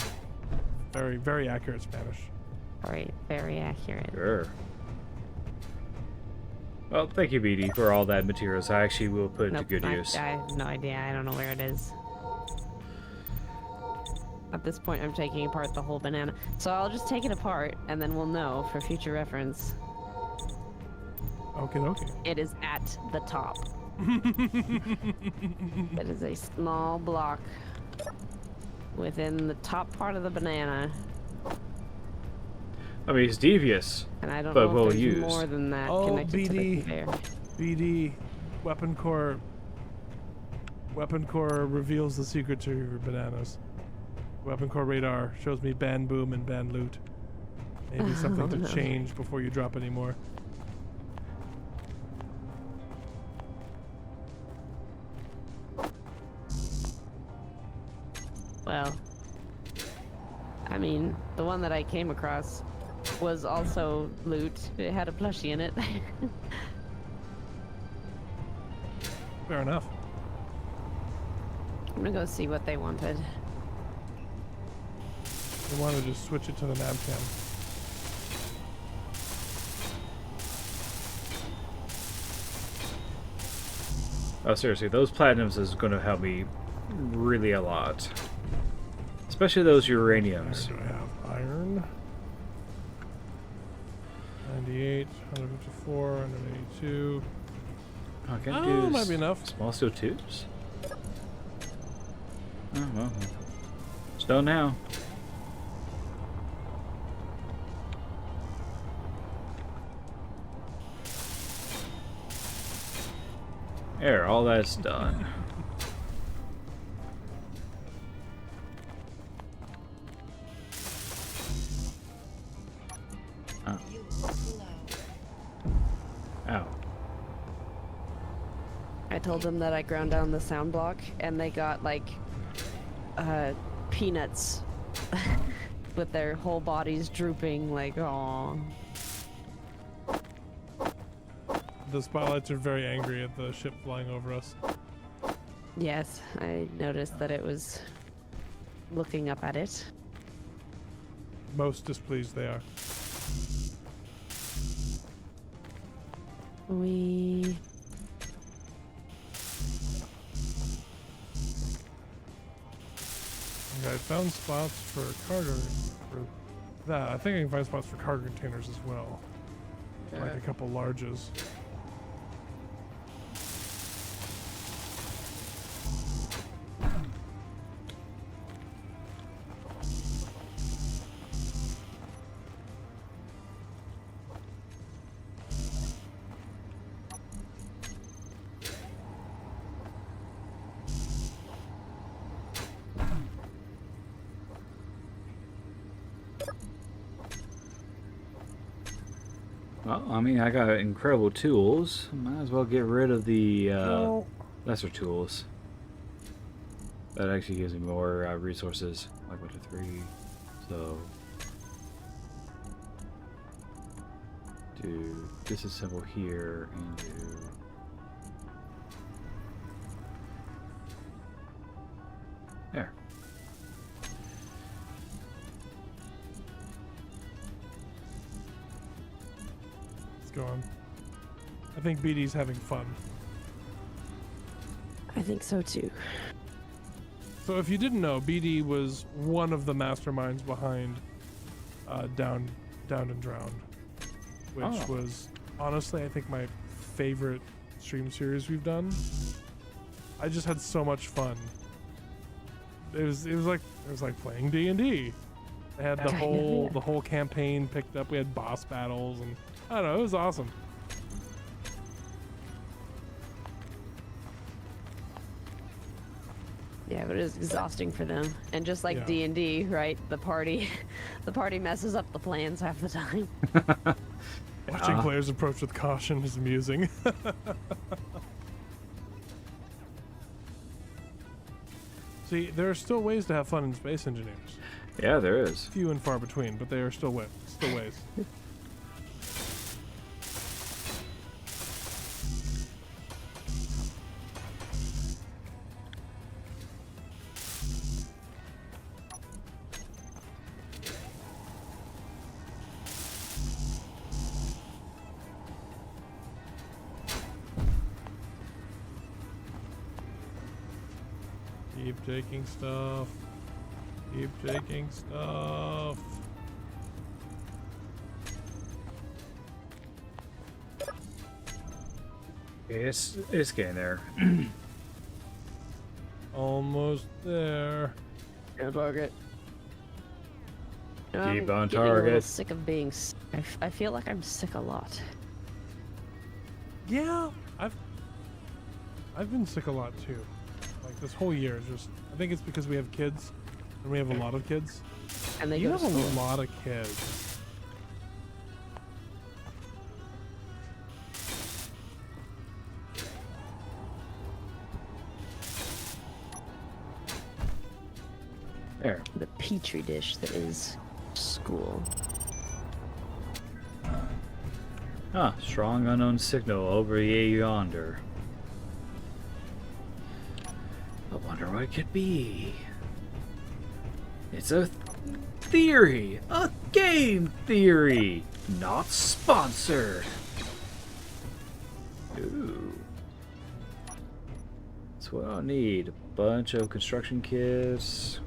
Very, very accurate Spanish. Right, very accurate. Sure. Well, thank you, BD, for all that materials. I actually will put it to good use. I have no idea. I don't know where it is. At this point, I'm taking apart the whole banana. So I'll just take it apart, and then we'll know for future reference. Okay, okay. It is at the top. It is a small block within the top part of the banana. I mean, it's devious, And I don't but know well if there's used. more than that Oh, connected to the BD. conveyor. BD, Weapon Core reveals the secret to your bananas. Weapon Core radar shows me ban boom and ban loot. Maybe something to no. change before you drop any more. Well, I mean, the one that I came across was also loot. It had a plushie in it. Fair enough. I'm gonna go see what they wanted. You want to just switch it to the nav cam. Oh, seriously, those platinums is going to help me really a lot. Especially those uraniums. Where do I have iron? 98, 154, 182. Okay, Oh, might be enough. Small steel tubes? Oh, well. Just know now. There, all that's done. Oh. Ow. I told them that I ground down the sound block, and they got like peanuts with their whole bodies drooping, like, aw. The spotlights are very angry at the ship flying over us. Yes, I noticed that it was looking up at it. Most displeased they are. We... Okay, I found spots for cargo. For that, I think I can find spots for cargo containers as well. Like a couple larges. Well, I mean, I got incredible tools. Might as well get rid of the lesser tools. That actually gives me more resources, like 1 to 3. So, do disassemble here and do. There. Go on. I think BD's having fun. I think so too. So if you didn't know, BD was one of the masterminds behind Downed and Drowned, which was honestly, I think, my favorite stream series we've done. I just had so much fun. It was like playing D&D. They had the whole campaign picked up. We had boss battles, and I don't know, it was awesome. Yeah, but it was exhausting for them. And just like Yeah. D&D, right? The party messes up the plans half the time. Watching players approach with caution is amusing. See, there are still ways to have fun in Space Engineers. Yeah, there is. Few and far between, but they are still ways. Keep taking stuff. Keep taking stuff. It's getting there. Almost there. Go target. You know, Keep I'm on getting a little target. sick of being. I feel like I'm sick a lot. Yeah, I've been sick a lot too. Like this whole year is just. I think it's because we have kids, and we have a lot of kids. And they You go have to a school. lot of kids. There. The petri dish that is school. Ah, strong unknown signal over yonder. I wonder what it could be. It's a theory! A game theory! Not sponsored! Ooh. That's what I'll need. A bunch of construction kits.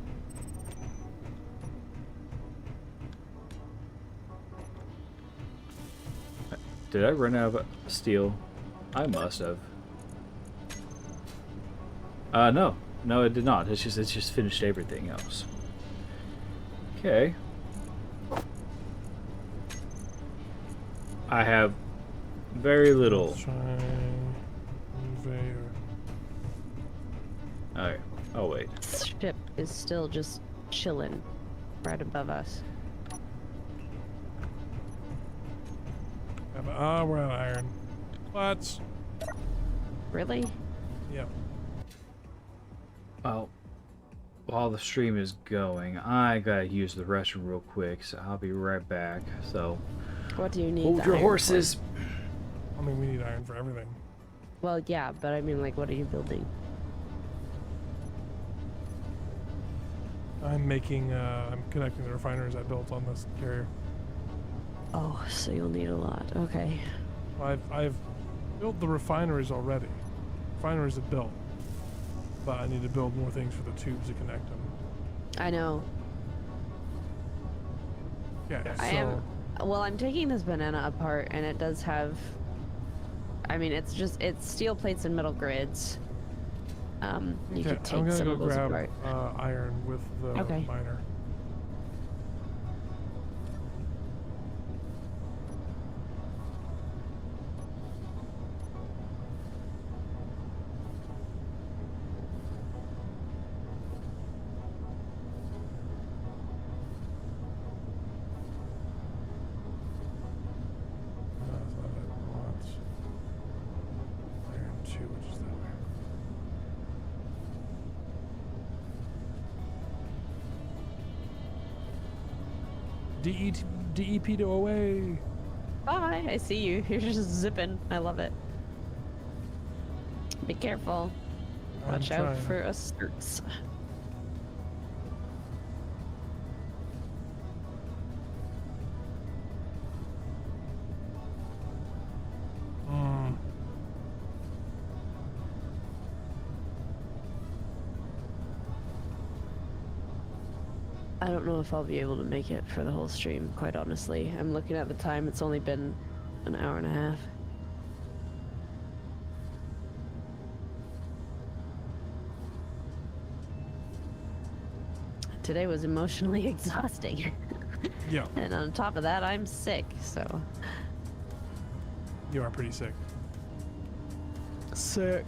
Did I run out of steel? I must have. No. No, it did not. It's just finished everything else. Okay. I have very little. Shine, conveyor. Alright. Oh, wait. Ship is still just chilling right above us. We're out of iron. What? Really? Yep. Well, while the stream is going, I gotta use the restroom real quick, so I'll be right back. So, What do you need? hold the your iron horses. I mean, we need iron for everything. for? Well, yeah, but I mean, like, what are you building? I'm making. I'm connecting the refineries I built on this carrier. Oh, so you'll need a lot. Okay. I've built the refineries already. Refineries are built, but I need to build more things for the tubes to connect them. I know. Yeah. I am. Well, I'm taking this banana apart, and it does have. I mean, it's steel plates and metal grids. You could I'm take gonna some go of those grab apart. iron with the Okay. miner. No, that's not it. I want iron 2, which is that way. DEP to away. Bye. I see you. You're just zipping. I love it. Be careful. I'm Watch out trying. for skirts. Mm. I don't know if I'll be able to make it for the whole stream, quite honestly. I'm looking at the time. It's only been an hour and a half. Today was emotionally exhausting. Yeah, And on top of that, I'm sick, so. you are pretty sick. Sick.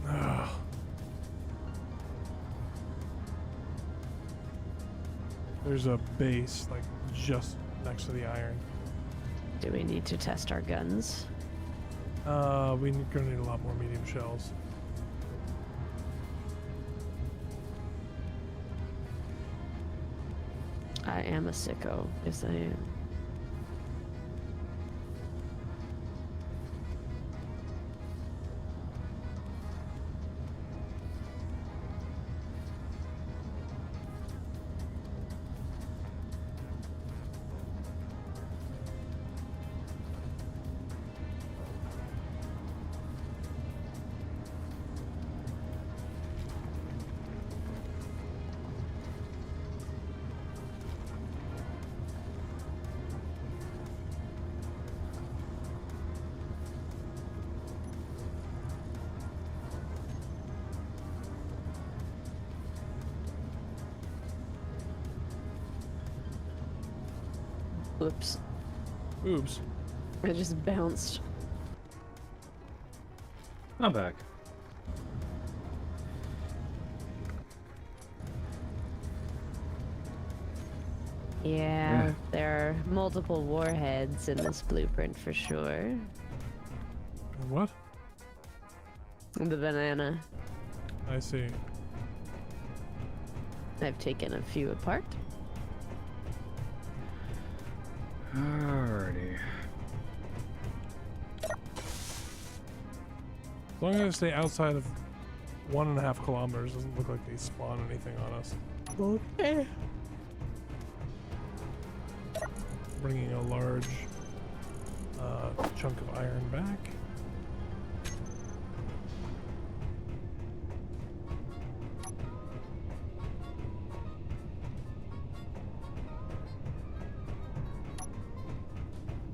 Ugh. There's a base like just next to the iron. Do we need to test our guns? We're gonna need a lot more medium shells. I am a sicko. Yes, I am. Oops. Oops. I just bounced. I'm back. Yeah, there are multiple warheads in this blueprint for sure. What? The banana. I see. I've taken a few apart. Alrighty. As long as I stay outside of 1.5 kilometers, doesn't look like they spawn anything on us. Okay. Bringing a large chunk of iron back.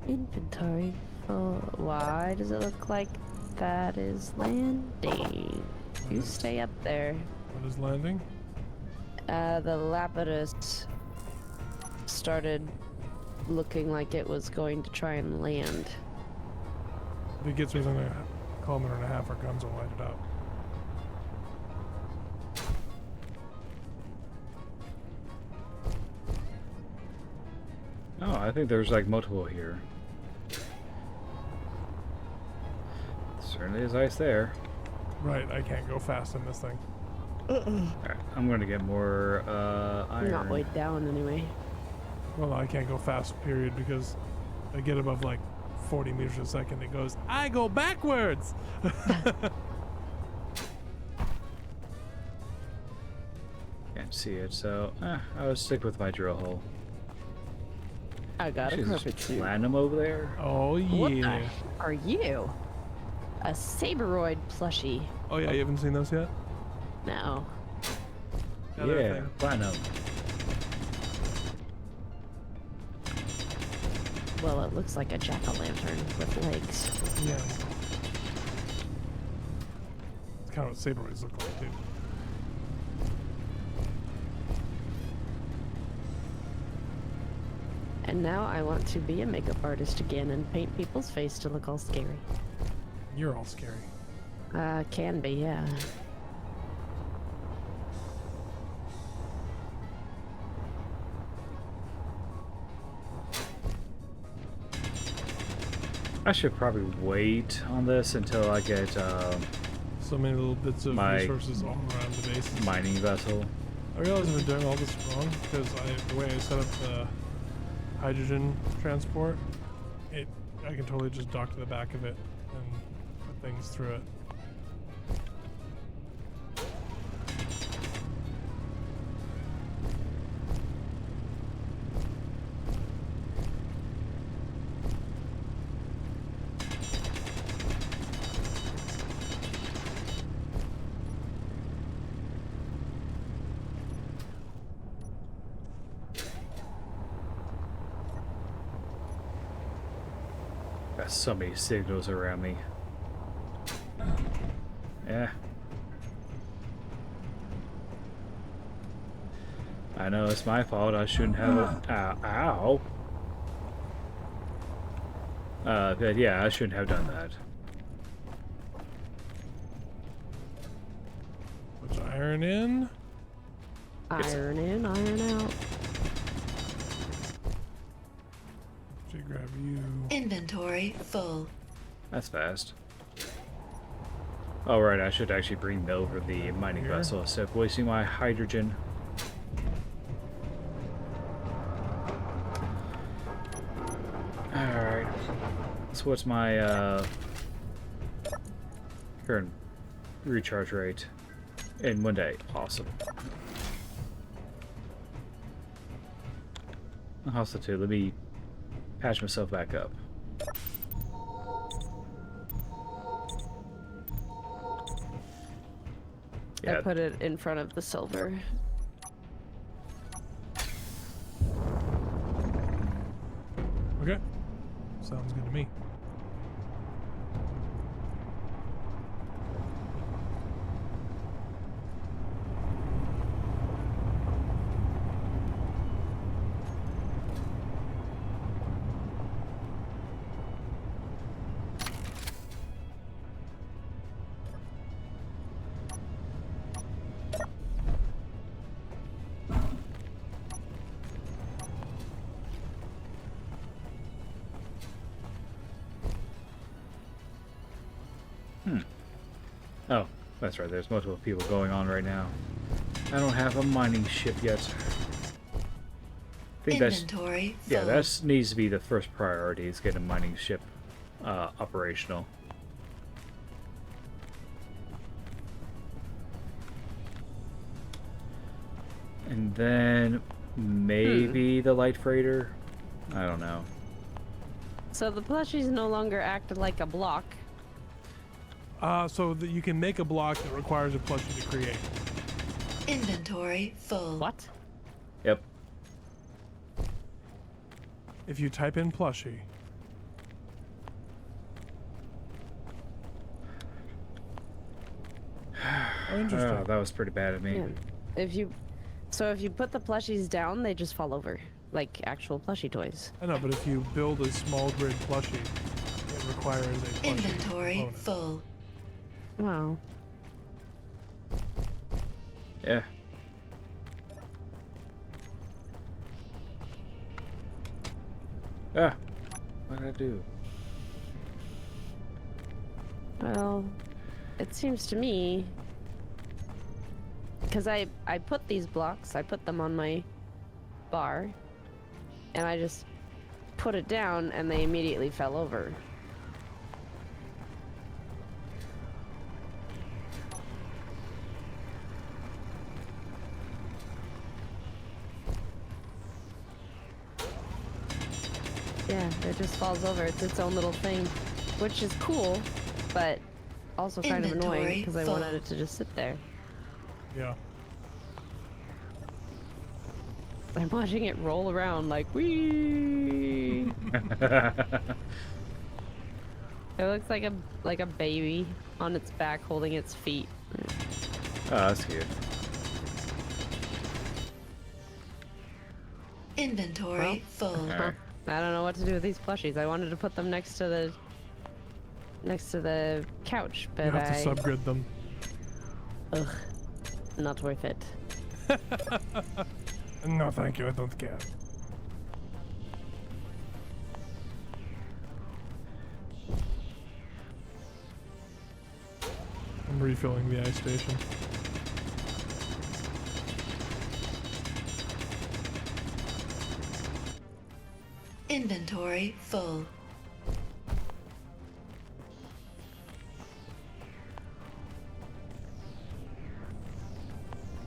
Inventory full. Why does it look like that is landing? You stay up there. What is landing? The Lapidus started looking like it was going to try and land. If it gets within a kilometer and a half, our guns will light it up. Oh, I think there's like multiple here. Certainly is ice there. Right, I can't go fast in this thing. Alright, I'm gonna get more iron. Not way down anyway. Well, I can't go fast, period, because I get above like 40 meters a second. It goes, I go backwards! Can't see it, so I'll stick with my drill hole. I got a She's perfect suit. platinum over there. Oh, What the yeah. heck are you? A Saberoid plushie. Oh, yeah, you haven't seen those yet? No. Other Yeah, thing. platinum. Well, it looks like a jack-o'-lantern with legs. Yeah. It's kind of what Saberoids look like, too. And now I want to be a makeup artist again and paint people's face to look all scary. You're all scary. Can be, yeah. I should probably wait on this until I get So many little bits of My resources all around the base. mining vessel. I realize I've been doing all this wrong because the way I set up the hydrogen transport, I can totally just dock to the back of it and put things through it. Got so many signals around me. Yeah. I know it's my fault. I shouldn't have. Ow. But yeah, I shouldn't have done that. Put iron in. Iron in, iron out. Actually, grab you. Inventory full. That's fast. Oh right, I should actually bring over the mining Here. vessel instead of wasting my hydrogen. Alright. So what's my current recharge rate in 1 day? Awesome. Also too, let me patch myself back up. I Yeah, put it in front of the silver. Okay. Sounds good to me. That's right, there's multiple people going on right now. I don't have a mining ship yet. I think Inventory full. yeah, that needs to be the first priority, is get a mining ship operational. And then maybe the light freighter. I don't know. So the plushies no longer act like a block. So that you can make a block that requires a plushie to create. Inventory full. What? Yep. If you type in plushie. Oh, interesting. Oh, that was pretty bad of me. Yeah. If you put the plushies down, they just fall over like actual plushie toys. I know, but if you build a small grid plushie, it requires a plushie Inventory component. full. Wow. Yeah. Ah. What did I do? Well, it seems to me, because I put these blocks, I put them on my bar, and I just put it down, and they immediately fell over. Yeah, it just falls over. It's its own little thing, which is cool, but also kind of annoying Inventory because I full. wanted it to just sit there. Yeah. I'm watching it roll around like, wee. It looks like a baby on its back holding its feet. Oh, that's cute. Inventory full. Alright. I don't know what to do with these plushies. I wanted to put them next to the couch, but You have to I subgrid them. ugh, not worth it. No, thank you. I don't care. I'm refilling the ice station. Inventory full.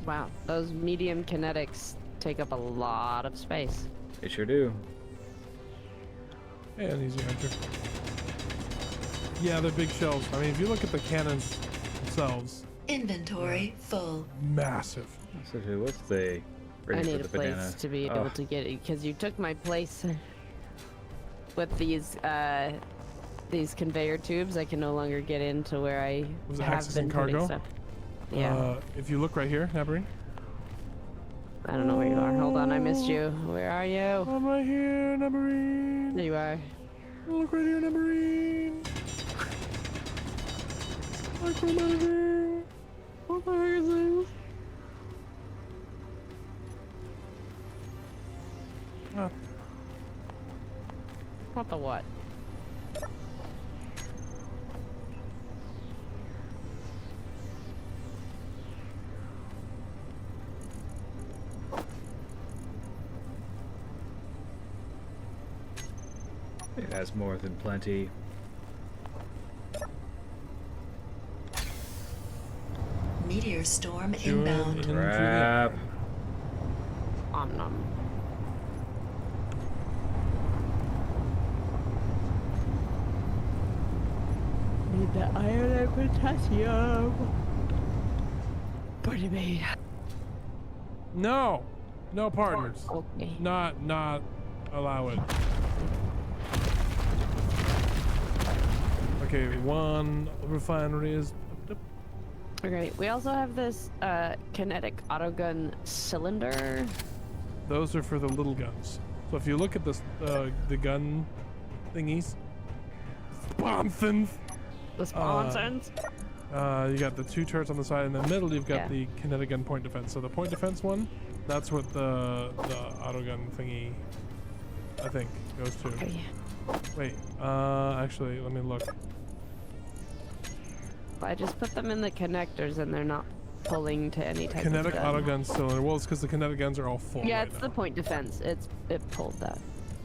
Wow, those medium kinetics take up a lot of space. They sure do. And easy enter. Yeah, they're big shells. I mean, if you look at the cannons themselves, Inventory full. massive. So what's the I ready need for a the place banana? to be able to get it because you took my place with these conveyor tubes. I can no longer get into where I Was it have accessing been putting cargo? stuff. Yeah, If you look right here, Nabarine. I don't know where you are. Hold on, I missed you. Where are you? I'm right here, Nabarine. There you are. Look right here, Nabarine. Micromanaging. What the heck is this? Ah, What the what? It has more than plenty. Meteor storm Sure. inbound. Crap. Om nom. Need the iron and potassium. Pretty me. no, no partners. Okay. Not allow it. Okay, one refinery is. Okay, we also have this kinetic autogun cylinder. Those are for the little guns. So if you look at this, the gun thingies, sponsons. The sponsons. You got the two turrets on the side. In the middle, you've got Yeah. the kinetic gun point defense. So the point defense one, that's what the autogun thingy, I think, goes to. Okay. Wait, actually, let me look. I just put them in the connectors and they're not pulling to any type Kinetic of gun. autogun cylinder. Well, it's because the kinetic guns are all full. Yeah, right it's now. the point defense. It pulled that.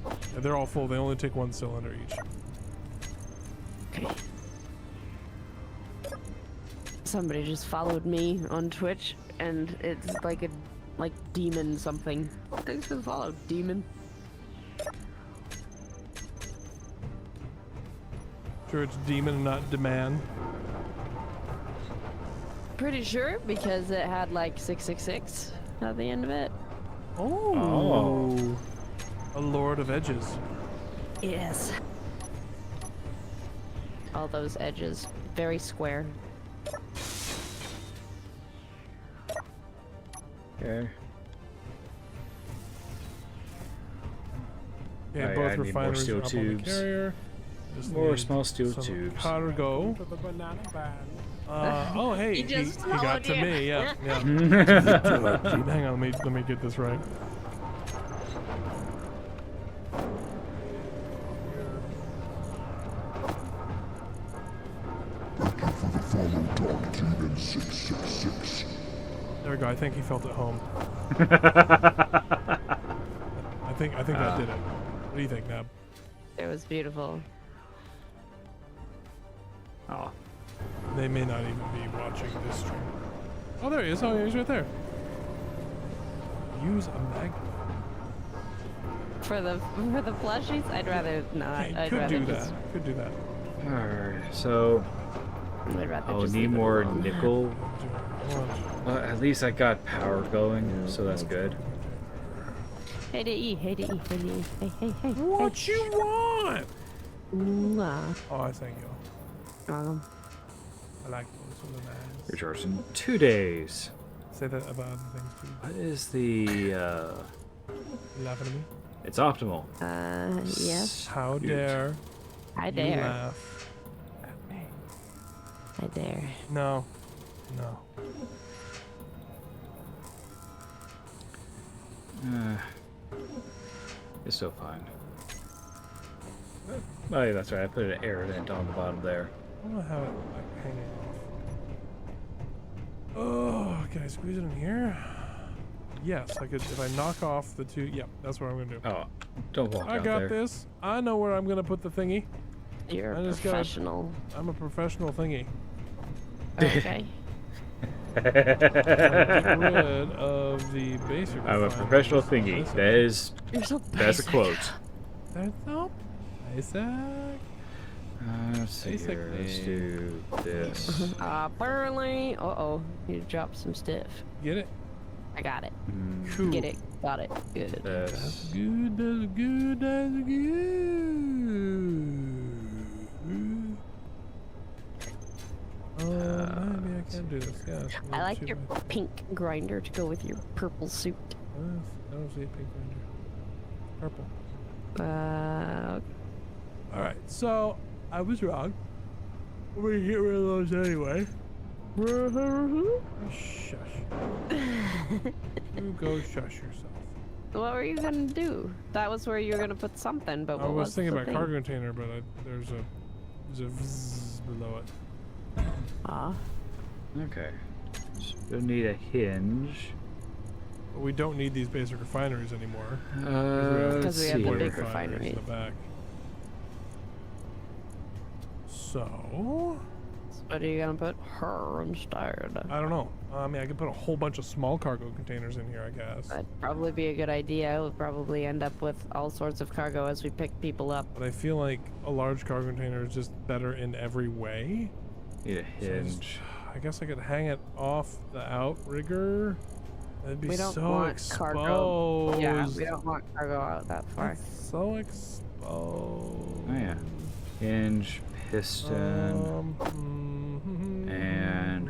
Yeah, they're all full. They only take 1 cylinder each. Okay. Somebody just followed me on Twitch, and it's like demon something. Thanks for the follow, demon. Sure, it's demon and not demand. Pretty sure because it had like 666 at the end of it. Oh. A Lord of Edges. Yes. All those edges, very square. Okay. Yeah, I both need more refineries steel are up on the tubes. carrier. Just More need small steel some tubes. Cargo. To the banana band. Oh, hey, He just he got followed to you. me. Yeah, yeah. Hang on, let me get this right. There we go. I think he felt at home. I think that did it. What do you think, Nab? It was beautiful. Oh. They may not even be watching this stream. Oh, there he is. Oh, he's right there. Use a magnet. For the plushies, I'd rather not. Hey, I'd could rather do just, that. Could do that. Alright, so I'd rather I'll just need leave it more alone. nickel. Watch. At least I got power going, so that's good. Hey to E, hey to E, hey to E, hey. What you want? Mwah. Oh, thank you. I like those sort of ads. Recharge in 2 days. Say that about other things too. What is the You laughing at me? it's optimal. Yes. How Shoot. dare I you dare. laugh at me? I dare. No. No. It's still fine. Oh yeah, that's right. I put an air vent on the bottom there. I don't know how it like hanging off. Oh, can I squeeze it in here? Yes, I could. If I knock off the two, yep, that's what I'm gonna do. Oh, don't walk I out got there. this. I know where I'm gonna put the thingy. You're I a just gotta- professional. I'm a professional thingy. Okay. Get rid of the basic. I'm a refineries professional on thingy. this That end. is You're so that's a basic. quote. That's so basic. Let's see here. Let's Basically. do this. Apparently. Uh-oh. You dropped some stuff. Get it? I got it. Cool. Get it. Got it. Good. That's This. good. That's good. That's good. Oh, maybe I can do this. Yes. I like your pink grinder to go with your purple suit. I don't see a pink ranger. Purple. Uh, All right. So I was wrong. We're gonna get rid of those anyway. Shush. You go shush yourself. what were you gonna do? That was where you were gonna put something, but I what was thinking the about thing? cargo container, but there's a vzz below it. Ah. Okay. So we'll need a hinge. But we don't need these basic refineries anymore. Let's Because we have see the here. big In refinery. the back. So What are you gonna put? Her instead. I don't know. I mean, I could put a whole bunch of small cargo containers in here, I guess. That'd probably be a good idea. We'll probably end up with all sorts of cargo as we pick people up. But I feel like a large cargo container is just better in every way. Need a So hinge. I guess I could hang it off the outrigger. That'd be We don't so want exposed. cargo. Yeah, we don't want cargo out that far. That's so exposed. Oh yeah. Hinge, piston. and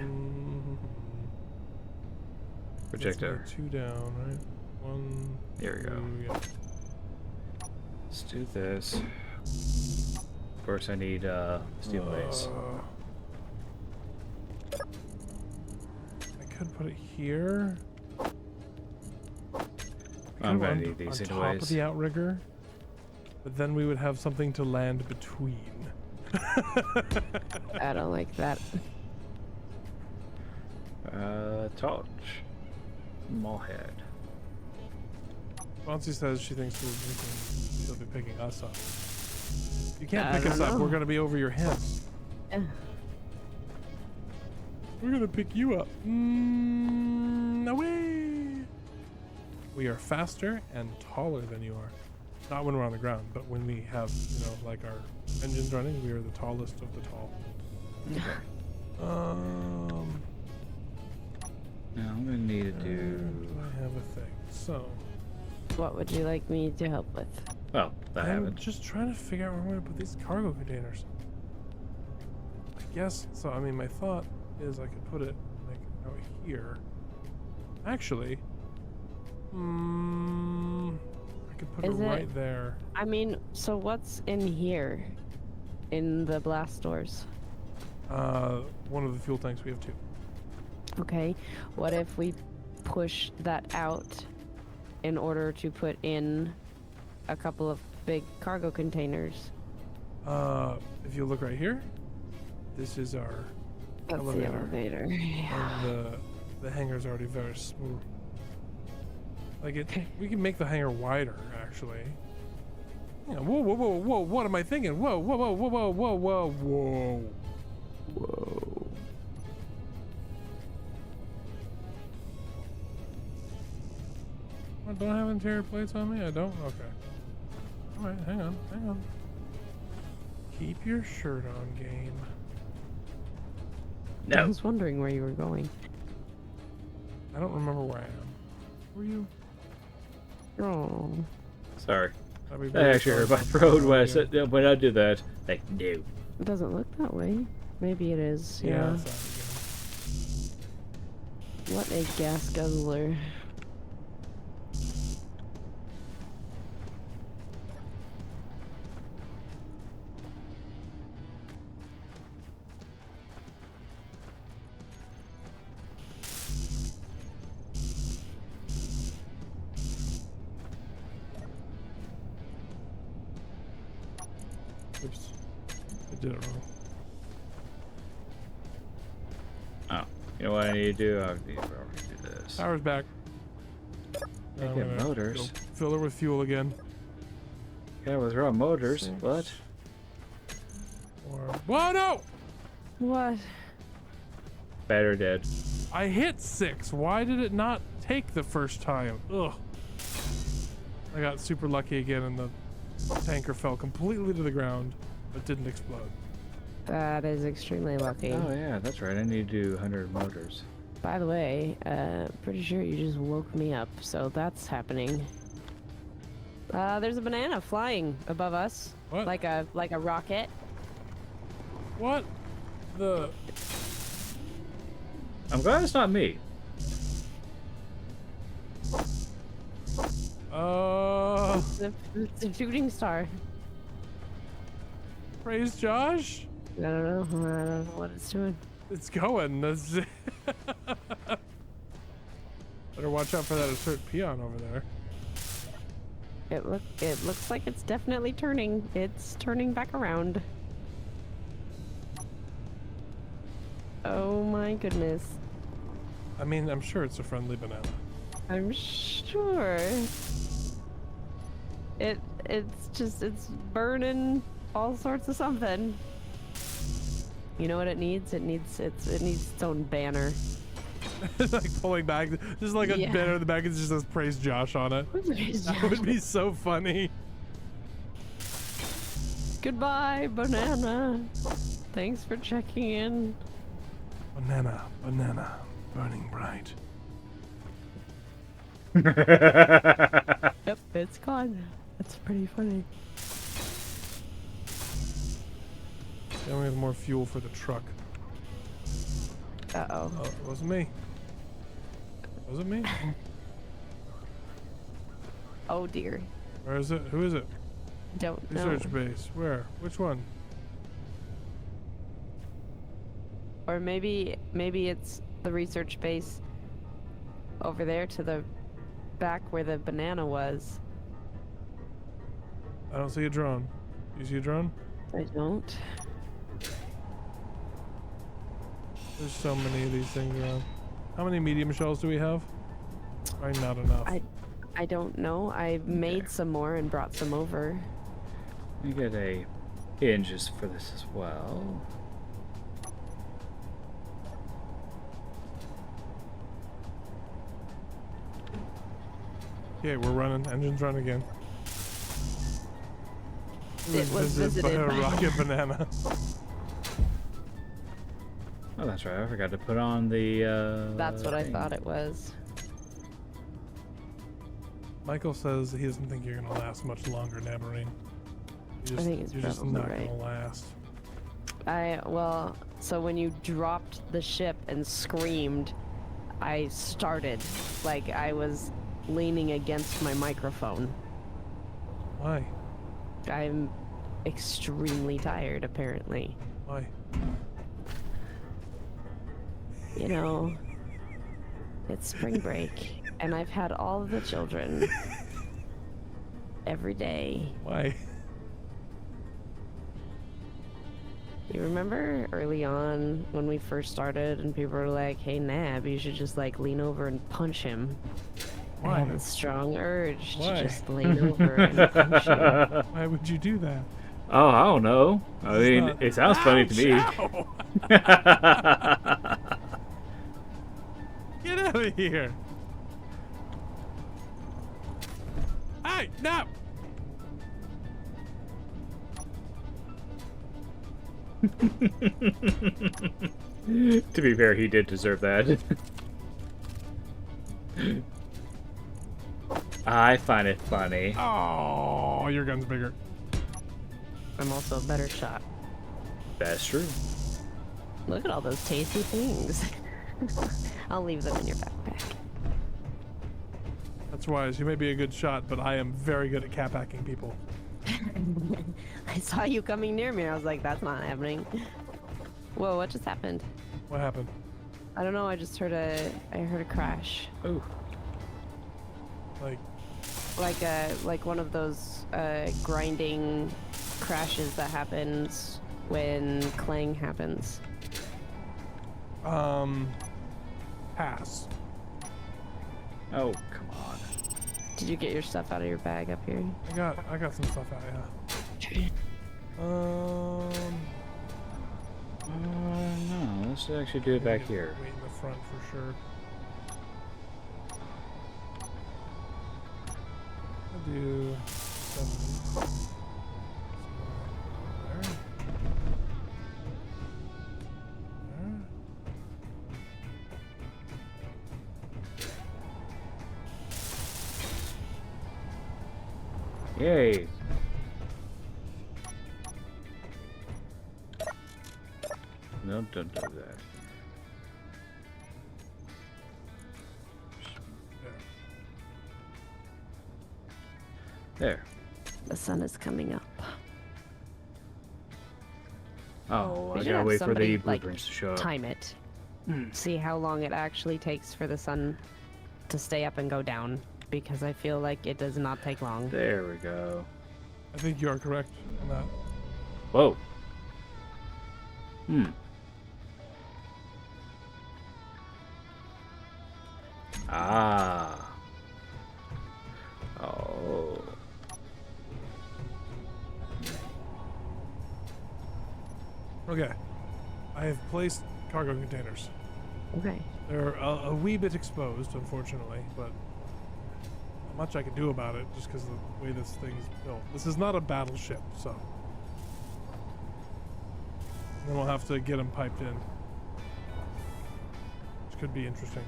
projector. That's my 2 down, right? 1. There we go. 2, yeah. Let's do this. Of course, I need steel base. I could put it here. I'm gonna on, need these on top anyways. of the outrigger, but then we would have something to land between. I don't like that. Torch. Mallhead. Bonsi says she thinks she'll be picking us up. You can't I pick us don't up. know. We're gonna be over your heads. Eh. We're gonna pick you up. Away. We are faster and taller than you are. Not when we're on the ground, but when we have, like our engines running, we are the tallest of the tall. Now I'm gonna need to do. I have a thing. So What would you like me to help with? Well, that I'm happened. just trying to figure out where I'm going to put these cargo containers. I guess so. I mean, my thought is I could put it like out here. Actually, I could put Is it it- right there. I mean, so what's in here? In the blast doors? One of the fuel tanks we have two. Okay. What if we push that out in order to put in a couple of big cargo containers? If you look right here, this is our That's elevator. the elevator. And the hangar's already very smooth. Like we can make the hangar wider, actually. Yeah, whoa, what am I thinking? Whoa. I don't have interior plates on me? I don't? Okay. Alright, hang on. Keep your shirt on, game. I No. was wondering where you were going. I don't remember where I am. Were you? Oh. Sorry. I'd be That very actually hurt sorry my for throat all when I of you. said when I did that. Like no. It doesn't look that way. Maybe it is. Yeah, Yeah. that's not What a gas guzzler. again. Oops. I did it wrong. Oh, you know what I need to do? I need to do this. Power's back. Now I'm Make it gonna motors. go fill her with fuel again. Yeah, with raw motors. Six. What? Or whoa, no! What? Better dead. I hit 6. Why did it not take the first time? Ugh. I got super lucky again, and the tanker fell completely to the ground, but didn't explode. That is extremely lucky. Oh yeah, that's right. I need to do 100 motors. By the way, pretty sure you just woke me up, so that's happening. There's a banana flying above us, What? like a rocket. What? The I'm glad it's not me. It's a shooting star. praise Josh? I don't know. I don't know what it's doing. It's going. That's better watch out for that assert peon over there. It looks like it's definitely turning. It's turning back around. Oh my goodness. I mean, I'm sure it's a friendly banana. I'm sure. It's burning all sorts of something. You know what it needs? It needs its own banner. It's like pulling back, just like a Yeah. banner in the back. It just says "Praise Josh" on it. That would be so funny. Goodbye, banana. Thanks for checking in. Banana, burning bright. Yep, it's gone. That's pretty funny. Then we have more fuel for the truck. Uh-oh. Oh, it wasn't me. Was it me? Oh dear. Where is it? Who is it? Don't know. Research base. Where? Which one? Or maybe it's the research base over there to the back where the banana was. I don't see a drone. You see a drone? I don't. There's so many of these things around. How many medium shells do we have? Probably not enough. I don't know. I made some more and brought some over. You get a hinges for this as well. Okay, we're running. Engine's running again. It was visited by a by- rocket banana. Oh, that's right. I forgot to put on the. That's what I thing. thought it was. Michael says he doesn't think you're gonna last much longer, Nabarine. think he's You're just probably not right. gonna last. Well, so when you dropped the ship and screamed, I started. Like, I was leaning against my microphone. Why? I'm extremely tired, apparently. Why? You know, it's spring break, and I've had all of the children every day. Why? You remember early on when we first started and people were like, hey, Nab, you should just like lean over and punch him. I have Why? a strong urge Why? to just lean over and punch you. Why would you do that? Oh, I don't know. I It's mean, not- it sounds funny to me. Ow! Get out of here! Hey, no! To be fair, he did deserve that. I find it funny. Oh, your gun's bigger. I'm also a better shot. That's true. Look at all those tasty things. I'll leave them in your backpack. That's wise. You may be a good shot, but I am very good at cap hacking people. I saw you coming near me. I was like, that's not happening. Whoa, what just happened? What happened? I don't know. I just heard a crash. Oh, Like, Like one of those grinding crashes that happens when clang happens. pass. oh, come on. Did you get your stuff out of your bag up here? I got some stuff out, yeah. No, let's actually do it back here. Wait in the front for sure. I'll do 7. There. Yay. No, don't do that. There. The sun is coming up. Oh, We I should gotta have wait for somebody, the like, blueprints to show up. Time it. See how long it actually takes for the sun to stay up and go down. Because I feel like it does not take long. There we go. I think you are correct on that. Whoa. Hmm. Ah. Oh. Okay. I have placed cargo containers. Okay. They're a wee bit exposed, unfortunately, but not much I can do about it just because of the way this thing's built. This is not a battleship, so. Then we'll have to get them piped in. Which could be interesting.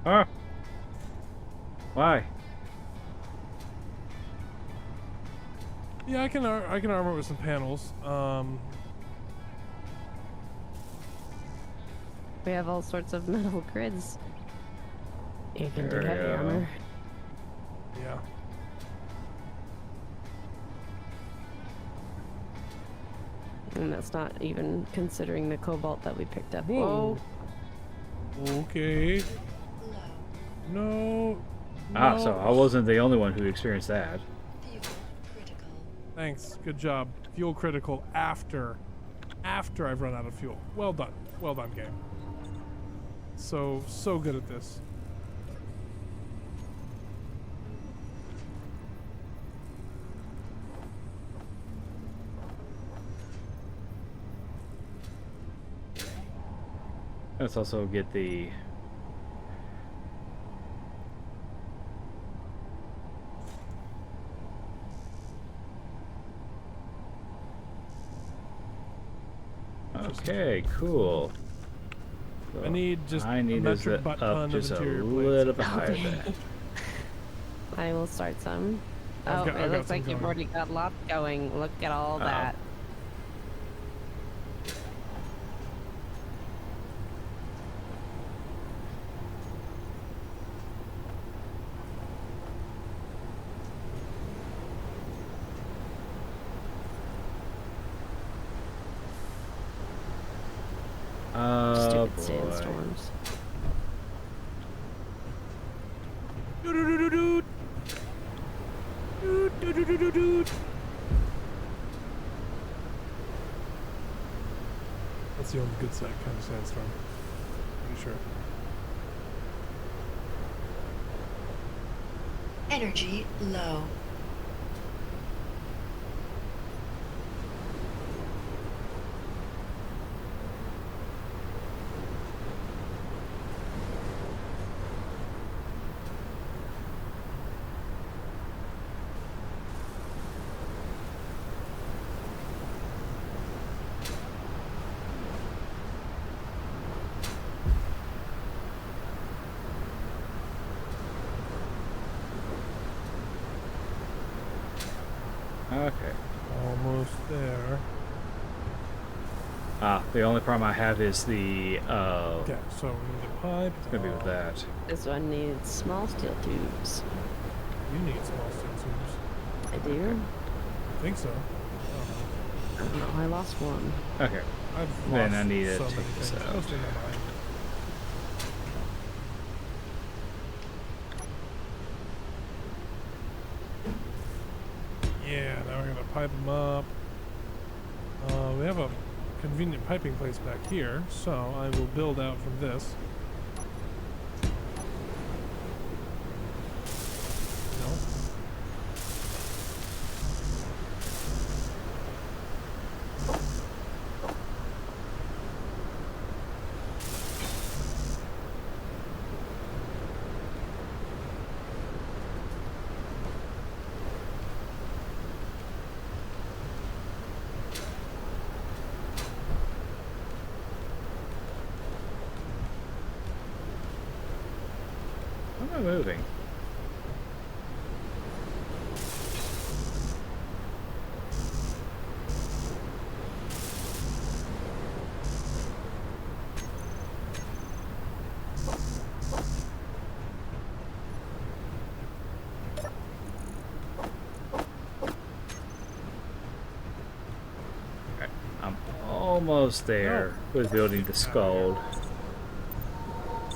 Ah. Why? Yeah, I can armor it with some panels. We have all sorts of metal grids. You can do There we heavy go. armor. Yeah. And that's not even considering the cobalt that we picked up. Whoa. Whoa. Okay. Low. No. Ah, no. so I wasn't the only one who experienced that. Fuel critical. Thanks. Good job. Fuel critical after I've run out of fuel. Well done. Well done, game. so good at this. Let's also get the... Okay, cool. I need just I need a is metric it butt up ton of just a interior little plates. bit higher Okay. there. I will start some. I've Oh, got it looks some like you've going. already got lots going. Look at all Uh-oh. that. Oh Stupid boy. sandstorms. Doo-doo-doo-doo-doo. Doo-doo-doo-doo-doo. That's the only good side kind of sandstorm. Pretty sure. Energy low. Okay. Almost there. Ah, the only problem I have is the Okay, so we need a pipe. it's gonna be with that. This one needs small steel tubes. You need small steel tubes. I do? I think so. I don't know. I don't know. I lost one. Okay. I've Then lost I need to so take many this things, out. mostly my mind. Yeah, now we're gonna pipe them up. We have a convenient piping place back here, so I will build out from this. No. Why am I moving? Okay, I'm almost there with building the skull.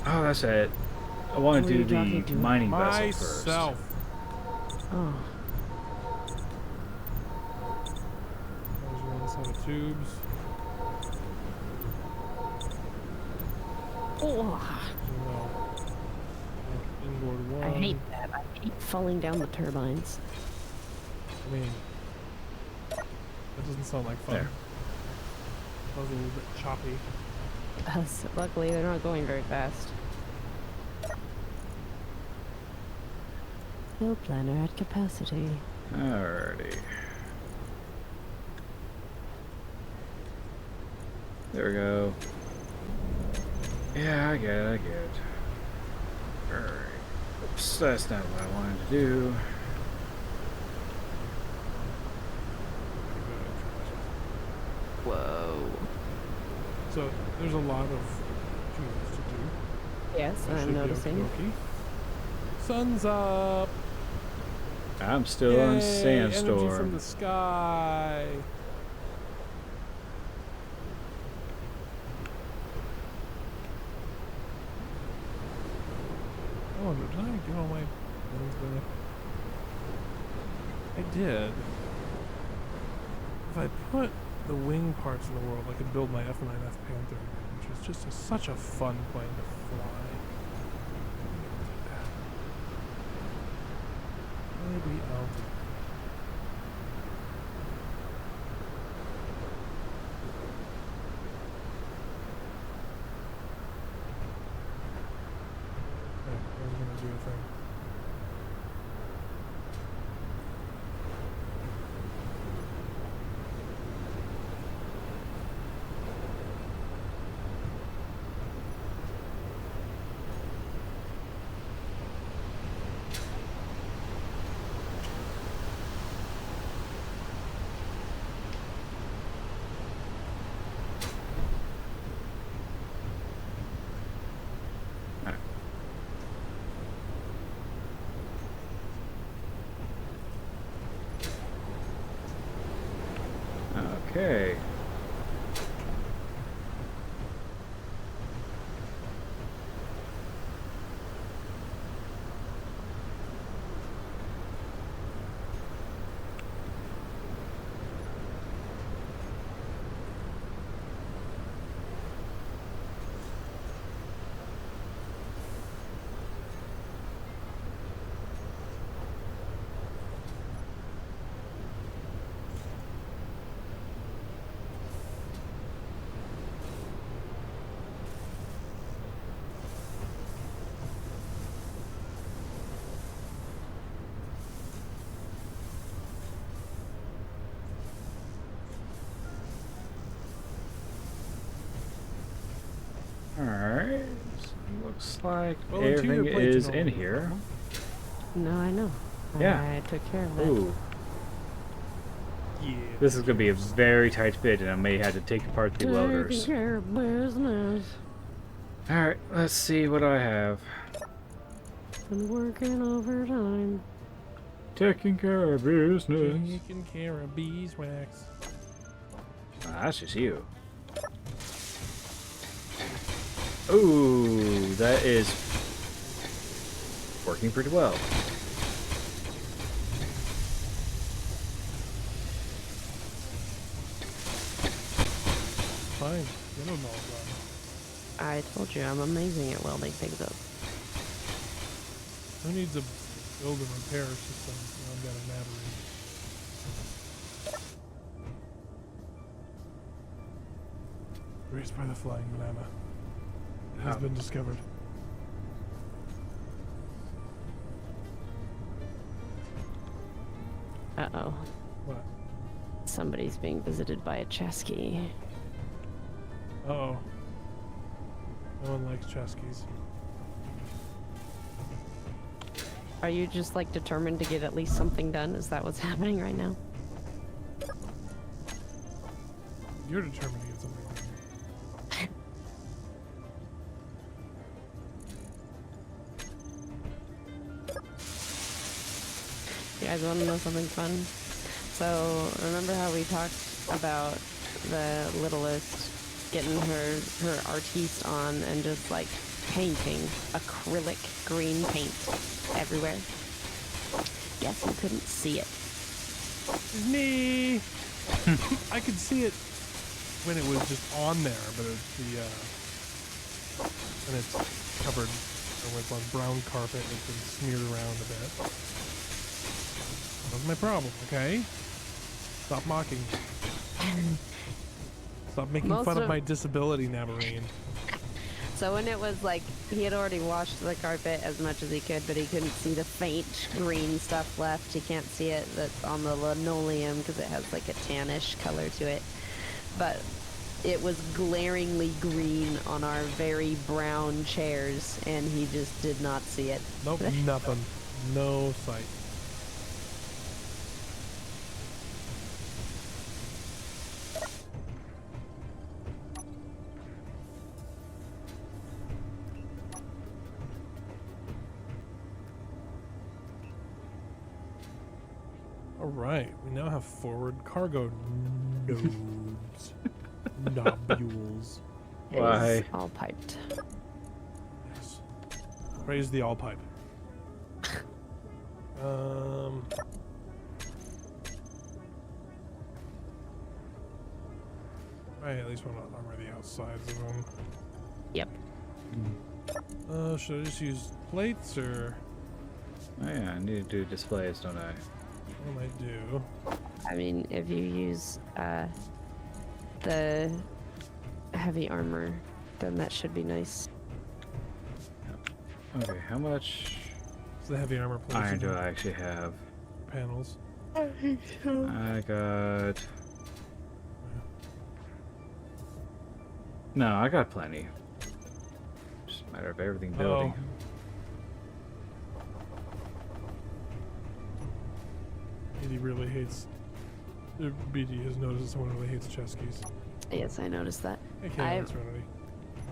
Oh, that's it. I want What to are do you talking the to? mining vessel first. Myself. Oh. There's your other set of tubes. Oh. No. Inboard one. I hate that. I hate falling down the turbines. I mean, that doesn't sound like fun. There. That was a little bit choppy. Luckily, they're not going very fast. Build planner at capacity. Alrighty. There we go. Yeah, I get it, I get it. Alright. Oops, that's not what I wanted to do. Whoa. So there's a lot of tubes to do. Yes, That should I'm be noticing. okie-dokie. Sun's up. I'm still Yay, on energy from sandstorm. the sky. Oh, did I get all my things back? I did. If I put the wing parts in the world, I could build my F9F Panther. which is just such a fun plane to fly. Maybe I'll do. I was gonna do a thing. Okay. Alright. Looks like Well, into your everything plate, is you know. in here. No, I know. Yeah. I took care of that. Ooh. Yeah. This is going to be a very tight fit, and I may have to take apart the loaders. Taking care of business. Alright, let's see what I have. Been working overtime. Taking care of business. Taking care of beeswax. Ah, that's just you. Ooh, that is working pretty well. Fine. Get them all done. I told you I'm amazing at welding things up. Who needs a build and repair system? I've got a battery. Raised by the flying llama. It has been discovered. Uh-oh. What? Somebody's being visited by a Chesky. Uh-oh. No one likes Cheskies. Are you just like determined to get at least something done? Is that what's happening right now? You're determined to get something done. You guys want to know something fun? So, remember how we talked about the littlest getting her artiste on and just like painting acrylic green paint everywhere? Guess who couldn't see it? Me. I could see it when it was just on there, but it's when it's covered or when it's on brown carpet, it's been smeared around a bit. That was my problem, okay? Stop mocking me. Stop making fun of my disability, Navarine. So when it was like, he had already washed the carpet as much as he could, but he couldn't see the faint green stuff left. He can't see it that's on the linoleum because it has like a tannish color to it. But it was glaringly green on our very brown chairs, and he just did not see it. Nope, nothing. No sight. Alright, we now have forward cargo nodes. Nobules. It Why? was all piped. Yes. Praise the all pipe. I at least want to armor the outsides of them. Yep. Should I just use plates or Oh yeah, I need to do displays, don't I? what am I do? I mean, if you use the heavy armor, then that should be nice. Okay, how much It's the heavy armor plates. iron do I actually have? Panels. I got... No, I got plenty. Just a matter of everything building. BD really hates. BD has noticed someone really hates chess keys. Yes, I noticed that. Okay, Serenity.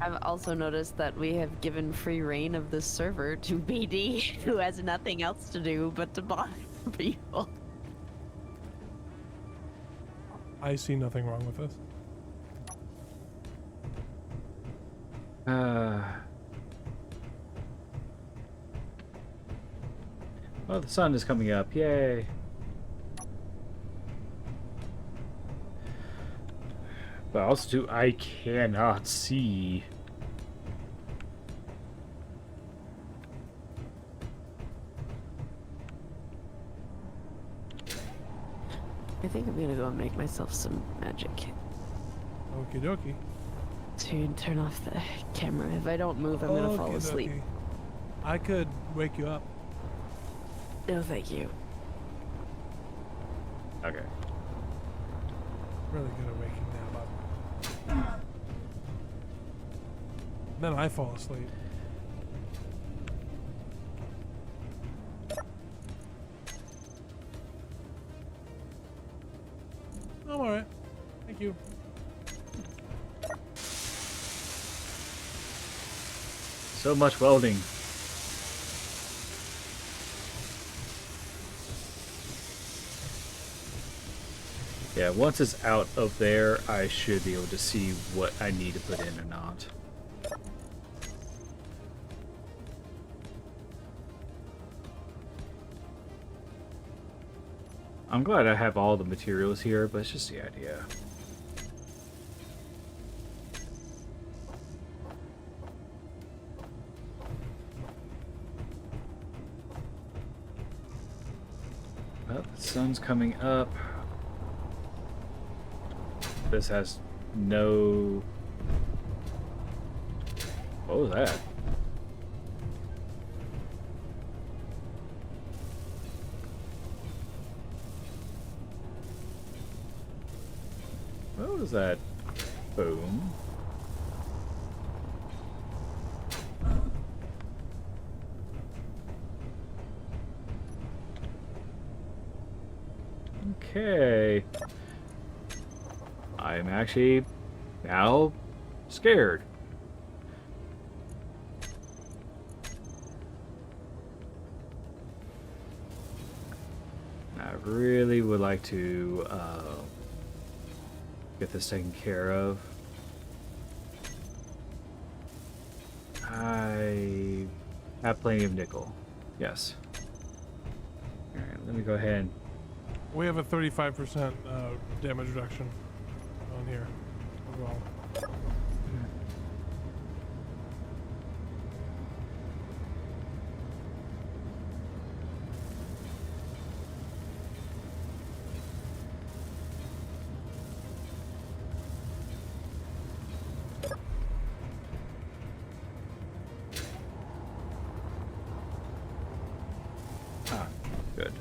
I've also noticed that we have given free reign of this server to BD, who has nothing else to do but to bother people. I see nothing wrong with this. Well, the sun is coming up. Yay. But also, too, I cannot see. I think I'm gonna go and make myself some magic Okie dokie. to turn off the camera. If I don't move, I'm gonna fall Okie asleep. dokie. I could wake you up. No, thank you. Okay. Really good at waking them up. Then I fall asleep. I'm alright. Thank you. So much welding. Yeah, once it's out of there, I should be able to see what I need to put in or not. I'm glad I have all the materials here, but it's just the idea. Well, the sun's coming up. This has no... What was that? What was that? Boom. Okay. I'm actually now scared. I really would like to get this taken care of. I have plenty of nickel. Yes. Alright, let me go ahead and... We have a 35% damage reduction on here as well. Ah, good.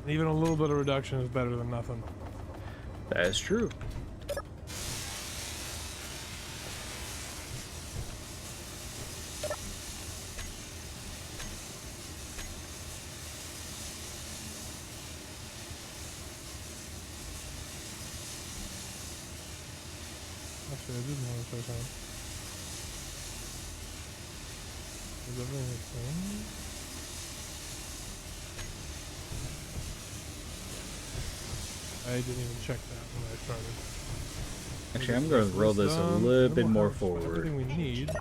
And even a little bit of reduction is better than nothing. That is true. Actually, I did want to try something. Is everything the same? I didn't even check that when I started. Actually, I'm going to roll this a little bit more forward. Everything we need.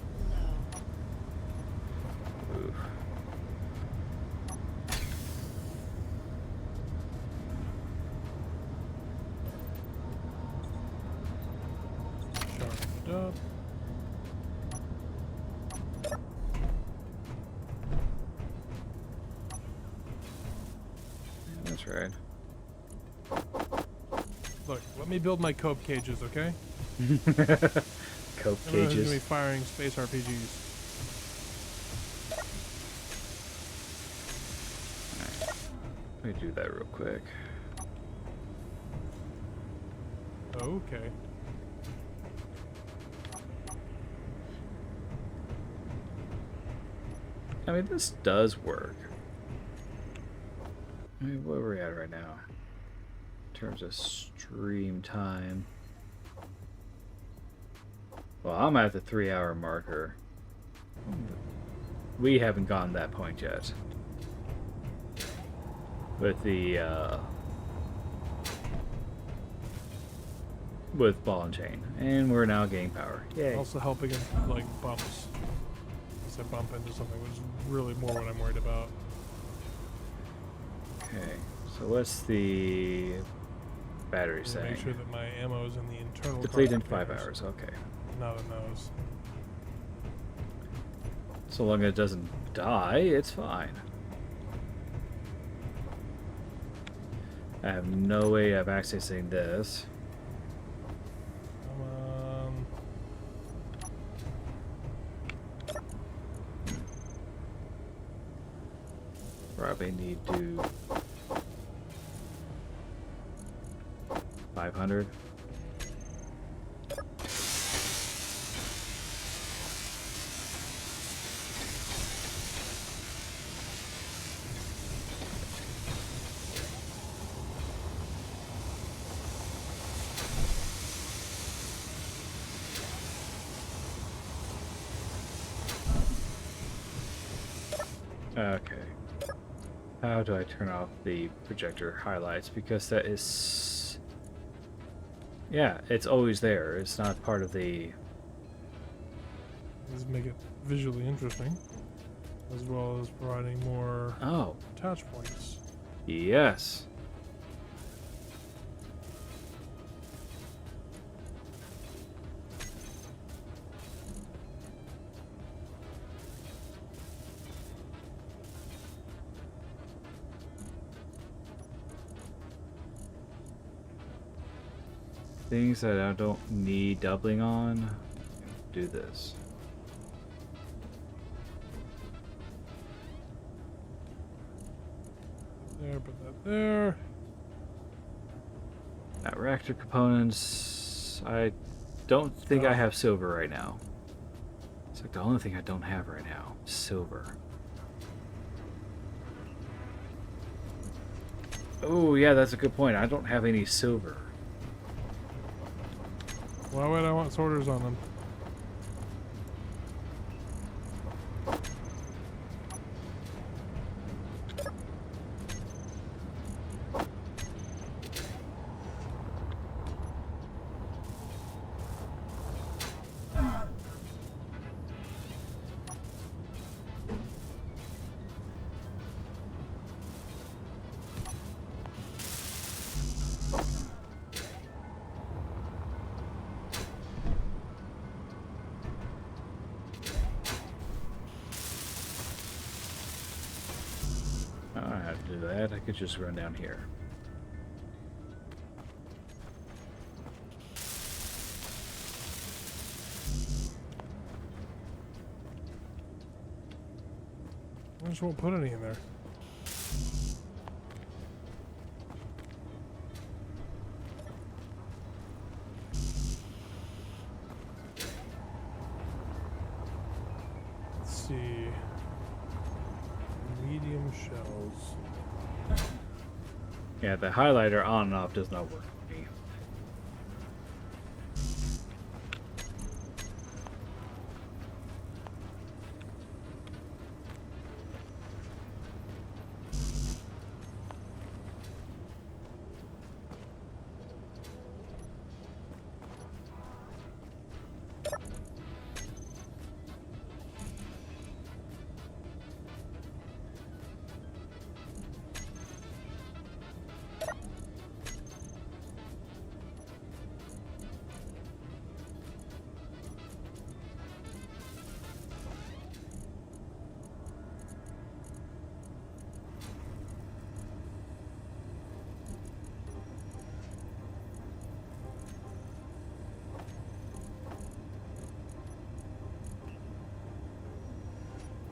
Oof. up. That's right. Look, let me build my cope cages, okay? Cope Everyone's gonna be cages. firing space RPGs. Let me do that real quick. Okay. I mean, this does work. I mean, where are we at right now? In terms of stream time. Well, I'm at the 3-hour marker. We haven't gotten that point yet. With the, with ball and chain. And we're now gaining power. Yay. Also help against, like, bumps. Unless I bump into something, which is really more what I'm worried about. Okay, so what's the battery And saying? make sure that my ammo is in the internal Deplete in target 5 containers, hours, okay. not in those. So long as it doesn't die, it's fine. I have no way of accessing this. Come on. Probably need to 500. Okay. How do I turn off the projector highlights? Because that is... Yeah, it's always there. It's not part of the... Let's make it visually interesting, as well as providing more Oh, touch points. yes. Things that I don't need doubling on, do this. There, put that there. Now, reactor components, I don't think I have silver right now. It's like the only thing I don't have right now, silver. Oh yeah, that's a good point. I don't have any silver. Why would I want sorters on them? I don't have to do that. I could just run down here. I just won't put any in there. Let's see. Medium shells. Yeah, the highlighter on and off does not work for me.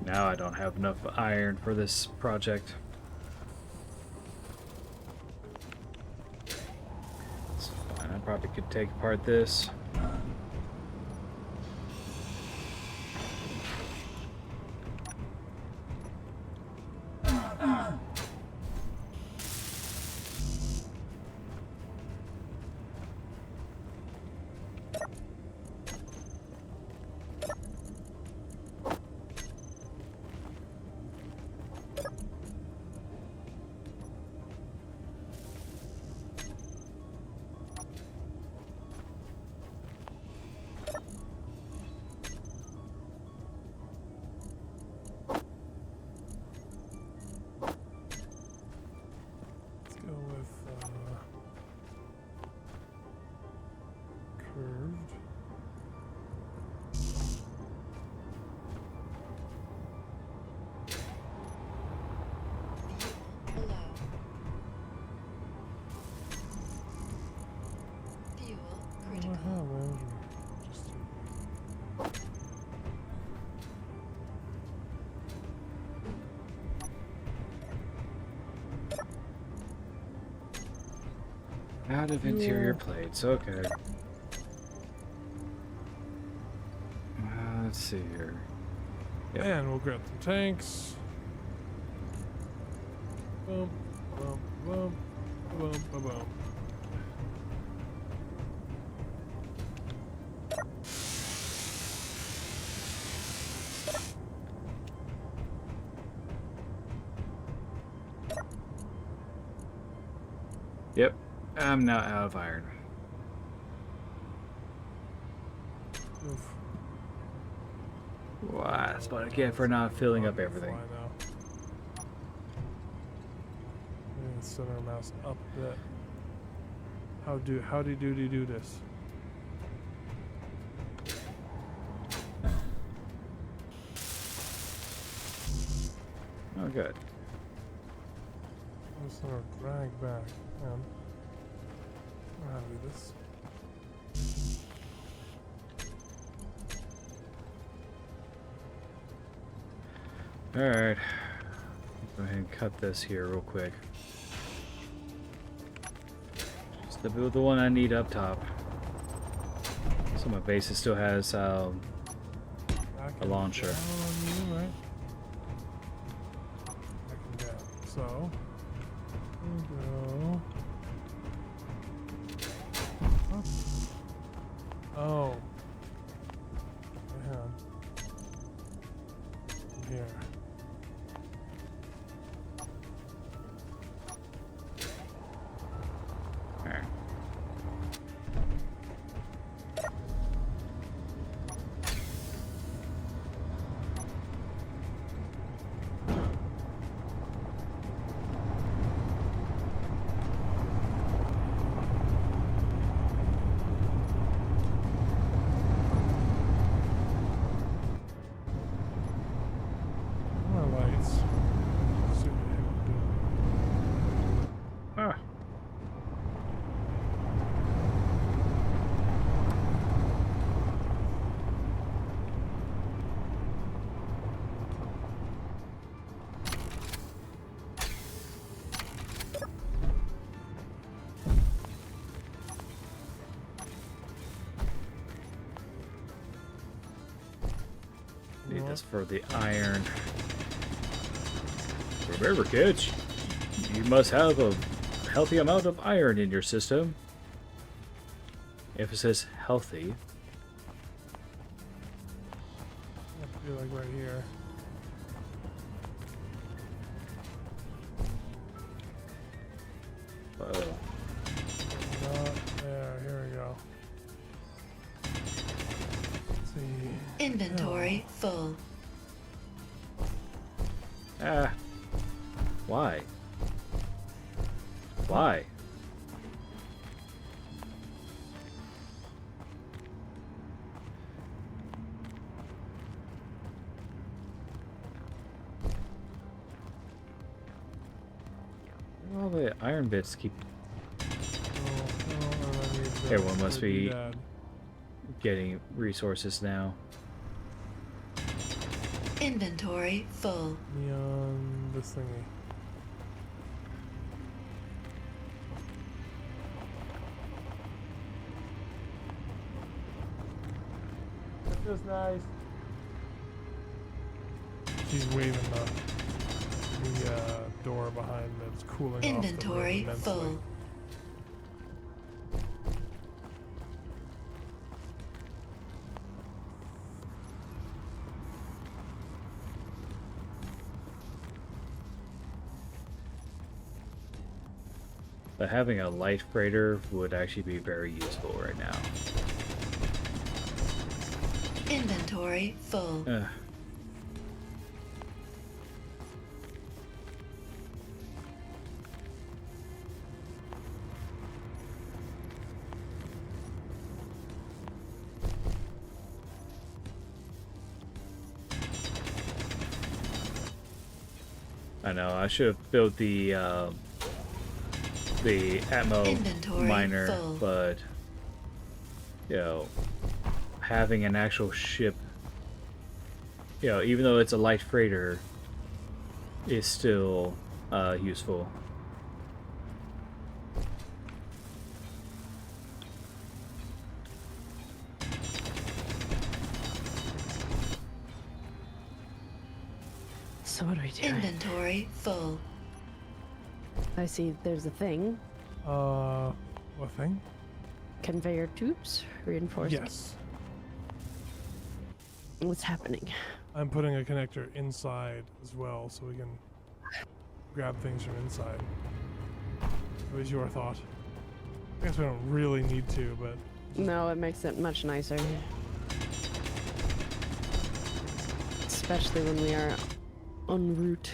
Now I don't have enough iron for this project. It's fine. I probably could take apart this. Let's go with curved. Low. Fuel critical. Out of interior plates, okay. Let's see here. Yep. And we'll grab some tanks. Boom, boom, boom, boom, boom, boom. Yep, I'm now out of iron. Oof. Wow, that's what I get for not filling up everything. Fly now. And center mouse up a bit. How do you do this? Oh, good. I'm just gonna drag back. Man. How do this? Alright. Go ahead and cut this here real quick. Just the one I need up top. So my base still has Back a and launcher. down on you, right? Back and down. So, we'll go. Up. Oh. Man. Here. Alright. More lights. See what they will do. Ah. Need this for the iron. Remember, kids, you must have a healthy amount of iron in your system. Emphasis healthy. Have to be like right here. Uh-oh. Not there. Here we go. Let's see. Inventory full. Ah. Why? Why? All the iron bits keep Everyone must be getting resources now. Inventory full. Neon, this thingy. That feels nice. She's waving the door behind that's cooling Inventory off the room full. immensely. But having a light freighter would actually be very useful right now. Inventory full. I know, I should have built the Atmo Inventory miner, full. but you know, having an actual ship, you know, even though it's a light freighter, is still useful. So what do we do? Inventory full. I see there's a thing. What thing? Conveyor tubes, reinforced. Yes. What's happening? I'm putting a connector inside as well, so we can grab things from inside. What was your thought? I guess we don't really need to, but No, it makes it much nicer. Especially when we are en route.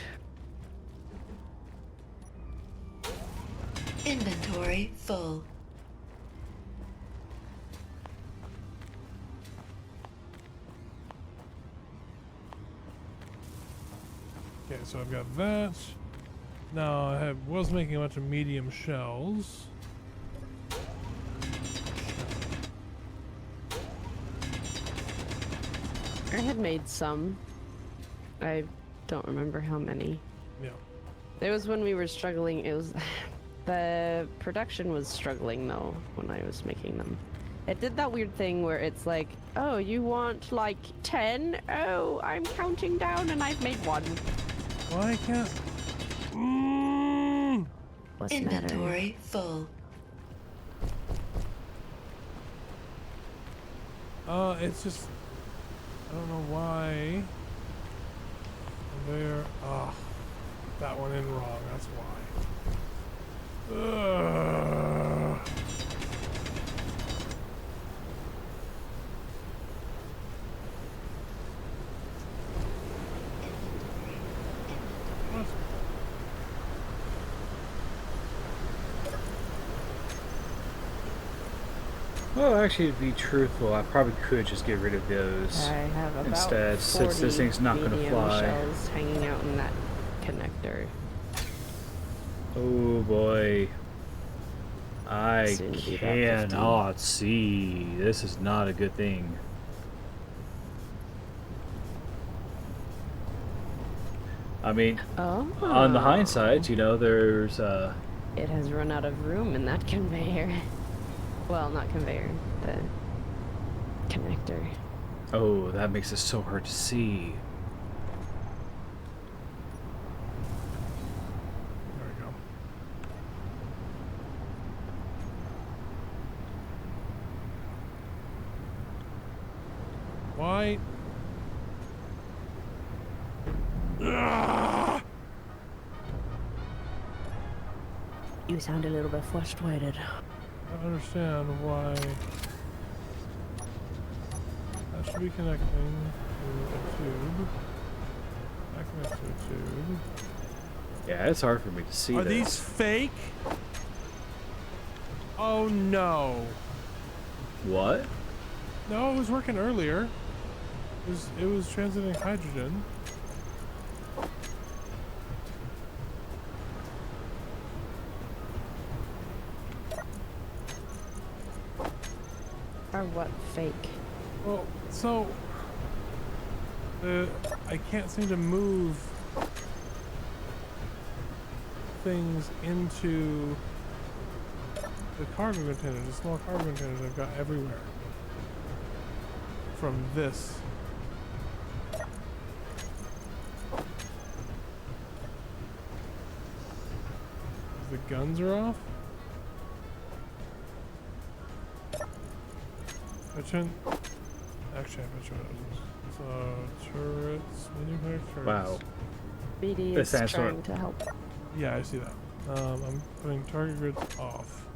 Inventory full. okay. So I've got that. Now was making a bunch of medium shells. I had made some. I don't remember how many. Yeah. It was when we were struggling. It was the production was struggling though when I was making them. It did that weird thing where it's like, oh, you want like 10? Oh, I'm counting down and I've made one. Why can't? What's the matter? Inventory full. It's just I don't know why. There. That one in wrong. That's why. Ugh. What? Well, actually, to be truthful, I probably could just get rid of those I have about instead, since this 40 thing's not going to medium fly. shells hanging out in that connector. Oh boy. I Soon to be about 50. cannot see. This is not a good thing. I mean, Oh. on the hindsight, you know, there's It has run out of room in that conveyor. Well, not conveyor, the connector. oh, that makes it so hard to see. There we go. Why? Ah! You sound a little bit frustrated. I don't understand why that should be connecting to a tube. That connects to a tube. Yeah, it's hard for me to see Are this. these fake? Oh no. What? No, it was working earlier. It was transiting hydrogen. Or what fake? Well, so I can't seem to move things into the cargo containers, the small cargo containers I've got everywhere. From this. The guns are off? Actually, I bet you what it is. So, turrets, medium height turrets. Wow. BD The is sandstorm. trying to help. Yeah, I see that. I'm putting target grids off.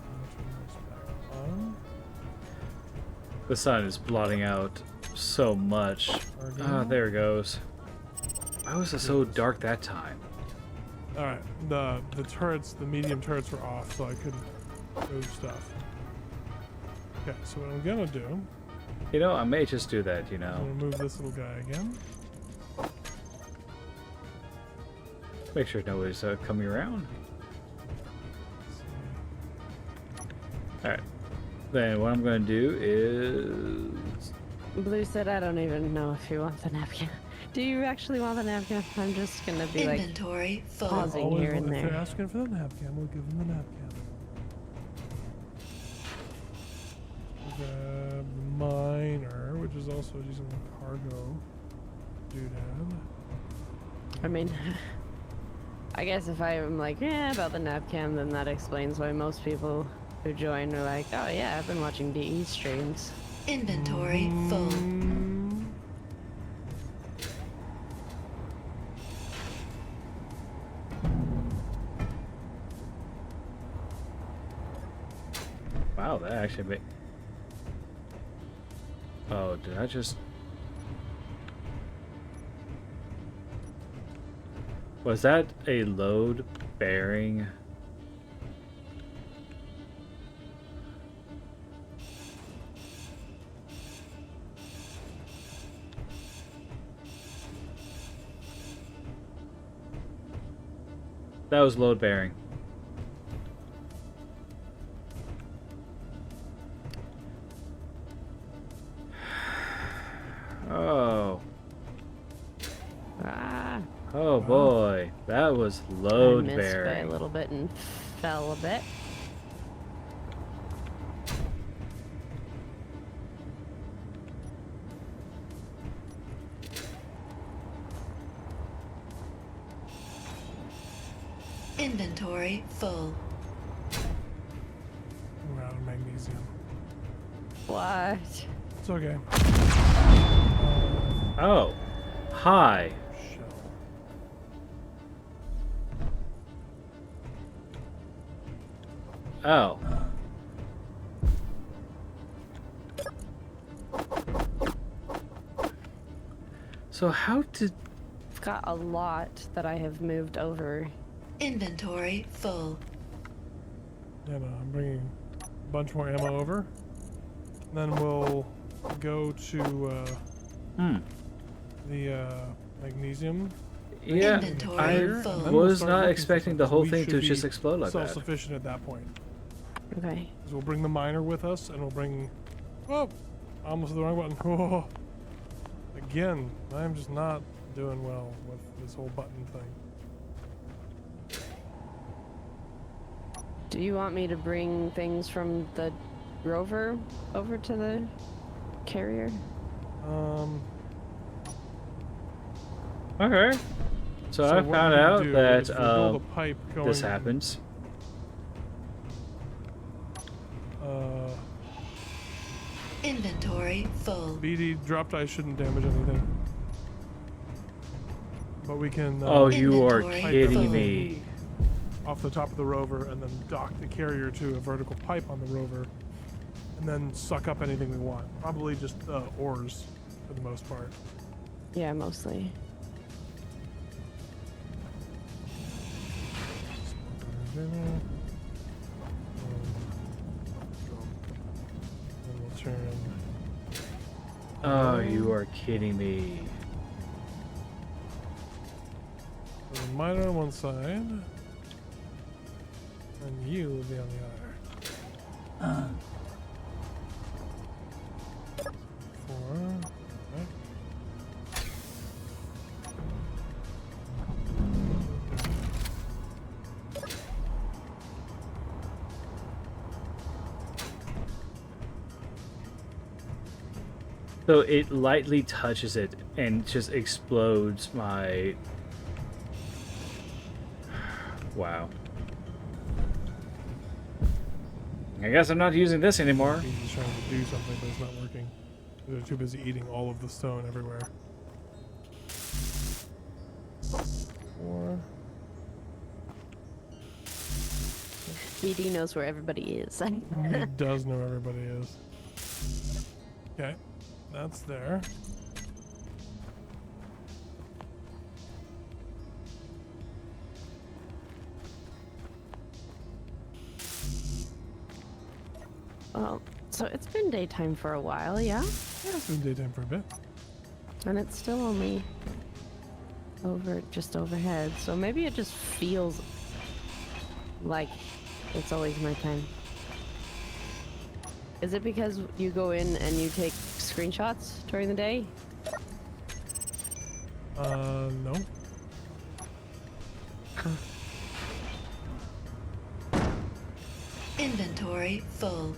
I'm gonna turn this back on. The sun is blotting out so much. Ah, there it goes. Why was it so dark that time? Alright, the turrets, the medium turrets were off, so I couldn't move stuff. Okay, so what I'm gonna do, You know, I may just do that, you I'm know. gonna move this little guy again. Make sure nobody's coming around. Let's see. Alright. Then what I'm going to do is... Blue said, I don't even know if you want the napkin. Do you actually want the napkin? I'm just gonna be like, Inventory full. pausing Always, here and if they're there. asking for the napkin, we'll give them the napkin. Grab the miner, which is also using the cargo doodad. I mean, I guess if I'm like, yeah, about the napkin, then that explains why most people who join are like, oh yeah, I've been watching DE streams. Inventory full. Wow, that actually made... Oh, did I just... Was that a load bearing? That was load bearing. Oh. Ah, Oh boy. That was load I missed by a bearing. little bit and fell a bit. Inventory full. We're out of magnesium. What? It's okay. Oh. Hi. Shell. Oh. So how did... I've got a lot that I have moved over. Inventory full. Yeah, no, I'm bringing a bunch more ammo over. Then we'll go to the magnesium. Yeah, Inventory I full. And then we'll was start not looking for expecting stuff, the 'cause whole we thing should to be just explode like that. Self-sufficient at that point. Okay. 'Cause we'll bring the miner with us, and we'll bring... Oh! Almost hit the wrong button. Oh. Again, I'm just not doing well with this whole button thing. Do you want me to bring things from the rover over to the carrier? Okay. So I what found we out do that is we build a pipe going this happens. Inventory full. BD drop dice shouldn't damage anything. But we can Oh, you are Inventory kidding full. me. off the top of the rover and then dock the carrier to a vertical pipe on the rover and then suck up anything we want. Probably just ores for the most part. Yeah, mostly. And we'll turn... Oh, you are kidding me. The miner on one side, and you will be on the other. Four. Okay. So it lightly touches it and just explodes my... Wow. I guess I'm not using this anymore. He's trying to do something, but it's not working. They're too busy eating all of the stone everywhere. 4. BD knows where everybody is. He does know where everybody is. Okay, that's there. Well, so it's been daytime for a while, yeah? Yeah, it's been daytime for a bit. And it's still only just overhead, so maybe it just feels like it's always nighttime. Is it because you go in and you take screenshots during the day? No. Inventory full.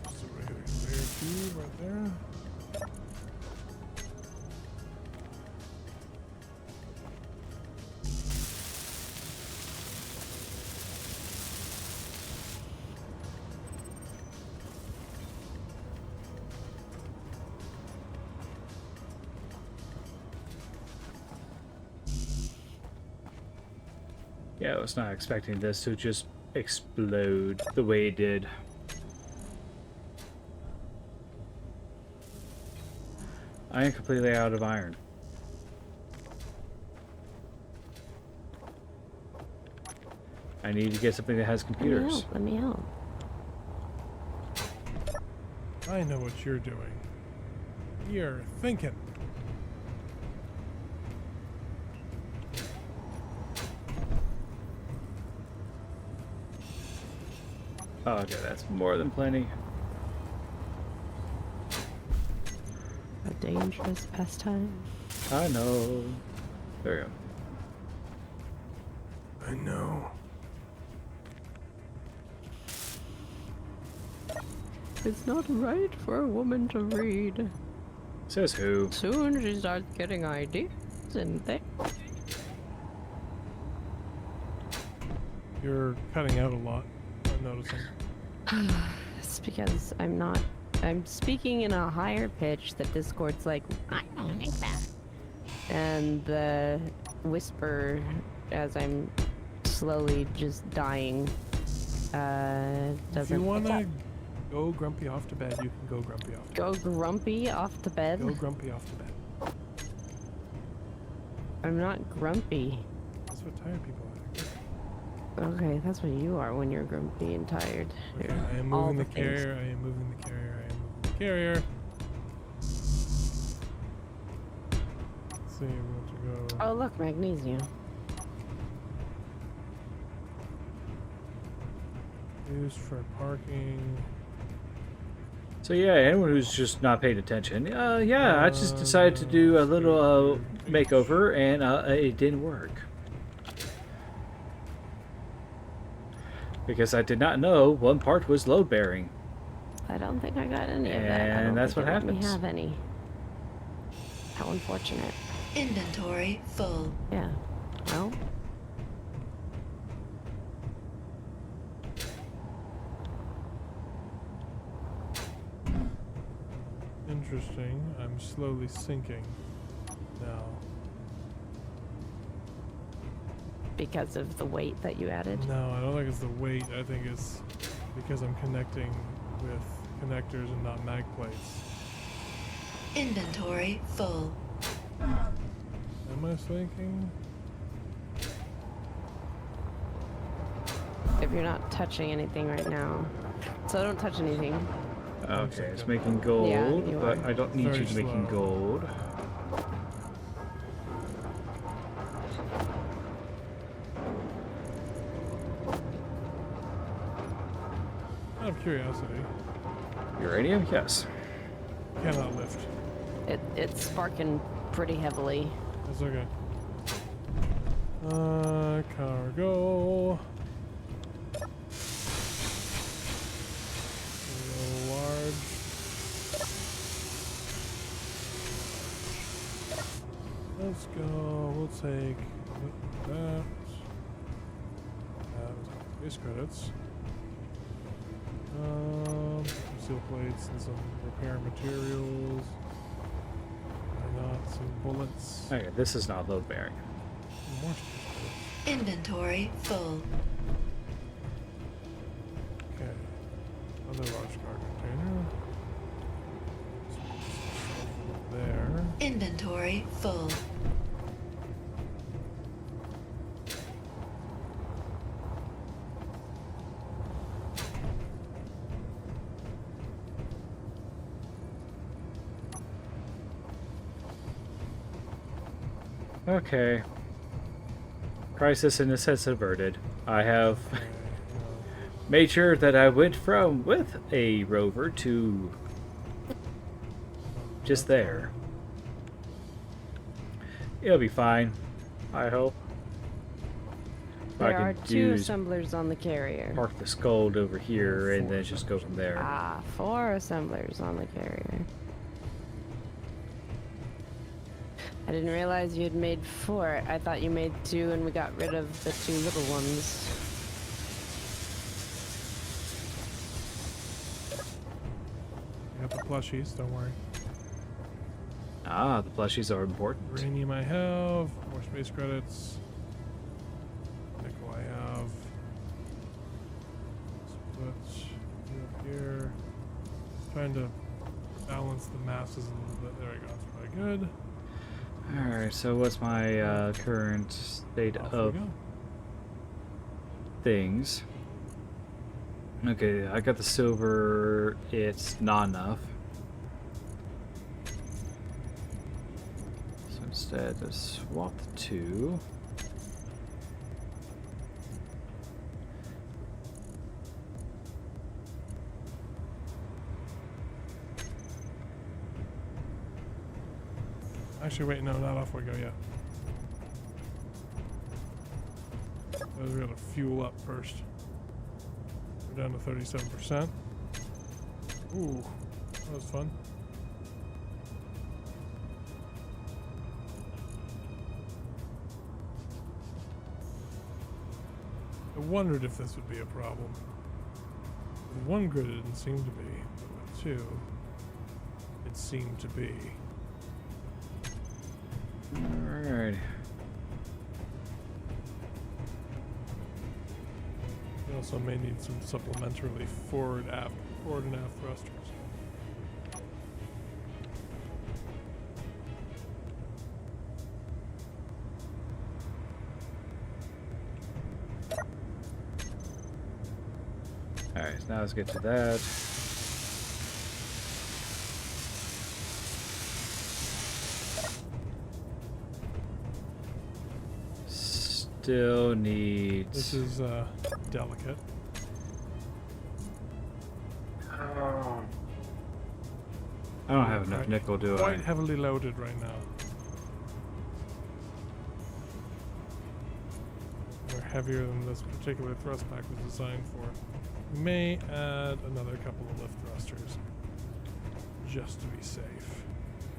So right here, right there. Yeah, I was not expecting this to just explode the way it did. I am completely out of iron. I need to get something that has computers. Let me help. I know what you're doing. You're thinking. Oh, okay, that's more than plenty. A dangerous pastime. I know. There you go. I know. It's not right for a woman to read. Says who? Soon she starts getting ideas and things. You're cutting out a lot, I'm noticing. It's because I'm speaking in a higher pitch that Discord's like, I don't like that. And the whisper as I'm slowly just dying doesn't. If you wanna go grumpy off to bed, you can go grumpy off to Go grumpy off to bed? bed. Go grumpy off to bed. I'm not grumpy. That's what tired people are. Okay, that's what you are when you're grumpy and tired. Okay, You're I am all moving the the things. carrier, I am moving the carrier, I am moving the carrier. Let's see, we want to go. Oh, look, magnesium. Used for parking. So yeah, anyone who's just not paying attention, yeah, I just decided to do a little makeover, and it didn't work. Because I did not know one part was load bearing. I don't think I got any of that. I And don't that's think what it let me happens. have any. How unfortunate. Inventory full. Yeah. Well, Interesting. I'm slowly sinking now. because of the weight that you added. No, I don't think it's the weight. I think it's because I'm connecting with connectors and not mag plates. Inventory full. Am I sinking? If you're not touching anything right now. So don't touch anything. Okay, it's making gold, Yeah, you but are. I don't need Very you to making slow. gold. Out of curiosity, Uranium? Yes. cannot lift. It's sparking pretty heavily. That's okay. Cargo. Let's go. We'll take that. Space credits. Steel plates and some repair materials. Why not? Some bullets. Okay, this is not load bearing. More space credits. Inventory full. Okay. Another large cargo container. There. Inventory full. Okay. Crisis in a sense averted. I have Okay, made sure that I went from with a rover to just there. It'll be fine, I hope. I There are can two use assemblers on the carrier. park the Scold over here and Four then just go from there. Ah, 4 assemblers on the carrier. I didn't realize you had made 4. I thought you made 2 and we got rid of the 2 little ones. you got the plushies, don't worry. Ah, the plushies are important. Uranium I have. More space credits. Nickel I have. Switch. Up here. Trying to balance the masses a little bit. There we go. That's probably good. Alright, so what's my current state Off we of go. things? Okay, I got the silver. It's not enough. So instead, let's swap the 2. Actually, wait, no, not off we go yet. We gotta fuel up first. We're down to 37%. Ooh, that was fun. I wondered if this would be a problem. With one grid, it didn't seem to be, but with 2, it seemed to be. Alright. We also may need some supplementarily forward and aft thrusters. Alright, so now let's get to that. Still needs. This is delicate. I don't have enough Quite- nickel, do I? Quite heavily loaded right now. We're heavier than this particular thrust pack was designed for. We may add another couple of lift thrusters just to be safe.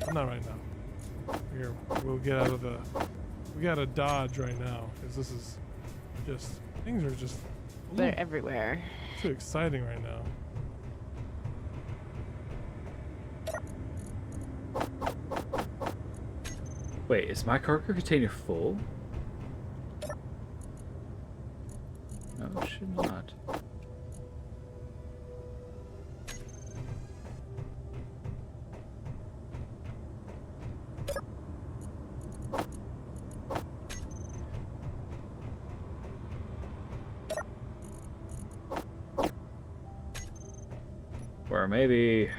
But not right now. Here, we'll get out of the. We gotta dodge right now because this is just things are just a They're little everywhere. too exciting right now. Wait, is my cargo container full? No, it should not. Or maybe...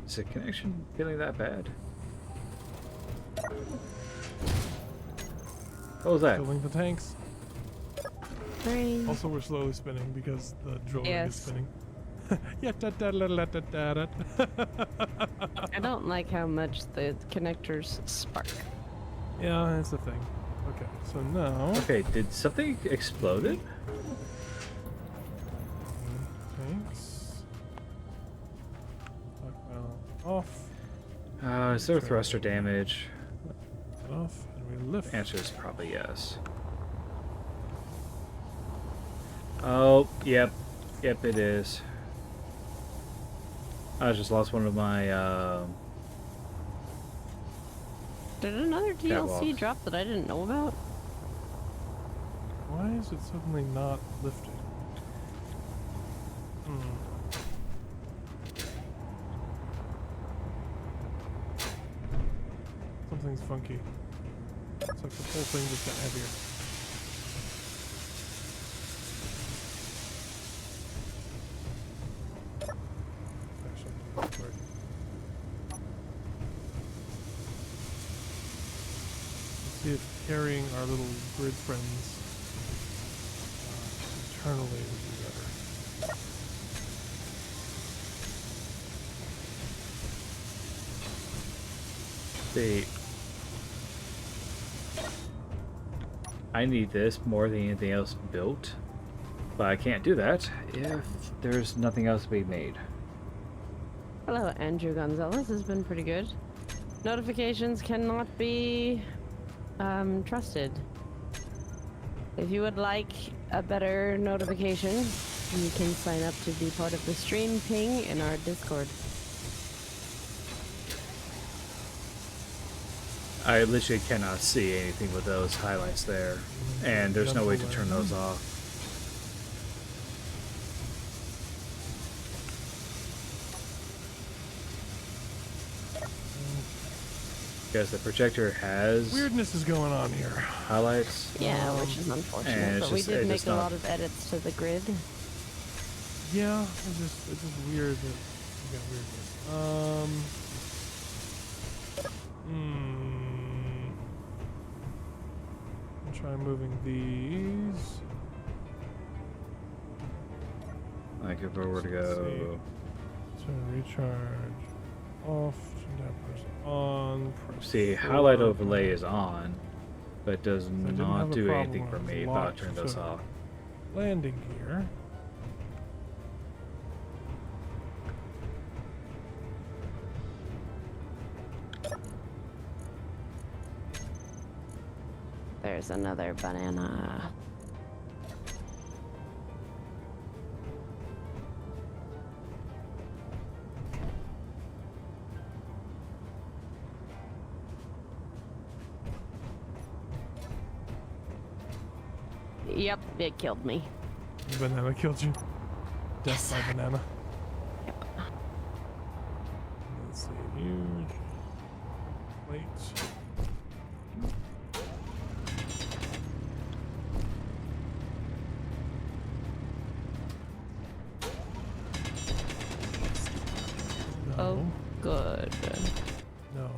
Is the connection feeling that bad? What was that? Filling the tanks. 3. Also, we're slowly spinning because the drill rig is Yes. spinning. Yeah, da da da da da da da. I don't like how much the connectors spark. Yeah, that's the thing. Okay, so now Okay, did something exploded? tanks. Stockpile off. Is there thruster damage? enough, and we lift. The answer is probably yes. Oh, yep. Yep, it is. I just lost one of my, Did another DLC Catwalks. drop that I didn't know about? Why is it suddenly not lifting? Something's funky. It's like the whole thing just got heavier. Actually, sorry. Let's see if carrying our little grid friends internally would be better. see. I need this more than anything else built, but I can't do that if there's nothing else to be made. Hello, Andrew Gonzalez has been pretty good. Notifications cannot be trusted. If you would like a better notification, you can sign up to be part of the stream ping in our Discord. I literally cannot see anything with those highlights there, and there's no way to turn those off. Because the projector has Weirdness is going on here. highlights. Yeah, which is unfortunate, and it's but we just- did it's make just a not- lot of edits to the grid. Yeah, it's just weird that we got weirdness. I'll try moving these. Like if we were to Let's go, Turn recharge off, turn dampers on. Press see, forward. highlight overlay is on, but it does didn't not have a do problem anything when for it was me if I locked, turn those so- off. Landing gear. There's another banana. Yep, it killed me. The banana killed you. Death by banana. Let's see. Huge plates. Oh, good. No. No.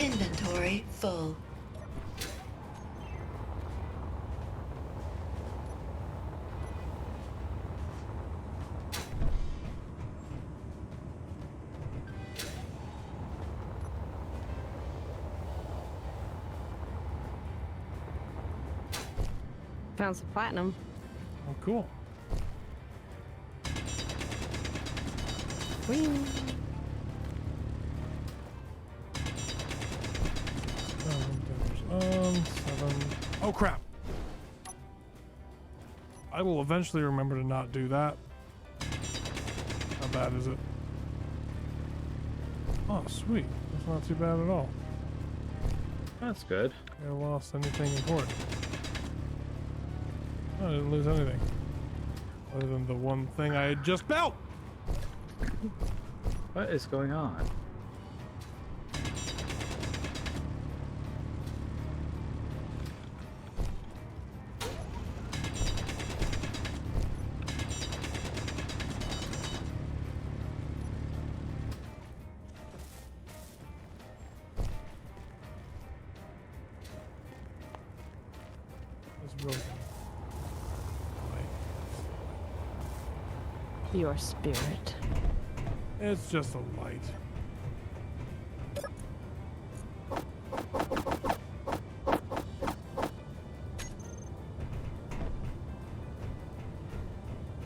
Inventory full. Found some platinum. Oh, cool. Whee! 7. Oh crap! I will eventually remember to not do that. How bad is it? Oh, sweet. That's not too bad at all. That's good. I lost anything important. I didn't lose anything. Other than the one thing I had just built! What is going on? It's broken. Your spirit. It's just a light.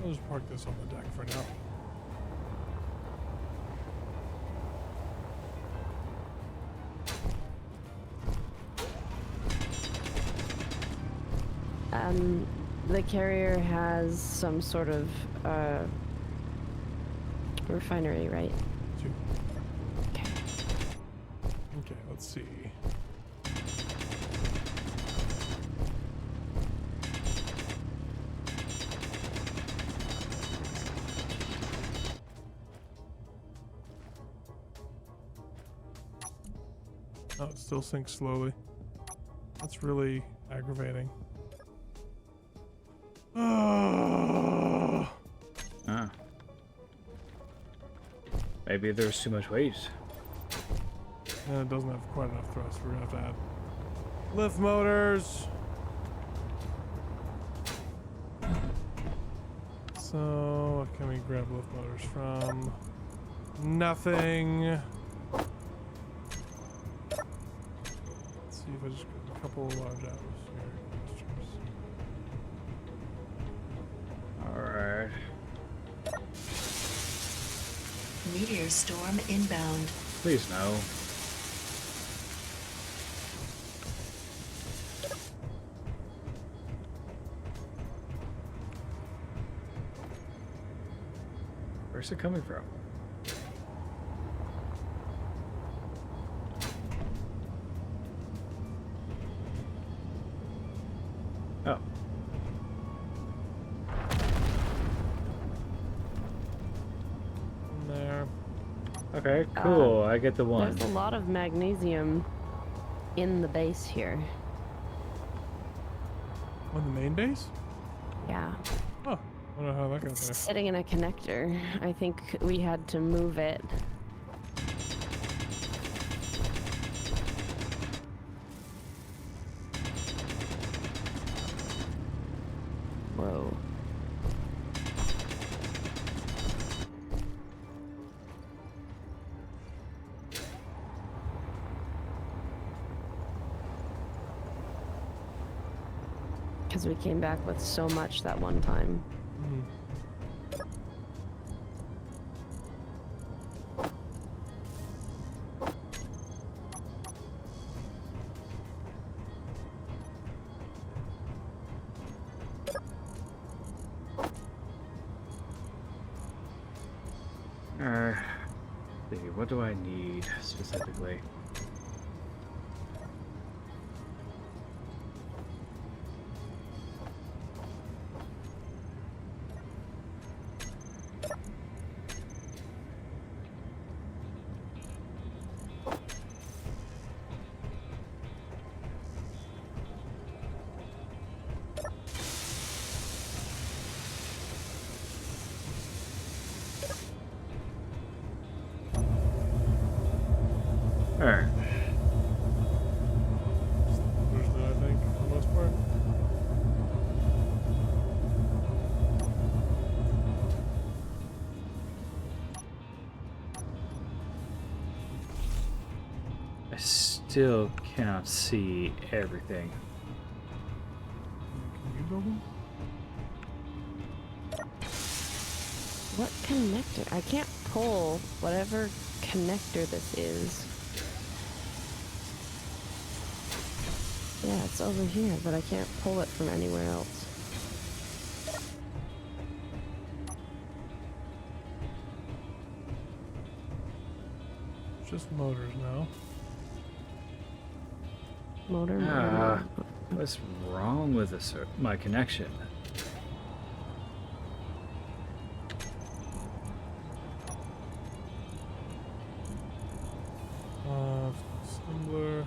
I'll just park this on the deck for now. The carrier has some sort of refinery, right? Two. Okay. Okay, let's see. Oh, it still sinks slowly. That's really aggravating. Oh. Ah. Maybe there's too much weight. And it doesn't have quite enough thrust. We're gonna have to add lift motors. So, what can we grab lift motors from? Nothing. Let's see if I just grab a couple of large apples here. Alright. Meteor storm inbound. Please no. Where's it coming from? Oh. There. Okay, cool. I get the one. There's a lot of magnesium in the base here. On the main base? Yeah. Oh, I don't know how that got there. Sitting in a connector. I think we had to move it. Whoa. Because we came back with so much that one time. Mhm. See, what do I need specifically? Alright. There's that, I think, for the most part. I still cannot see everything. Can you build them? What connector? I can't pull whatever connector this is. Yeah, it's over here, but I can't pull it from anywhere else. It's just motors now. Motor, motor, Ah, motor. what's wrong with this? My connection? Assembler.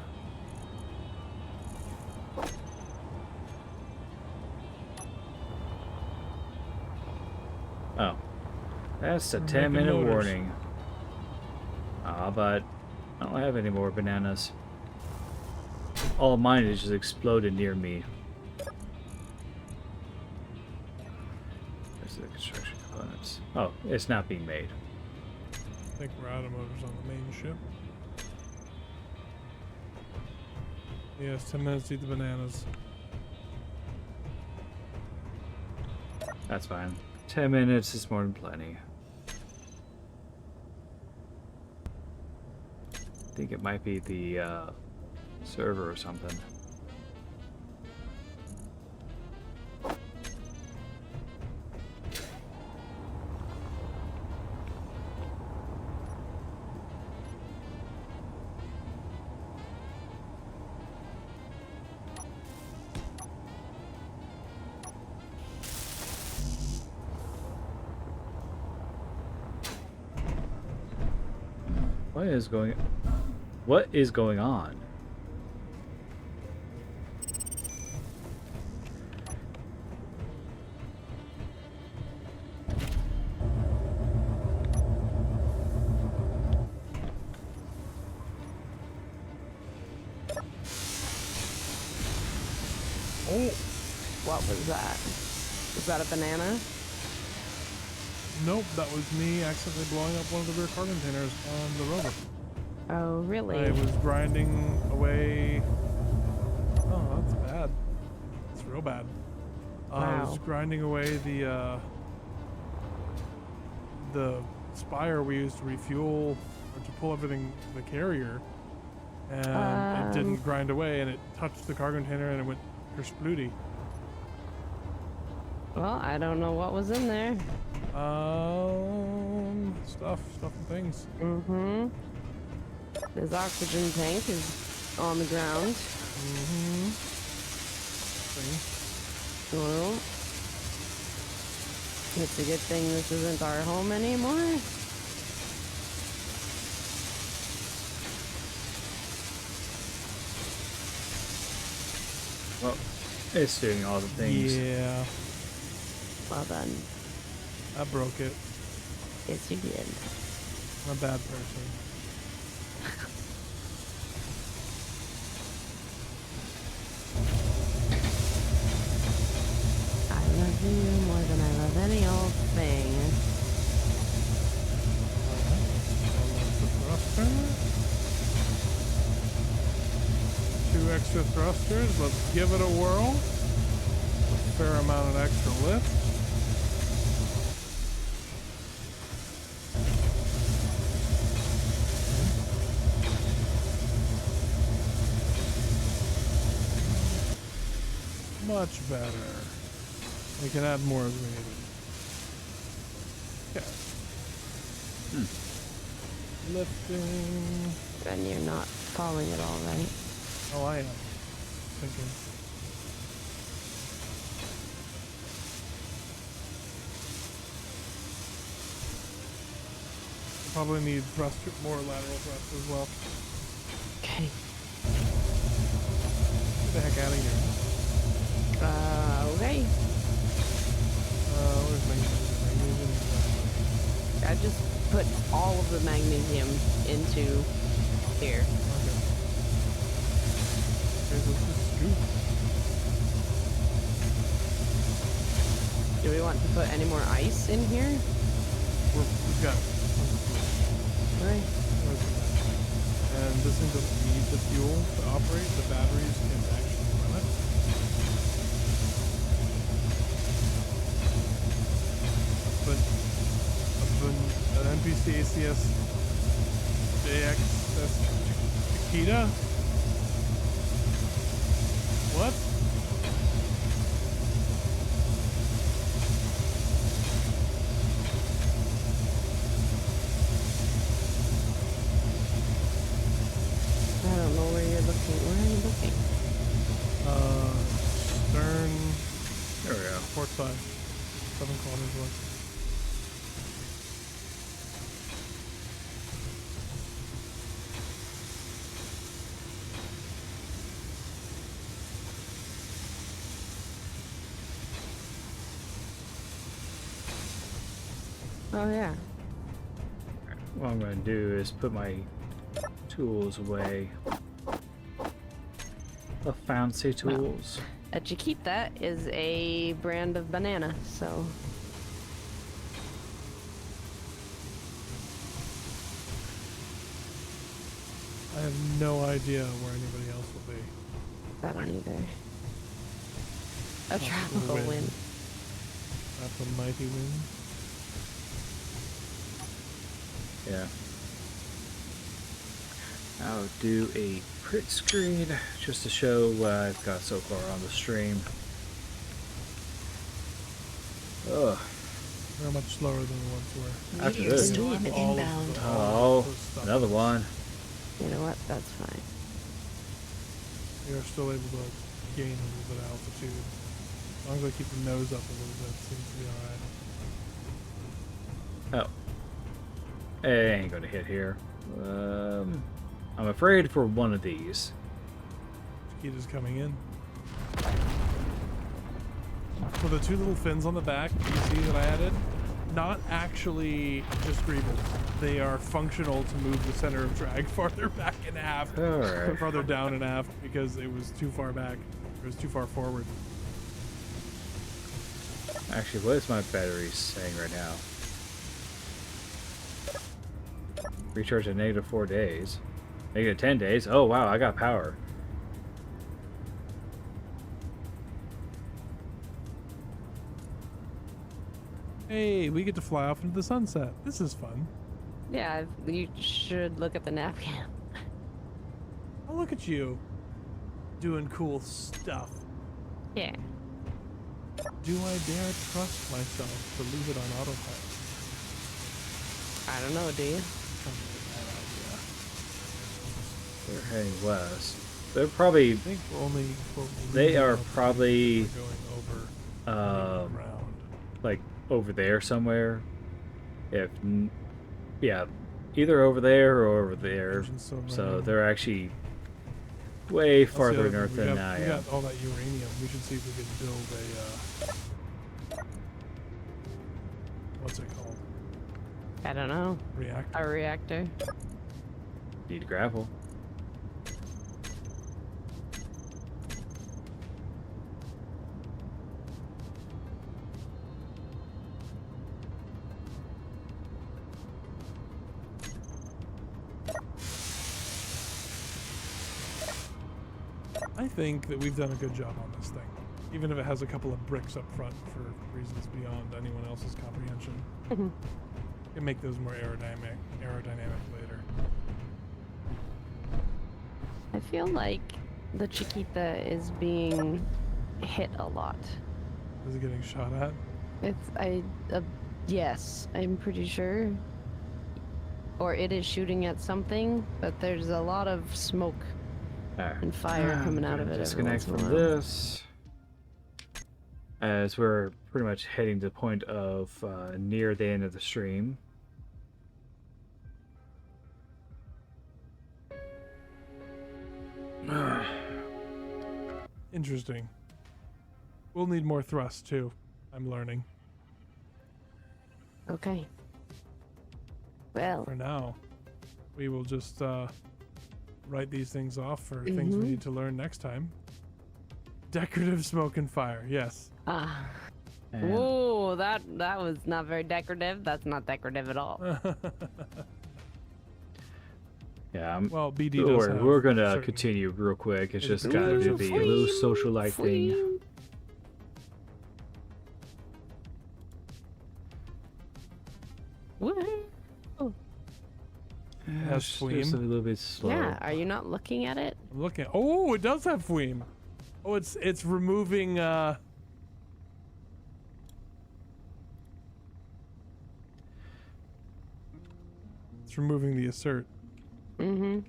Oh, that's a We're 10-minute making motors. warning. Ah, but I don't have any more bananas. All mine is just exploded near me. There's the construction components. Oh, it's not being made. I think we're out of motors on the main ship. Yes, 10 minutes to eat the bananas. That's fine. 10 minutes is more than plenty. I think it might be the server or something. What is going on? Oh, What was that? Was that a banana? nope, that was me accidentally blowing up one of the rear car containers on the rover. Oh, really? I was grinding away. Oh, that's bad. It's real bad. I was Wow. grinding away the spire we used to refuel or to pull everything the carrier, and it didn't grind away, and it touched the cargo container, and it went kersplooty. Well, I don't know what was in there. Stuff and things. Mm-hmm. His oxygen tank is on the ground. Mm-hmm. Well, it's a good thing this isn't our home anymore. Well, it's doing all the things. Yeah, Well done. I broke it. Yes, you did. I'm a bad person. I love you more than I love any old thing. Alright, so that's the thruster. 2 extra thrusters. Let's give it a whirl. A fair amount of extra lift. Much better. We can add more as we need it. Okay. Lifting. And you're not calling it all right. Oh, I am. Thinking. Probably need thruster, more lateral thrust as well. Okay. Get the heck out of here. Okay. Where's magnesium? I just put all of the magnesium into here. Okay. Okay, so let's just scoop. Do we want to put any more ice in here? We've got Right. and this thing doesn't need the fuel to operate. The batteries can actually run it. But an NPC ACS JXS Chiquita? What? I don't know where you're looking. Where are you looking? Stern, There we go. port side, 7 kilometers away. Oh yeah. What I'm going to do is put my tools away. The fancy tools. A Chiquita is a brand of banana, so I have no idea where anybody else will be. I don't either. A Tropical tropical wind. wind. That's a mighty wind. Yeah. I'll do a print screen just to show what I've got so far on the stream. Ugh. They're much slower than the ones were. After Meteor this. storm All of inbound. the- Oh, those stuff. another one. You know what? That's fine. We are still able to gain a little bit of altitude. As long as I keep the nose up a little bit, it seems to be alright. Oh. It ain't gonna hit here. I'm afraid for one of these. Chiquita's coming in. So the two little fins on the back, you see that I added? Not actually just greebles. They are functional to move the center of drag farther back and aft. Alright. Farther down and aft because it was too far back. It was too far forward. Actually, what is my battery saying right now? Recharge at -4 days. -10 days? Oh wow, I got power. Hey, we get to fly off into the sunset. This is fun. Yeah, you should look at the napkin. Oh, look at you. Doing cool stuff. Yeah. Do I dare trust myself to leave it on autopilot? I don't know, do you? They're heading west. They're probably I think we're only. They are probably, going over um, around. like over there somewhere. Yeah, either over there or over there. Engine's still So running. they're actually way That's the farther other north thing. than we I got am. all that uranium. We should see if we can build a what's it called? I don't know. Reactor. A reactor. Need gravel. I think that we've done a good job on this thing, even if it has a couple of bricks up front for reasons beyond anyone else's comprehension. Can make those more aerodynamic later. I feel like the Chiquita is being hit a lot. Is it getting shot at? Yes, I'm pretty sure. Or it is shooting at something, but there's a lot of smoke Alright. and fire coming out of it every Disconnect once in a from while. this. As we're pretty much heading to the point of near the end of the stream. Interesting. We'll need more thrust too. I'm learning. Okay. Well, For now, we will just write these things off for things we need to learn next time. Decorative smoke and fire. Yes. And whoa, that was not very decorative. That's not decorative at all. yeah, Well, BD does have we're gonna certain- continue real quick. It's There's just a- got there's to a be a little social life thing. Woohoo. has It's just fleam. a little bit slow. Yeah, are you not looking at it? I'm looking. Oh, it does have fleam. Oh, it's removing. It's removing the assert. Mm-hmm.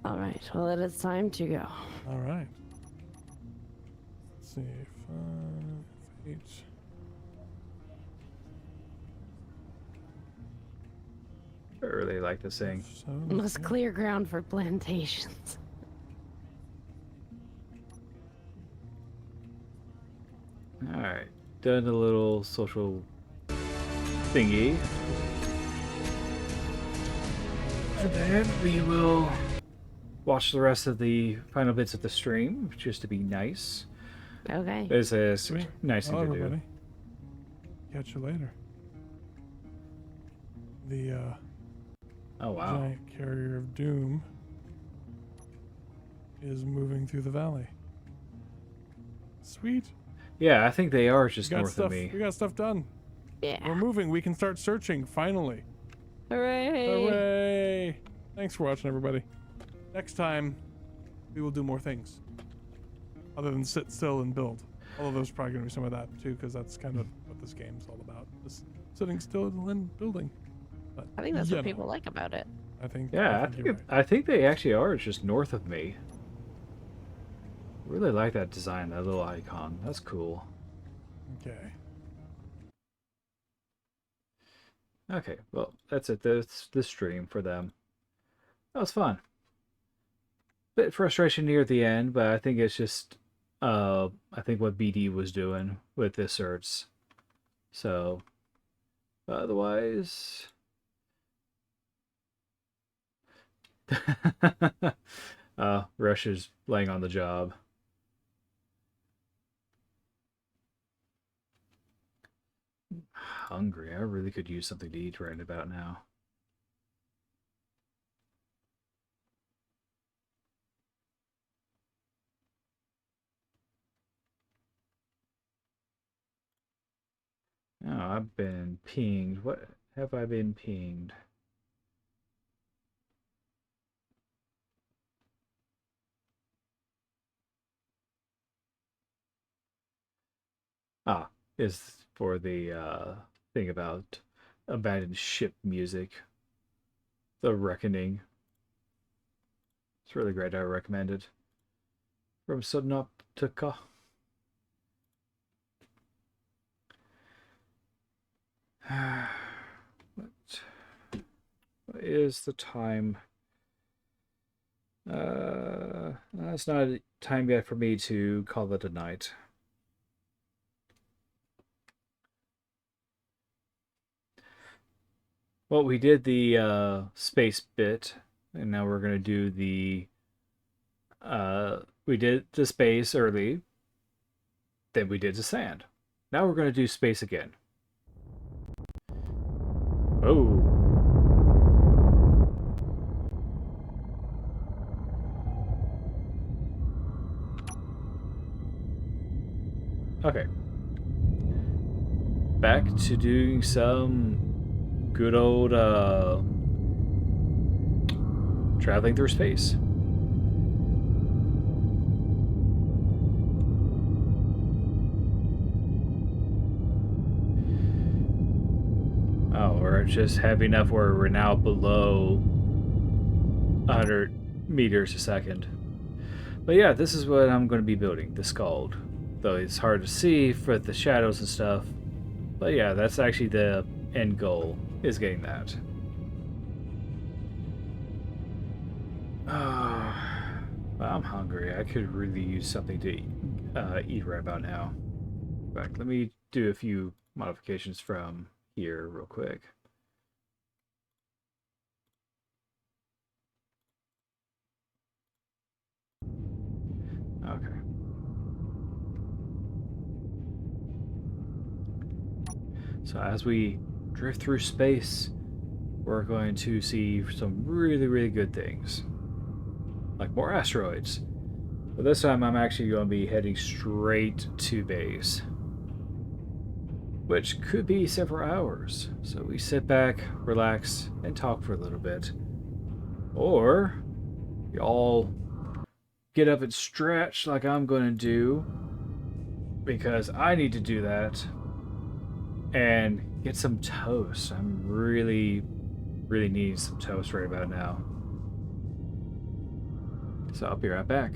All right. Well, it is time to go. All right. Let's see. 5, 8. I really like this thing. Must clear ground for plantations. Alright, done a little social thingy. And then we will watch the rest of the final bits of the stream, just to be nice. Okay. This is Sweet. nice Well, thing to everybody. do. Catch you later. the Oh wow. giant carrier of doom is moving through the valley. Sweet. Yeah, I think they are We just got north stuff. of me. We got stuff done. Yeah. We're moving. We can start searching finally. Hooray! Hooray! Thanks for watching, everybody. Next time, we will do more things other than sit still and build. Although there's probably going to be some of that too, because that's kind of what this game's all about: just sitting still and building. But, I think that's what you people know, like about it. I think. Yeah, I think you're right. I think they actually are just north of me. Really like that design, that little icon. That's cool. Okay. Okay, well, that's it. That's the stream for them. That was fun. Bit frustration near the end, but I think it's just, I think what BD was doing with the certs. So, otherwise, Rush is laying on the job. Hungry. I really could use something to eat right about now. Oh, I've been pinged. What have I been pinged? Ah, is for the thing about abandoned ship music. The Reckoning. It's really great. I recommend it. From Subnautica. What is the time? It's not time yet for me to call it a night. Well, we did the space bit, and now we're gonna do the we did the space early, then we did the sand. Now we're gonna do space again. Oh. Okay. Back to doing some good old traveling through space. Oh, we're just heavy enough where we're now below 100 meters a second. But yeah, this is what I'm going to be building, the Scald. Though it's hard to see for the shadows and stuff. But yeah, that's actually the end goal, is getting that. I'm hungry. I could really use something to eat right about now. In fact, let me do a few modifications from here real quick. Okay. So as we drift through space, we're going to see some really, really good things. Like more asteroids. But this time I'm actually going to be heading straight to base. Which could be several hours. So we sit back, relax, and talk for a little bit. Or we all get up and stretch like I'm going to do. Because I need to do that. And get some toast. I'm really needing some toast right about now. So I'll be right back.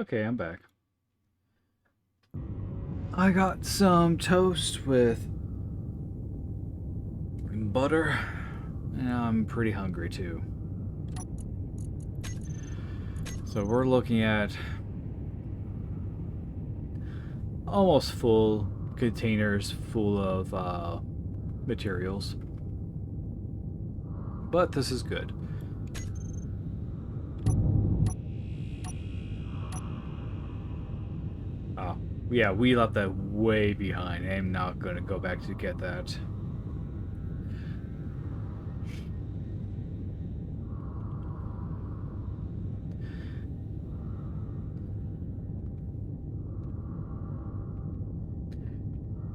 Okay, I'm back. I got some toast with butter, and I'm pretty hungry too. So we're looking at almost full containers full of materials. But this is good. Oh, yeah, we left that way behind. I'm not going to go back to get that.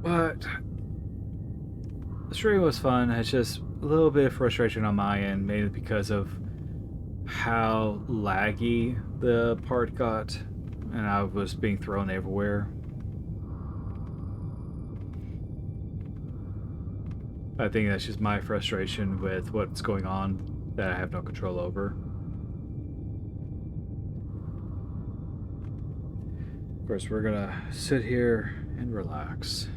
But the stream was fun. It's just a little bit of frustration on my end, mainly because of how laggy the part got, and I was being thrown everywhere. I think that's just my frustration with what's going on that I have no control over. Of course, we're gonna sit here and relax.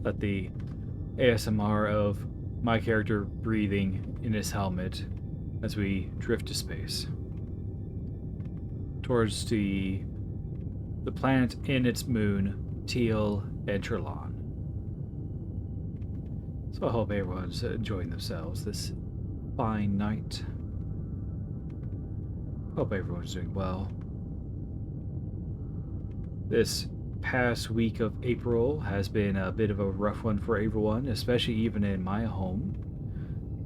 Let the ASMR of my character breathing in his helmet as we drift to space towards the planet and its moon, Teal and Trelon. So I hope everyone's enjoying themselves this fine night. Hope everyone's doing well. This past week of April has been a bit of a rough one for everyone, especially even in my home.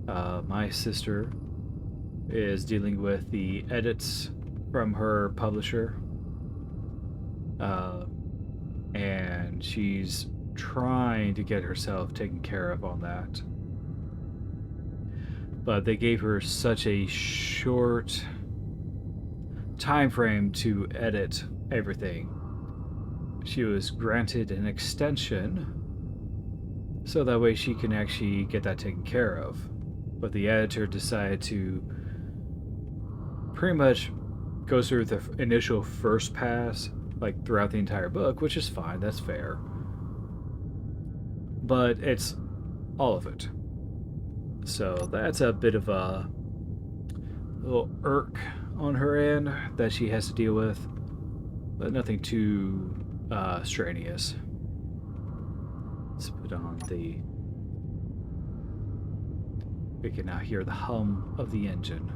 My sister is dealing with the edits from her publisher, and she's trying to get herself taken care of on that. But they gave her such a short time frame to edit everything. She was granted an extension so that way she can actually get that taken care of. But the editor decided to pretty much go through the initial first pass, like throughout the entire book, which is fine, that's fair. But it's all of it. So that's a bit of a little irk on her end that she has to deal with, but nothing too strenuous. Let's put on the... We can now hear the hum of the engine.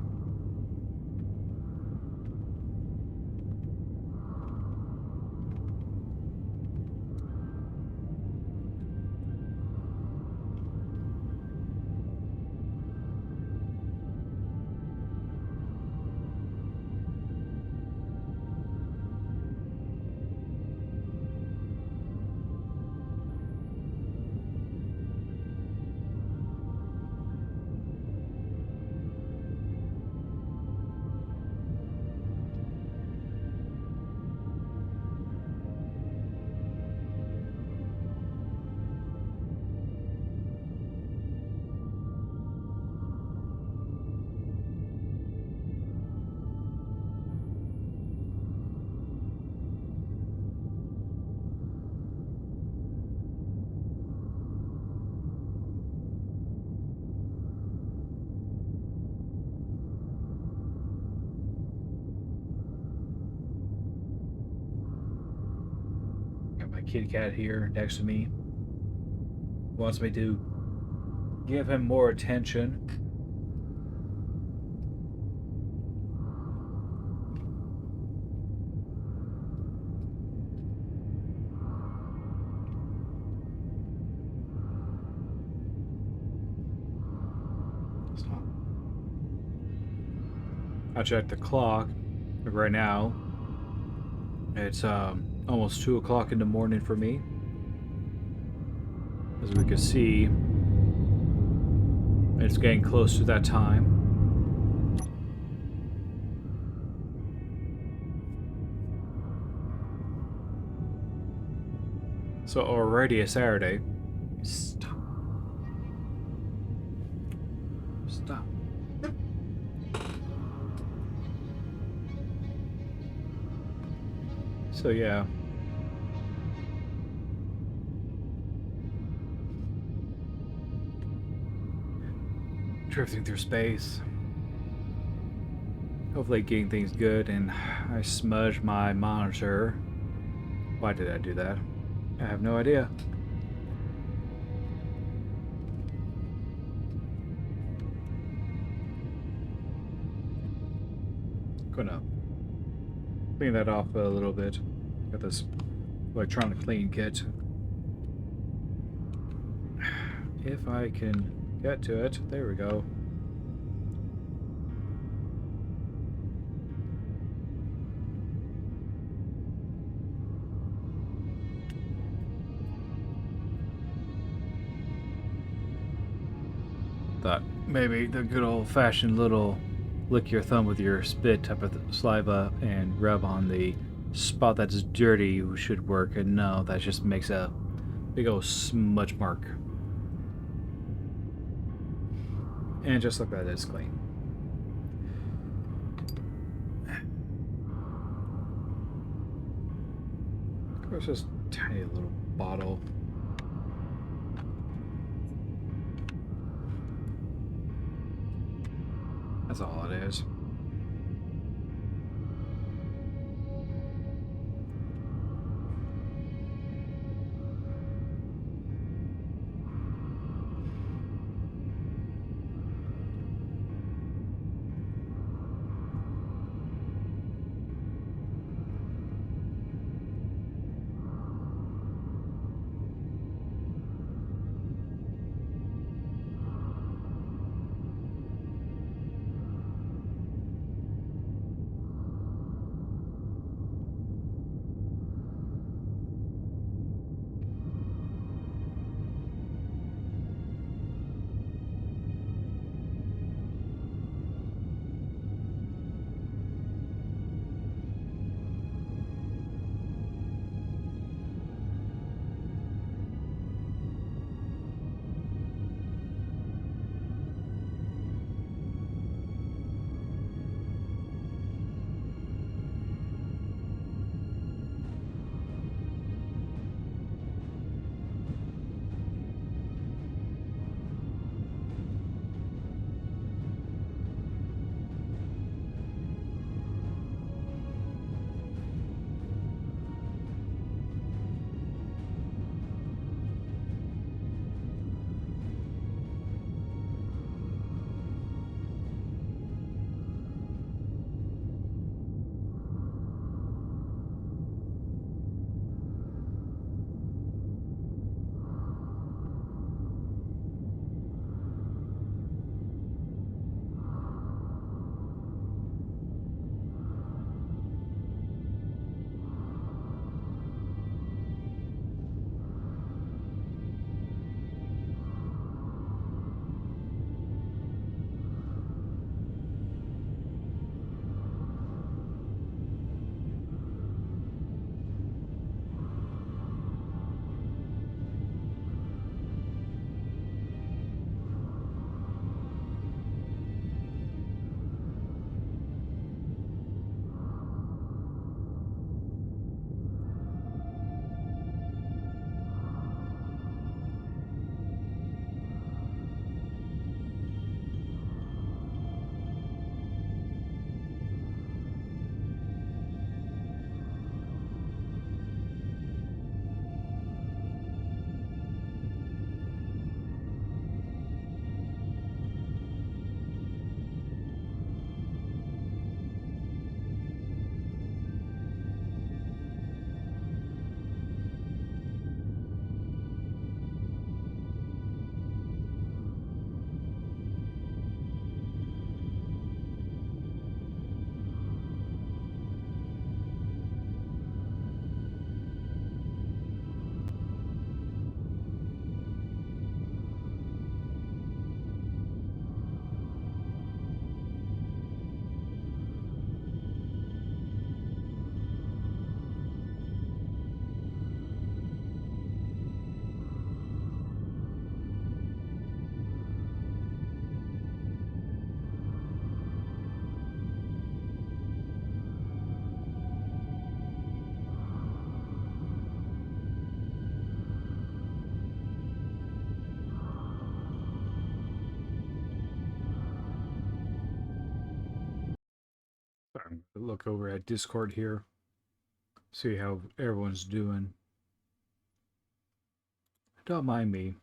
Kitty cat here next to me wants me to give him more attention. Stop. I checked the clock right now. It's almost 2 o'clock in the morning for me. As we can see, it's getting close to that time. So already a Saturday. Stop. Stop. So yeah. Drifting through space. Hopefully getting things good, and I smudged my monitor. Why did I do that? I have no idea. Gonna clean that off a little bit. Got this electronic clean kit. If I can get to it, there we go. Thought maybe the good old-fashioned little lick your thumb with your spit type of saliva and rub on the spot that's dirty should work, and no, that just makes a big old smudge mark. And just like that, it's clean. Of course, this tiny little bottle. That's all it is. I'm gonna look over at Discord here, see how everyone's doing. Don't mind me.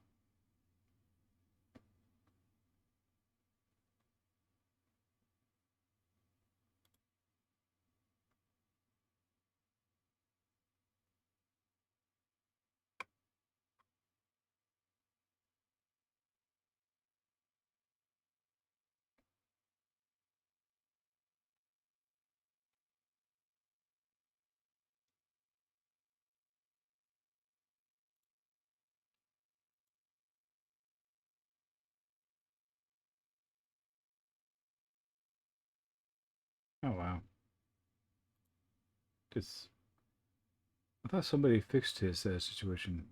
Oh wow. Just I thought somebody fixed his situation.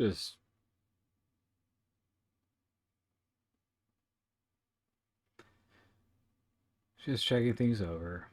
Just just checking things over.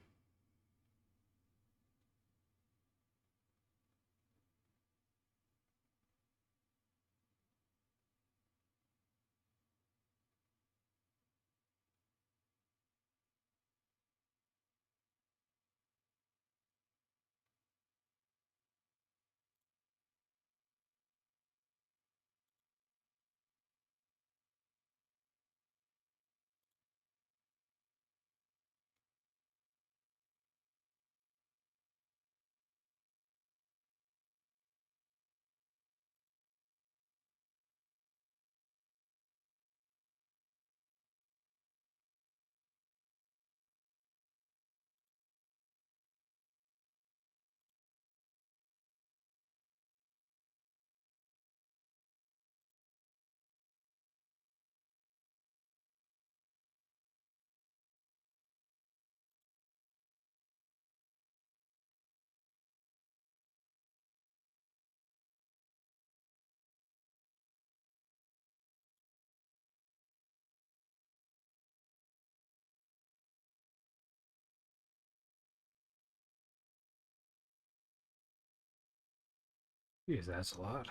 Jeez, that's a lot.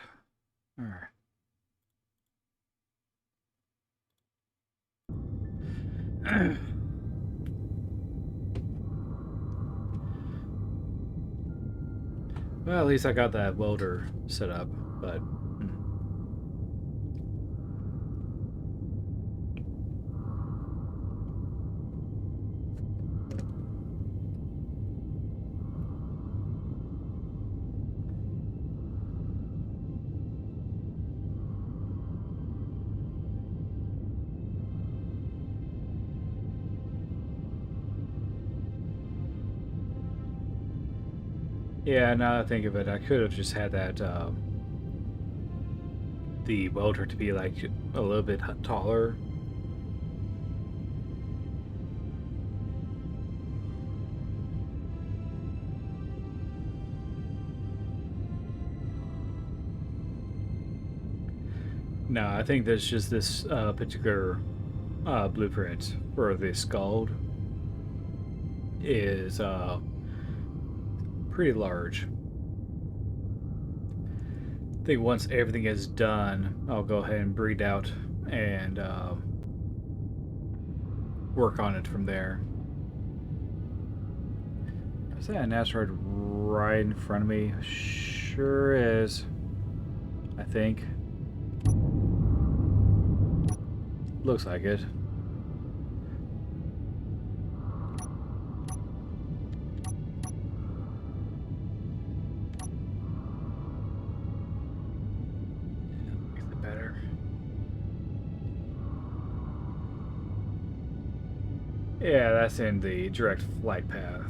Alright. Well, at least I got that welder set up, but... Yeah, now that I think of it, I could have just had that, the welder to be like a little bit taller. No, I think there's just this particular blueprint for the Scald is pretty large. I think once everything is done, I'll go ahead and breed out and work on it from there. Is that an asteroid right in front of me? Sure is. I think. Looks like it. Makes it better. Yeah, that's in the direct flight path.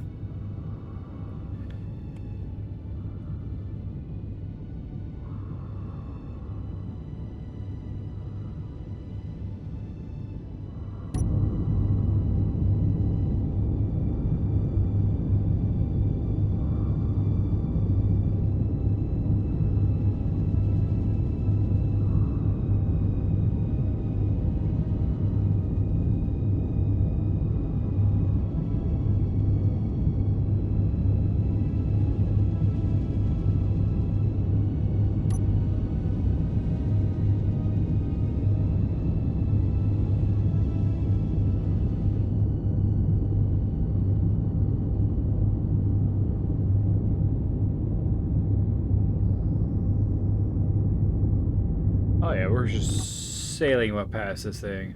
Oh yeah, we're just sailing up past this thing.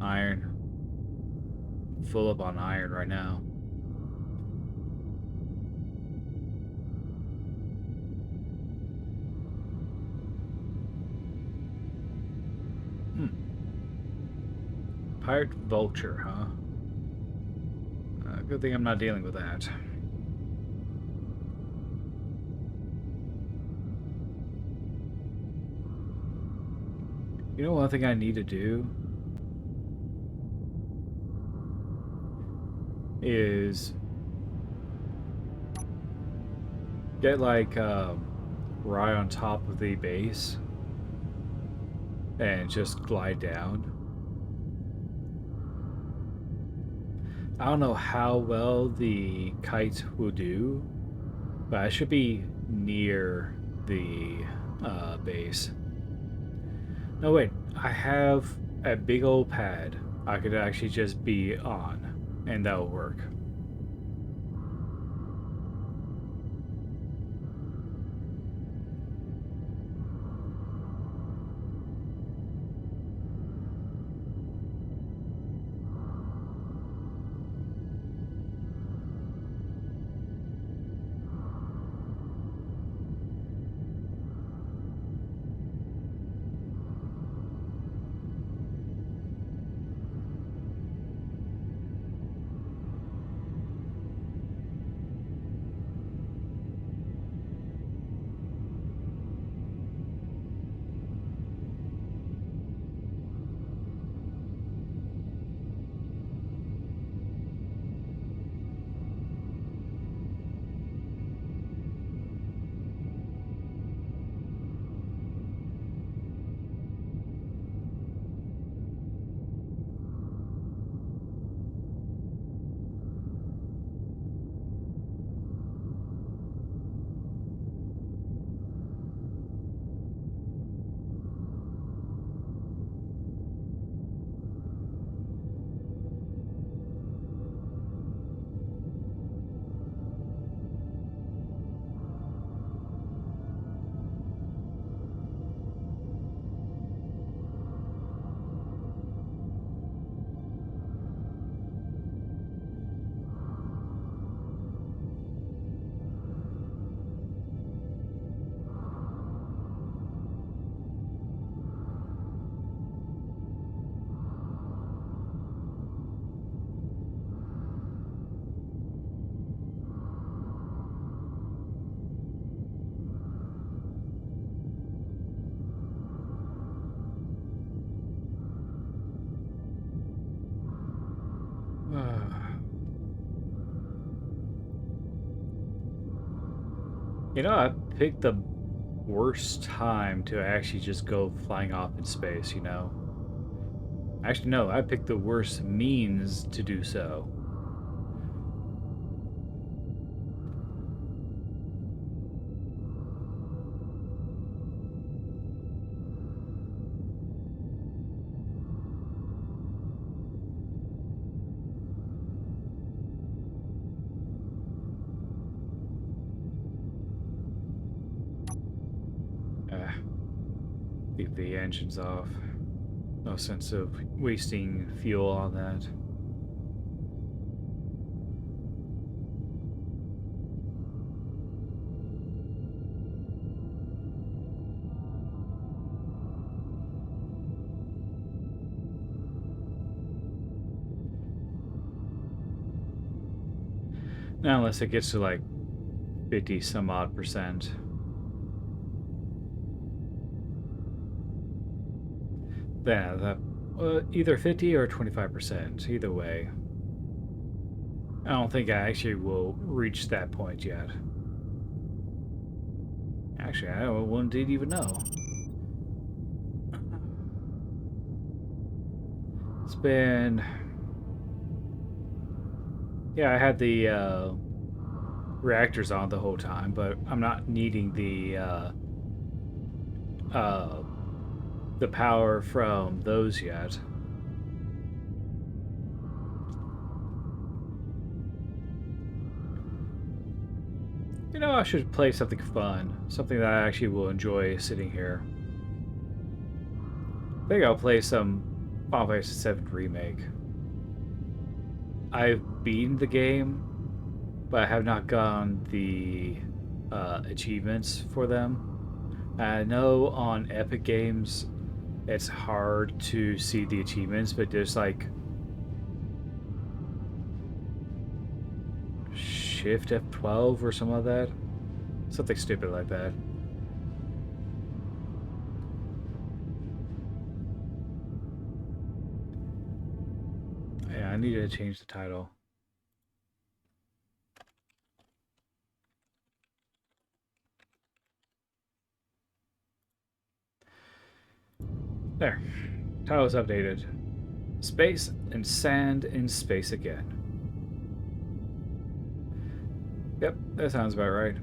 Iron. Full up on iron right now. Pirate vulture, huh? Good thing I'm not dealing with that. You know, one thing I need to do is get like right on top of the base and just glide down. I don't know how well the kite will do, but I should be near the base. No, wait. I have a big old pad I could actually just be on, and that will work. You know, I picked the worst time to actually just go flying off in space, you know? Actually, no, I picked the worst means to do so. Uh, Leave the engines off. No sense of wasting fuel on that. Not unless it gets to like 50 some odd percent. Then either 50 or 25%, either way. I don't think I actually will reach that point yet. Actually, I wouldn't even know. It's been... Yeah, I had the reactors on the whole time, but I'm not needing uh, the power from those yet. You know, I should play something fun, something that I actually will enjoy sitting here. I think I'll play some Final Fantasy VII Remake. I've beaten the game, but I have not gotten the achievements for them. I know on Epic Games it's hard to see the achievements, but there's like Shift F12 or something like that. Something stupid like that. Yeah, I need to change the title. There. Title is updated. Space and sand in space again. Yep, that sounds about right.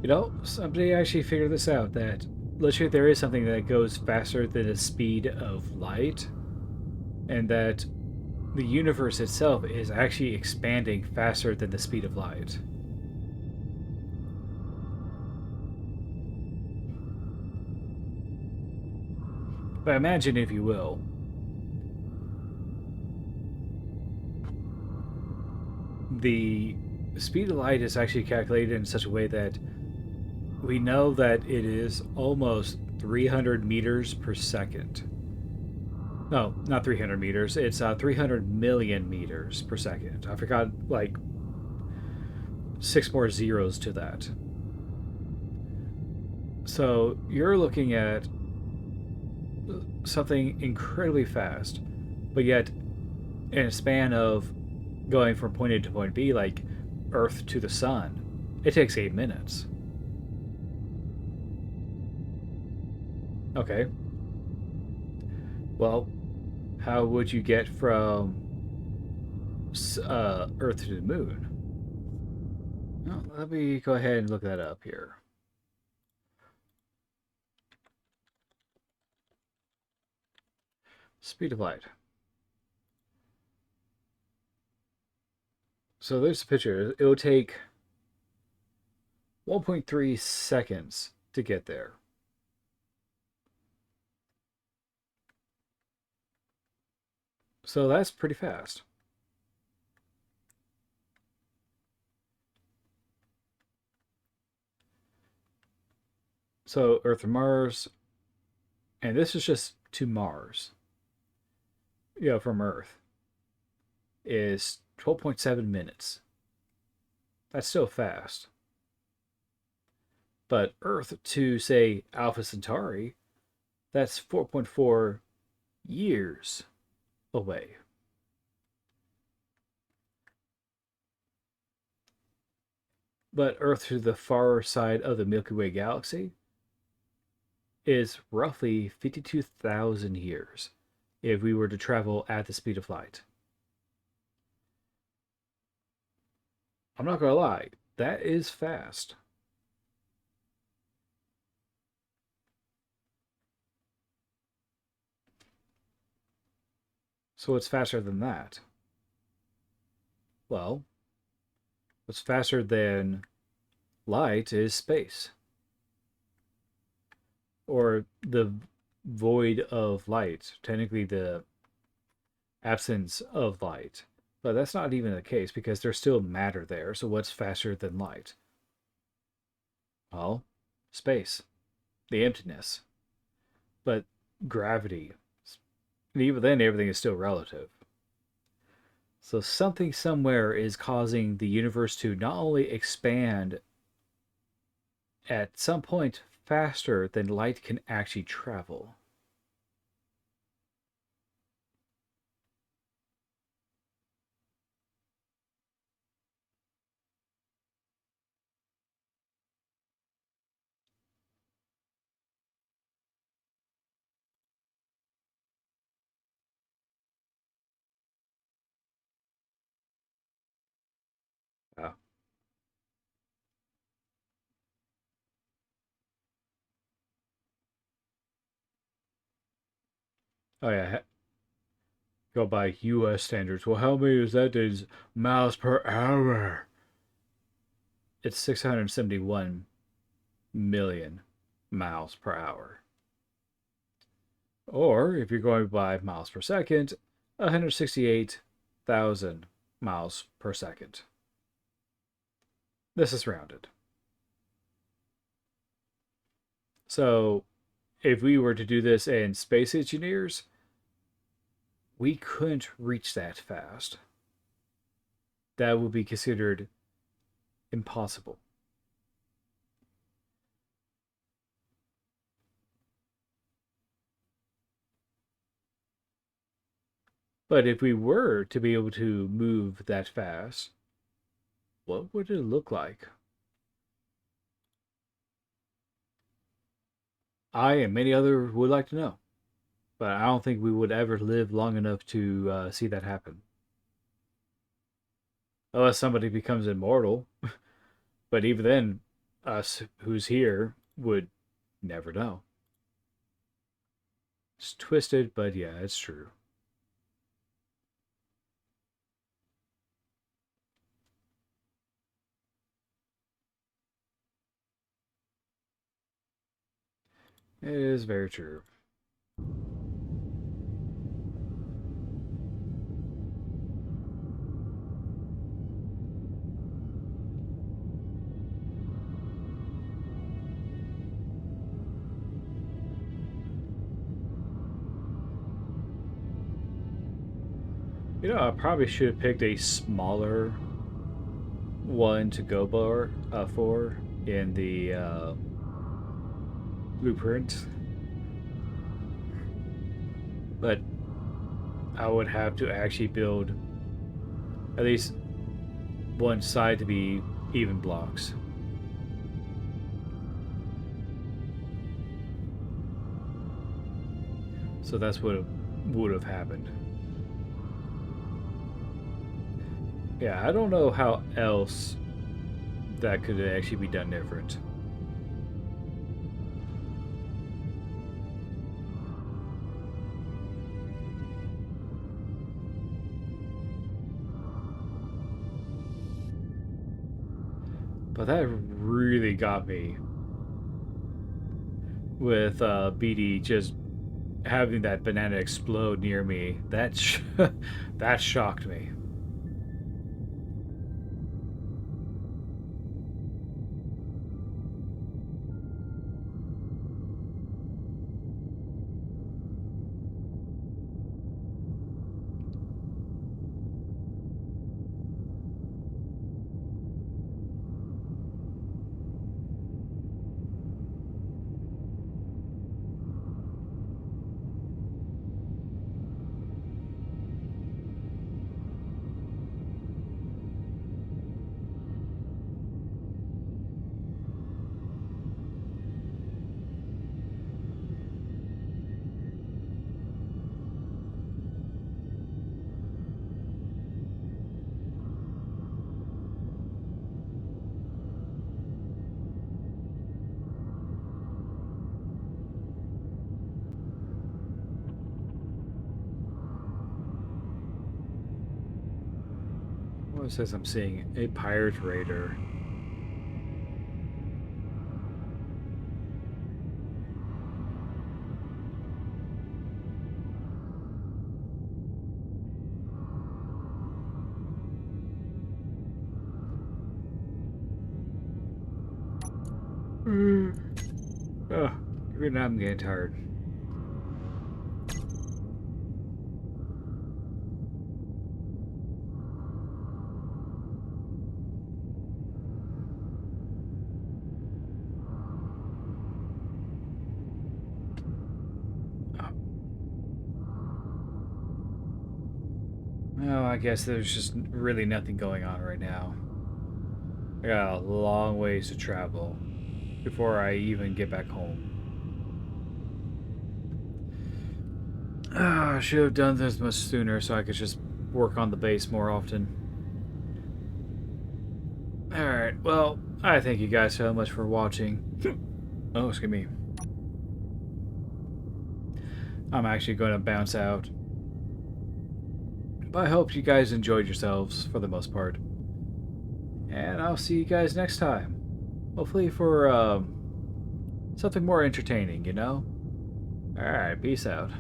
You know, somebody actually figured this out, that literally there is something that goes faster than the speed of light, and that the universe itself is actually expanding faster than the speed of light. But imagine, if you will, the speed of light is actually calculated in such a way that we know that it is almost 300 meters per second. No, not 300 meters. It's 300 million meters per second. I forgot, like, 6 more zeros to that. So you're looking at something incredibly fast, but yet in a span of going from point A to point B, like Earth to the Sun, it takes 8 minutes. Okay. Well, how would you get from Earth to the Moon? Well, let me go ahead and look that up here. Speed of light. So there's a picture. It'll take 1.3 seconds to get there. So that's pretty fast. So Earth and Mars, and this is just to Mars, from Earth, is 12.7 minutes. That's still fast. But Earth to, say, Alpha Centauri, that's 4.4 years away. But Earth to the far side of the Milky Way galaxy is roughly 52,000 years if we were to travel at the speed of light. I'm not going to lie, that is fast. So what's faster than that? Well, what's faster than light is space. Or the void of light, technically the absence of light. But that's not even the case because there's still matter there. So what's faster than light? Well, space, the emptiness. But gravity, and even then everything is still relative. So something somewhere is causing the universe to not only expand at some point faster than light can actually travel. Oh, oh yeah, go by U.S. standards. Well, how many is that in miles per hour? It's 671 million miles per hour. Or, if you're going by miles per second, 168,000 miles per second. This is rounded. So, if we were to do this in space engineers, we couldn't reach that fast. That would be considered impossible. But if we were to be able to move that fast, what would it look like? I and many others would like to know, but I don't think we would ever live long enough to see that happen. Unless somebody becomes immortal. But even then, us who's here would never know. It's twisted, but yeah, it's true. It is very true. I probably should have picked a smaller one to go for in the blueprint. But I would have to actually build at least one side to be even blocks. So that's what would have happened. Yeah, I don't know how else that could actually be done different. But that really got me with BD just having that banana explode near me, that shocked me. Well, it says I'm seeing a pirate raider. Oh, even now I'm getting tired. Well, I guess there's just really nothing going on right now. I got a long ways to travel before I even get back home. I should have done this much sooner so I could just work on the base more often. Alright, well, I thank you guys so much for watching. Oh, excuse me. I'm actually going to bounce out. But I hope you guys enjoyed yourselves for the most part. And I'll see you guys next time. Hopefully for something more entertaining, you know? Alright, peace out.